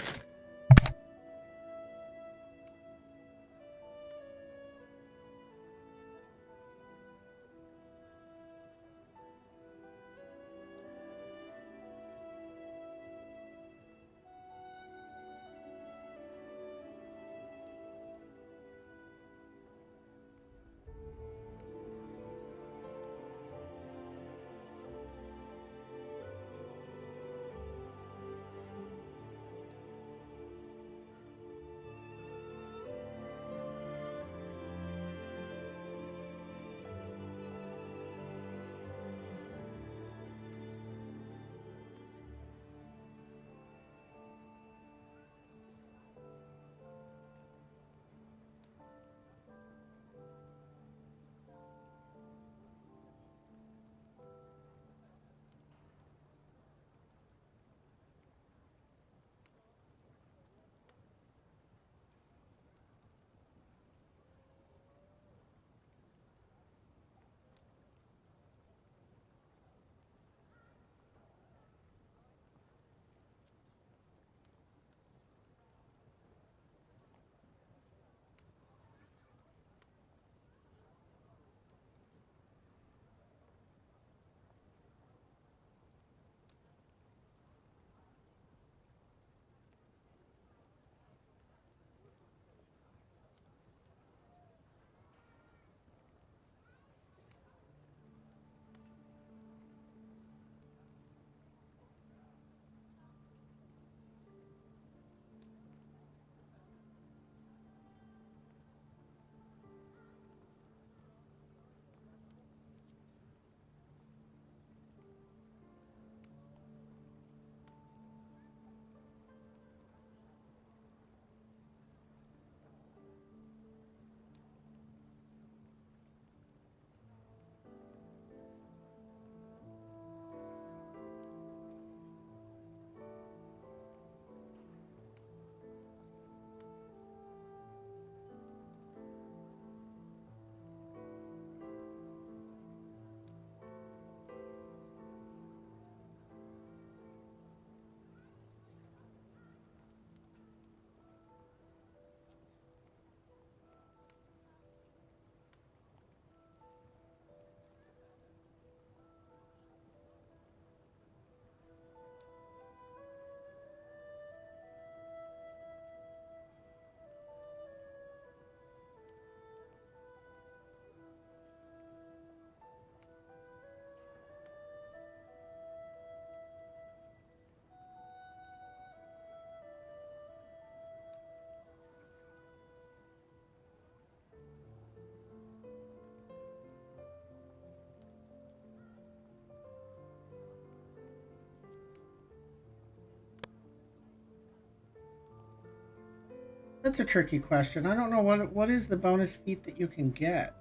That's a tricky question. I don't know what is the bonus feat that you can get.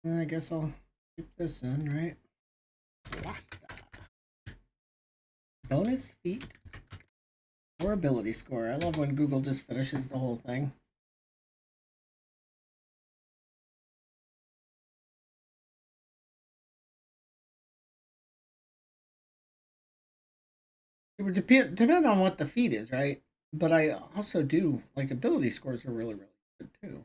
I guess I'll keep this in, right? Solasta. Bonus feat or ability score. I love when Google just finishes the whole thing. It would depend on what the feat is, right? But I also do like ability scores are really, really good too.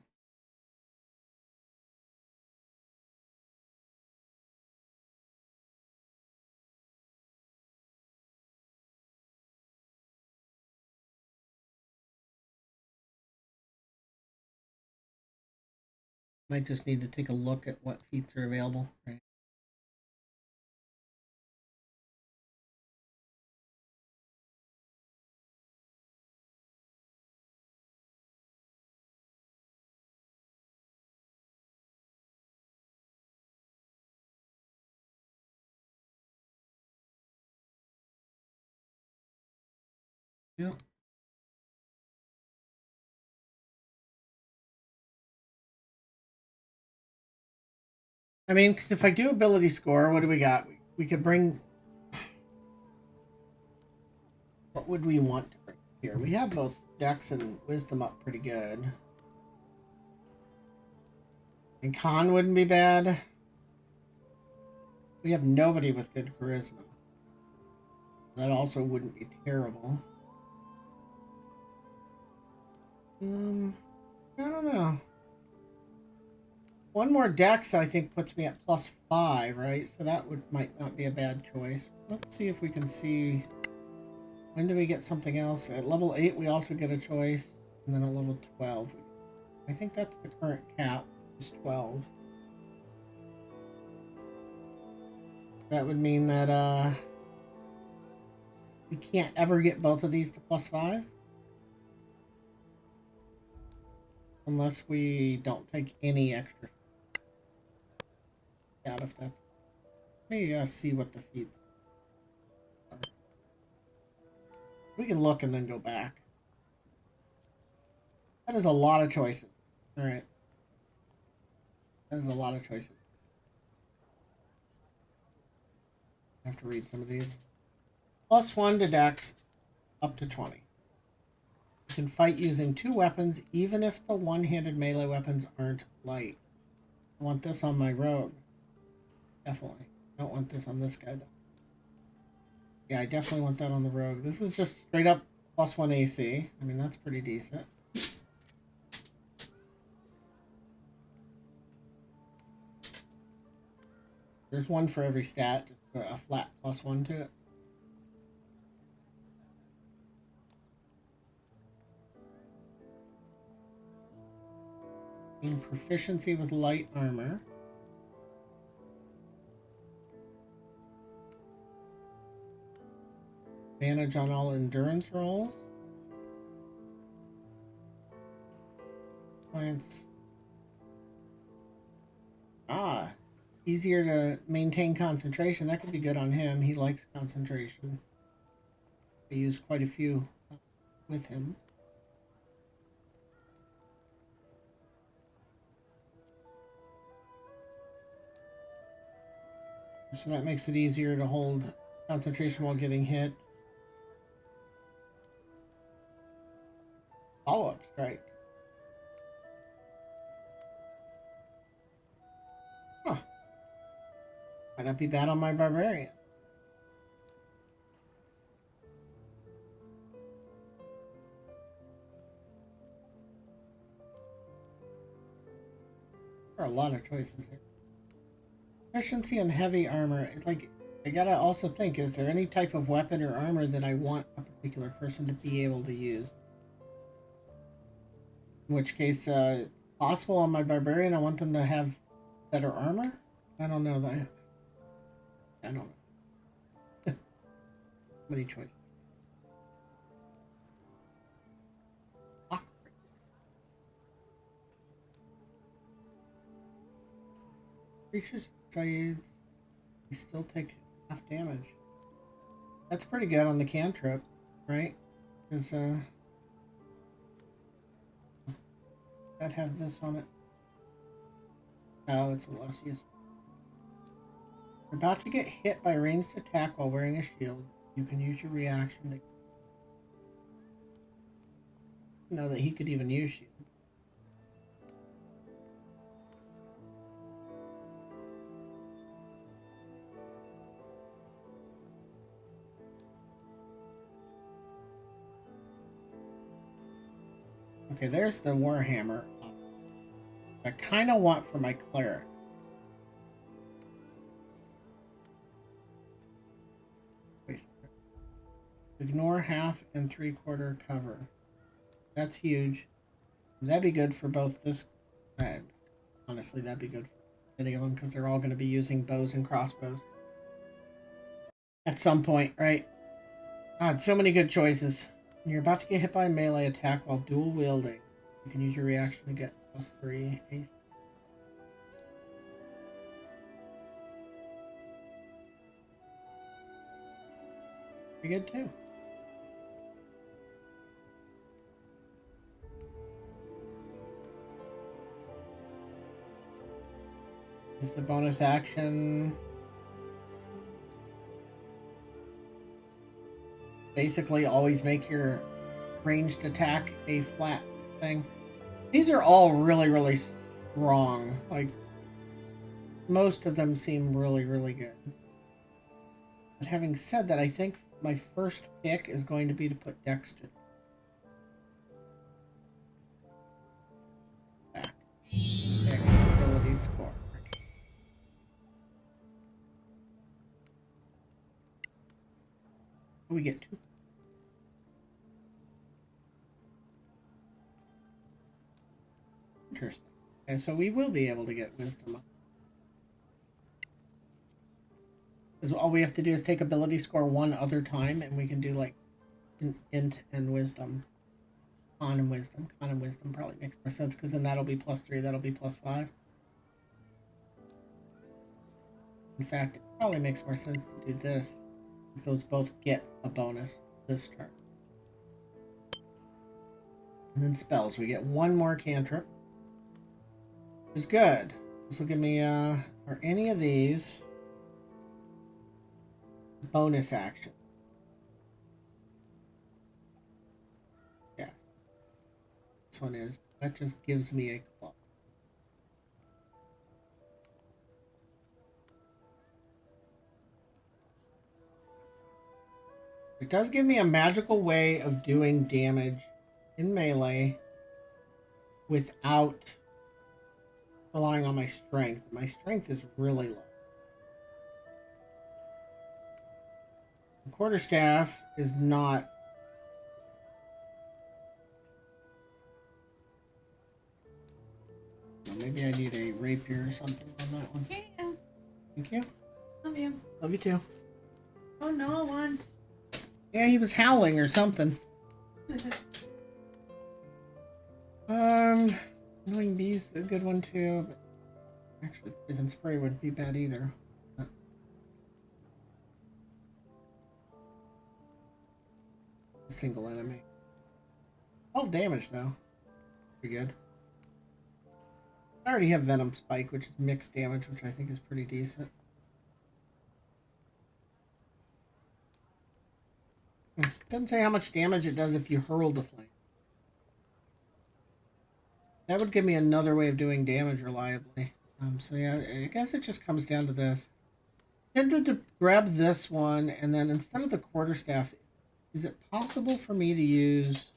Might just need to take a look at what feats are available, right? Yeah. I mean, because if I do ability score, what do we got? We could bring. What would we want to bring here? We have both Dex and Wisdom up pretty good. And Con wouldn't be bad. We have nobody with good charisma. That also wouldn't be terrible. I don't know. One more Dex, I think, puts me at +5, right? So that might not be a bad choice. Let's see if we can see. When do we get something else? At level 8, we also get a choice. And then at level 12. I think that's the current cap, is 12. That would mean that, we can't ever get both of these to +5. Unless we don't take any extra. Out if that's. Let me see what the feats are. We can look and then go back. That is a lot of choices. Alright. That is a lot of choices. I have to read some of these. +1 to Dex, up to 20. You can fight using 2 weapons, even if the one-handed melee weapons aren't light. I want this on my rogue. Definitely. I don't want this on this guy, though. Yeah, I definitely want that on the rogue. This is just straight up +1 AC. I mean, that's pretty decent. There's one for every stat, just a flat +1 to it. Gain proficiency with light armor. Advantage on all endurance rolls. Points. Easier to maintain concentration. That could be good on him. He likes concentration. I use quite a few with him. So that makes it easier to hold concentration while getting hit. Follow-up strike. Huh. Might not be bad on my barbarian. There are a lot of choices here. Efficiency and heavy armor. It's like, I gotta also think, is there any type of weapon or armor that I want a particular person to be able to use? In which case, it's possible on my barbarian, I want them to have better armor? I don't know that. I don't know. Many choices. Creatures size, you still take half damage. That's pretty good on the cantrip, right? Because that have this on it? Oh, it's a less useful. You're about to get hit by a ranged attack while wearing a shield. You can use your reaction to know that he could even use shield. Okay, there's the Warhammer. I kind of want for my cleric. Ignore 1/2 and 3/4 cover. That's huge. That'd be good for both this. Honestly, that'd be good for any of them because they're all going to be using bows and crossbows at some point, right? God, so many good choices. You're about to get hit by a melee attack while dual wielding. You can use your reaction to get +3 AC. Pretty good too. Use the bonus action. Basically, always make your ranged attack a flat thing. These are all really, really strong. Like, most of them seem really, really good. But having said that, I think my first pick is going to be to put Dex to back. Ability score. We get 2. Interesting. And so we will be able to get wisdom up. Because all we have to do is take ability score one other time, and we can do like int and wisdom. Con and wisdom. Con and wisdom probably makes more sense because then that'll be +3, that'll be +5. In fact, it probably makes more sense to do this, because those both get a bonus this turn. And then spells. We get one more cantrip. Which is good. This will give me, or any of these, bonus action. Yeah. This one is. That just gives me a club. It does give me a magical way of doing damage in melee without relying on my strength. My strength is really low. The quarterstaff is not. Maybe I need a rapier or something on that one. Yeah. Thank you. Love you. Love you too. Oh no, once. Yeah, he was howling or something. Annoying bees is a good one too, but actually poison spray wouldn't be bad either. A single enemy. 12 damage though. Pretty good. I already have Venom Spike, which is mixed damage, which I think is pretty decent. Doesn't say how much damage it does if you hurl the flame. That would give me another way of doing damage reliably. So yeah, I guess it just comes down to this. I tended to grab this one, and then instead of the quarterstaff, is it possible for me to use...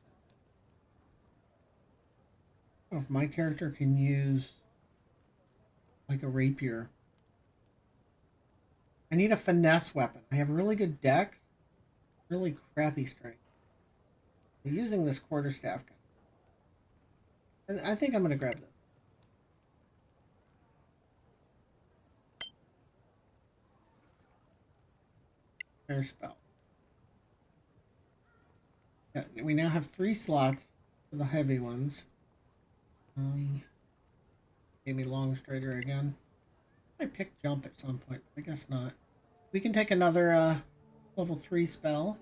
I don't know if my character can use like a rapier. I need a finesse weapon. I have really good dex, really crappy strength. I'm using this quarterstaff gun. And I think I'm going to grab this. Fair spell. Yeah, we now have 3 slots for the heavy ones. Gave me long strider again. I picked jump at some point, but I guess not. We can take another level 3 spell.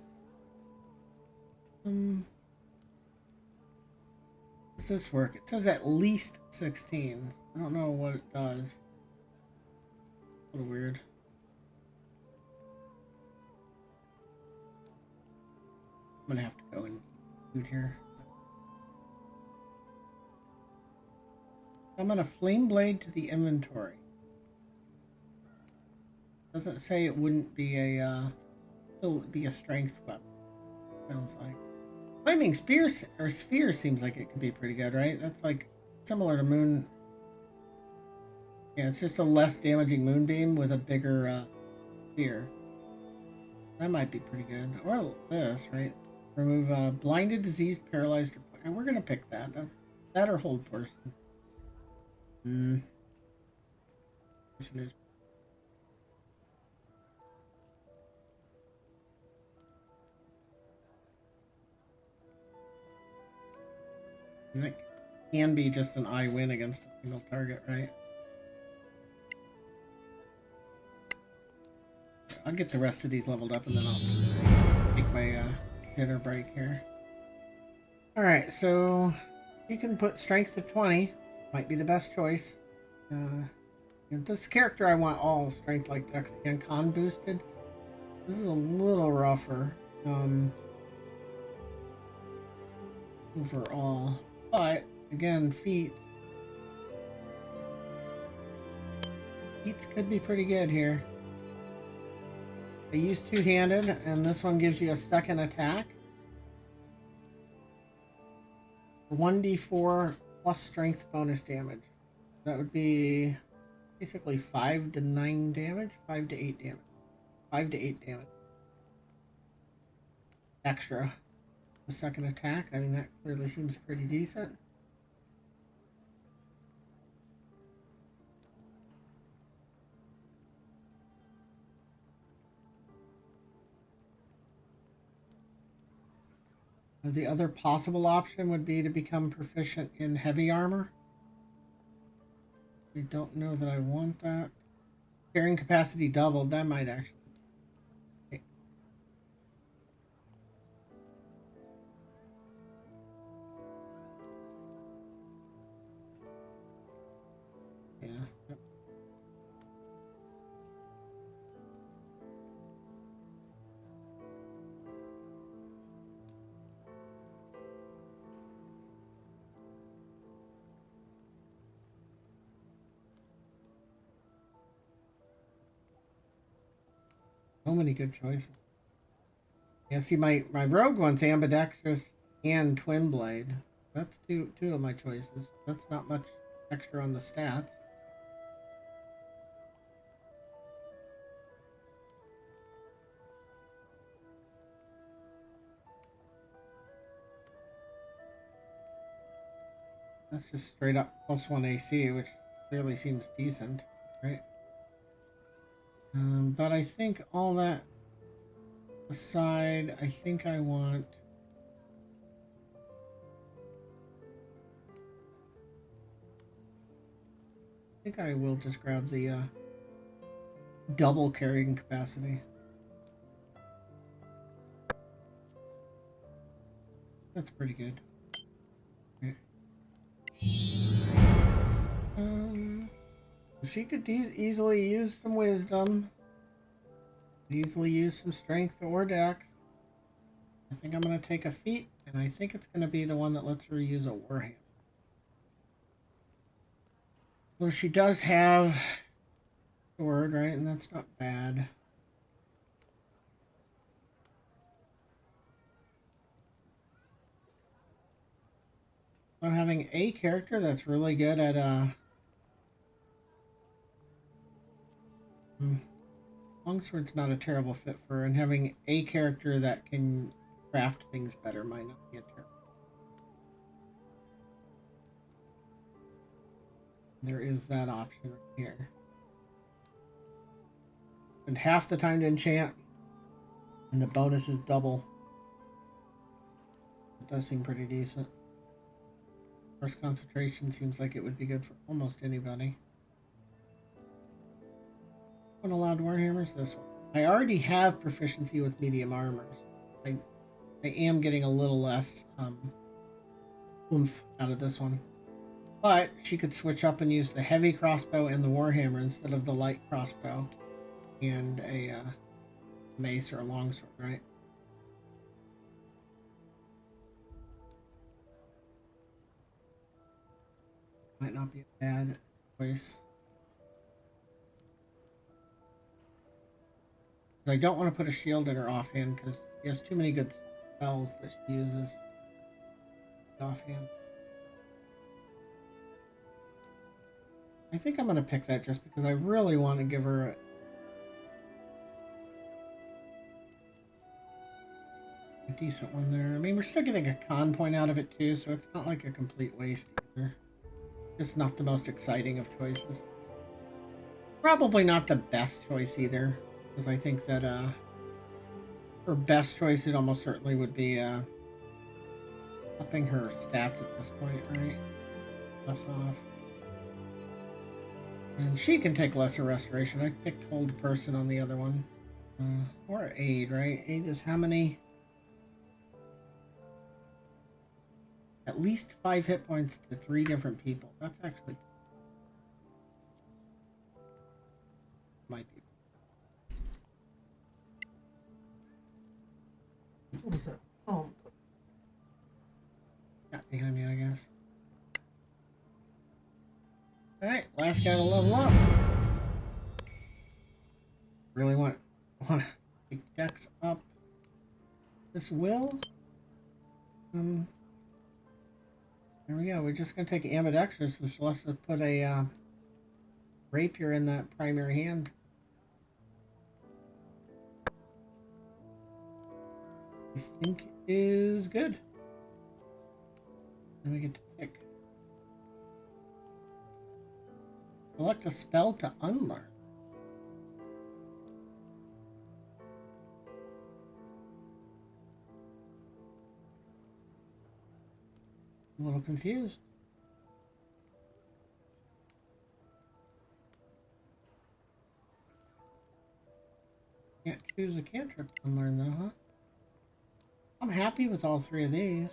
Does this work? It says at least 16. I don't know what it does. A little weird. I'm gonna have to go and shoot here. I'm gonna flame blade to the inventory. Doesn't say it wouldn't be a still be a strength weapon. Sounds like flaming spear or sphere seems like it could be pretty good, right? That's like similar to moon. Yeah, it's just a less damaging moonbeam with a bigger spear. That might be pretty good. Or this, right? Remove blinded, diseased, paralyzed, and we're gonna pick that. That or hold person. Person is. And that can be just an I win against a single target, right? I'll get the rest of these leveled up and then I'll take my dinner break here. Alright, so you can put strength to 20. Might be the best choice. This character I want all strength like Dex and con boosted. This is a little rougher overall. But again, feats could be pretty good here. I use two-handed, and this one gives you a second attack. 1d4 plus strength bonus damage. That would be basically 5 to 9 damage, 5 to 8 damage. 5 to 8 damage. Extra. The second attack, I mean, that clearly seems pretty decent. The other possible option would be to become proficient in heavy armor. I don't know that I want that. Carrying capacity doubled, that might actually. Yeah. So many good choices. Yeah, see, my rogue one's ambidextrous and twin blade. That's two of my choices. That's not much extra on the stats. That's just straight up +1 AC, which clearly seems decent, right? But I think all that aside, I think I want... I think I will just grab the double carrying capacity. That's pretty good. Okay. She could easily use some wisdom. Easily use some strength or dex. I think I'm going to take a feat, and I think it's going to be the one that lets her use a warhammer. Well, she does have sword, right? And that's not bad. Not having a character that's really good at longsword's not a terrible fit for her, and having a character that can craft things better might not be a terrible. There is that option right here. And half the time to enchant, and the bonus is double. It does seem pretty decent. Force concentration seems like it would be good for almost anybody. One allowed warhammers, this one. I already have proficiency with medium armors. I am getting a little less oomph out of this one. But she could switch up and use the heavy crossbow and the warhammer instead of the light crossbow and a mace or a longsword, right? Might not be a bad choice. I don't want to put a shield in her offhand because she has too many good spells that she uses offhand. I think I'm going to pick that just because I really want to give her a decent one there. I mean, we're still getting a con point out of it too, so it's not like a complete waste either. Just not the most exciting of choices. Probably not the best choice either, because I think that her best choice it almost certainly would be upping her stats at this point, right? Less off. And she can take lesser restoration. I picked hold person on the other one. Or aid, right? Aid is how many? At least 5 hit points to 3 different people. That's actually might be. What was that? Oh. Got behind me, I guess. Alright, last guy to level up. Really want to pick Dex up. This will. There we go. We're just going to take ambidextrous, which lets us put a rapier in that primary hand. I think is good. Then we get to pick. Select a spell to unlearn. A little confused. Can't choose a cantrip to unlearn though, huh? I'm happy with all 3 of these.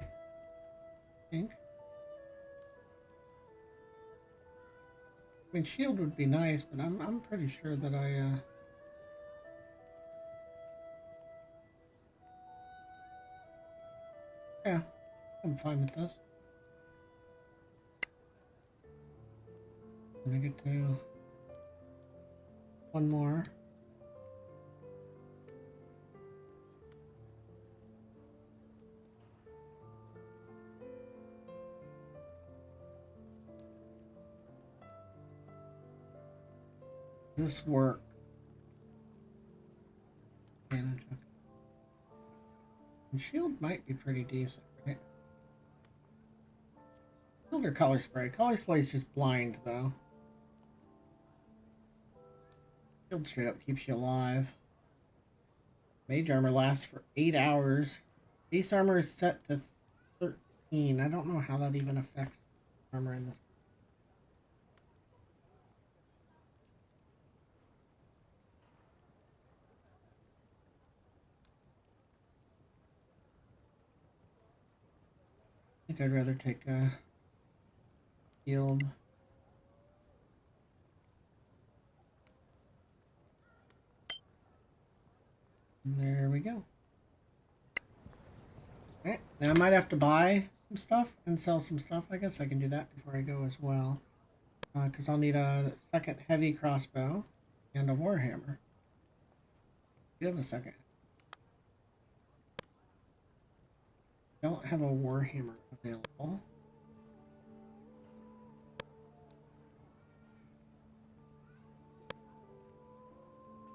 I think. I mean, shield would be nice, but I'm pretty sure that yeah, I'm fine with this. Let me get to one more. Does this work? And shield might be pretty decent, right? Shield or color spray? Color spray is just blind, though. Shield straight up keeps you alive. Mage armor lasts for 8 hours. Base armor is set to 13. I don't know how that even affects armor in this. I think I'd rather take a shield. There we go. Alright, now I might have to buy some stuff and sell some stuff. I guess I can do that before I go as well. Because I'll need a second heavy crossbow and a warhammer. You have a second. Don't have a warhammer available.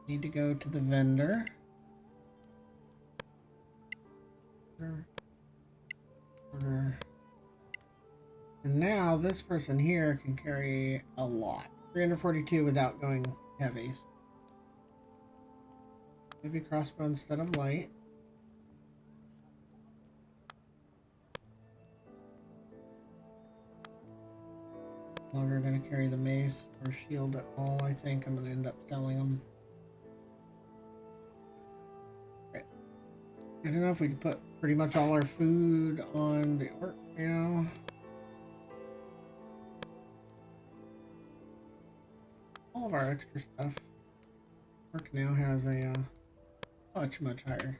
Need to go to the vendor. Order. And now this person here can carry a lot. 342 without going heavies. Heavy crossbow instead of light. Longer gonna carry the mace or shield at all. I think I'm gonna end up selling them. Right. I don't know if we can put pretty much all our food on the ark now. All of our extra stuff. Ark now has a much higher.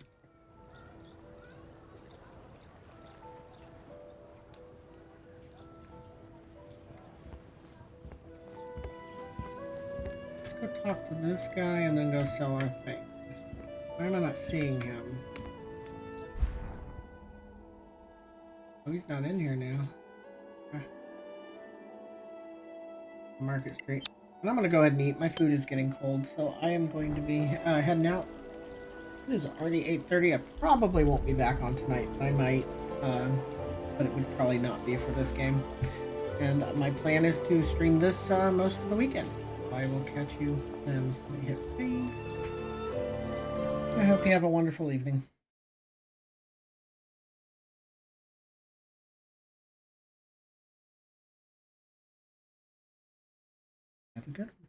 Let's go talk to this guy and then go sell our things. Why am I not seeing him? Oh, he's not in here now. Market Street. And I'm going to go ahead and eat. My food is getting cold, so I am going to be heading out. It is already 8:30. I probably won't be back on tonight, but I might. But it would probably not be for this game. And my plan is to stream this most of the weekend. I will catch you then. Let me hit save. I hope you have a wonderful evening. Have a good one.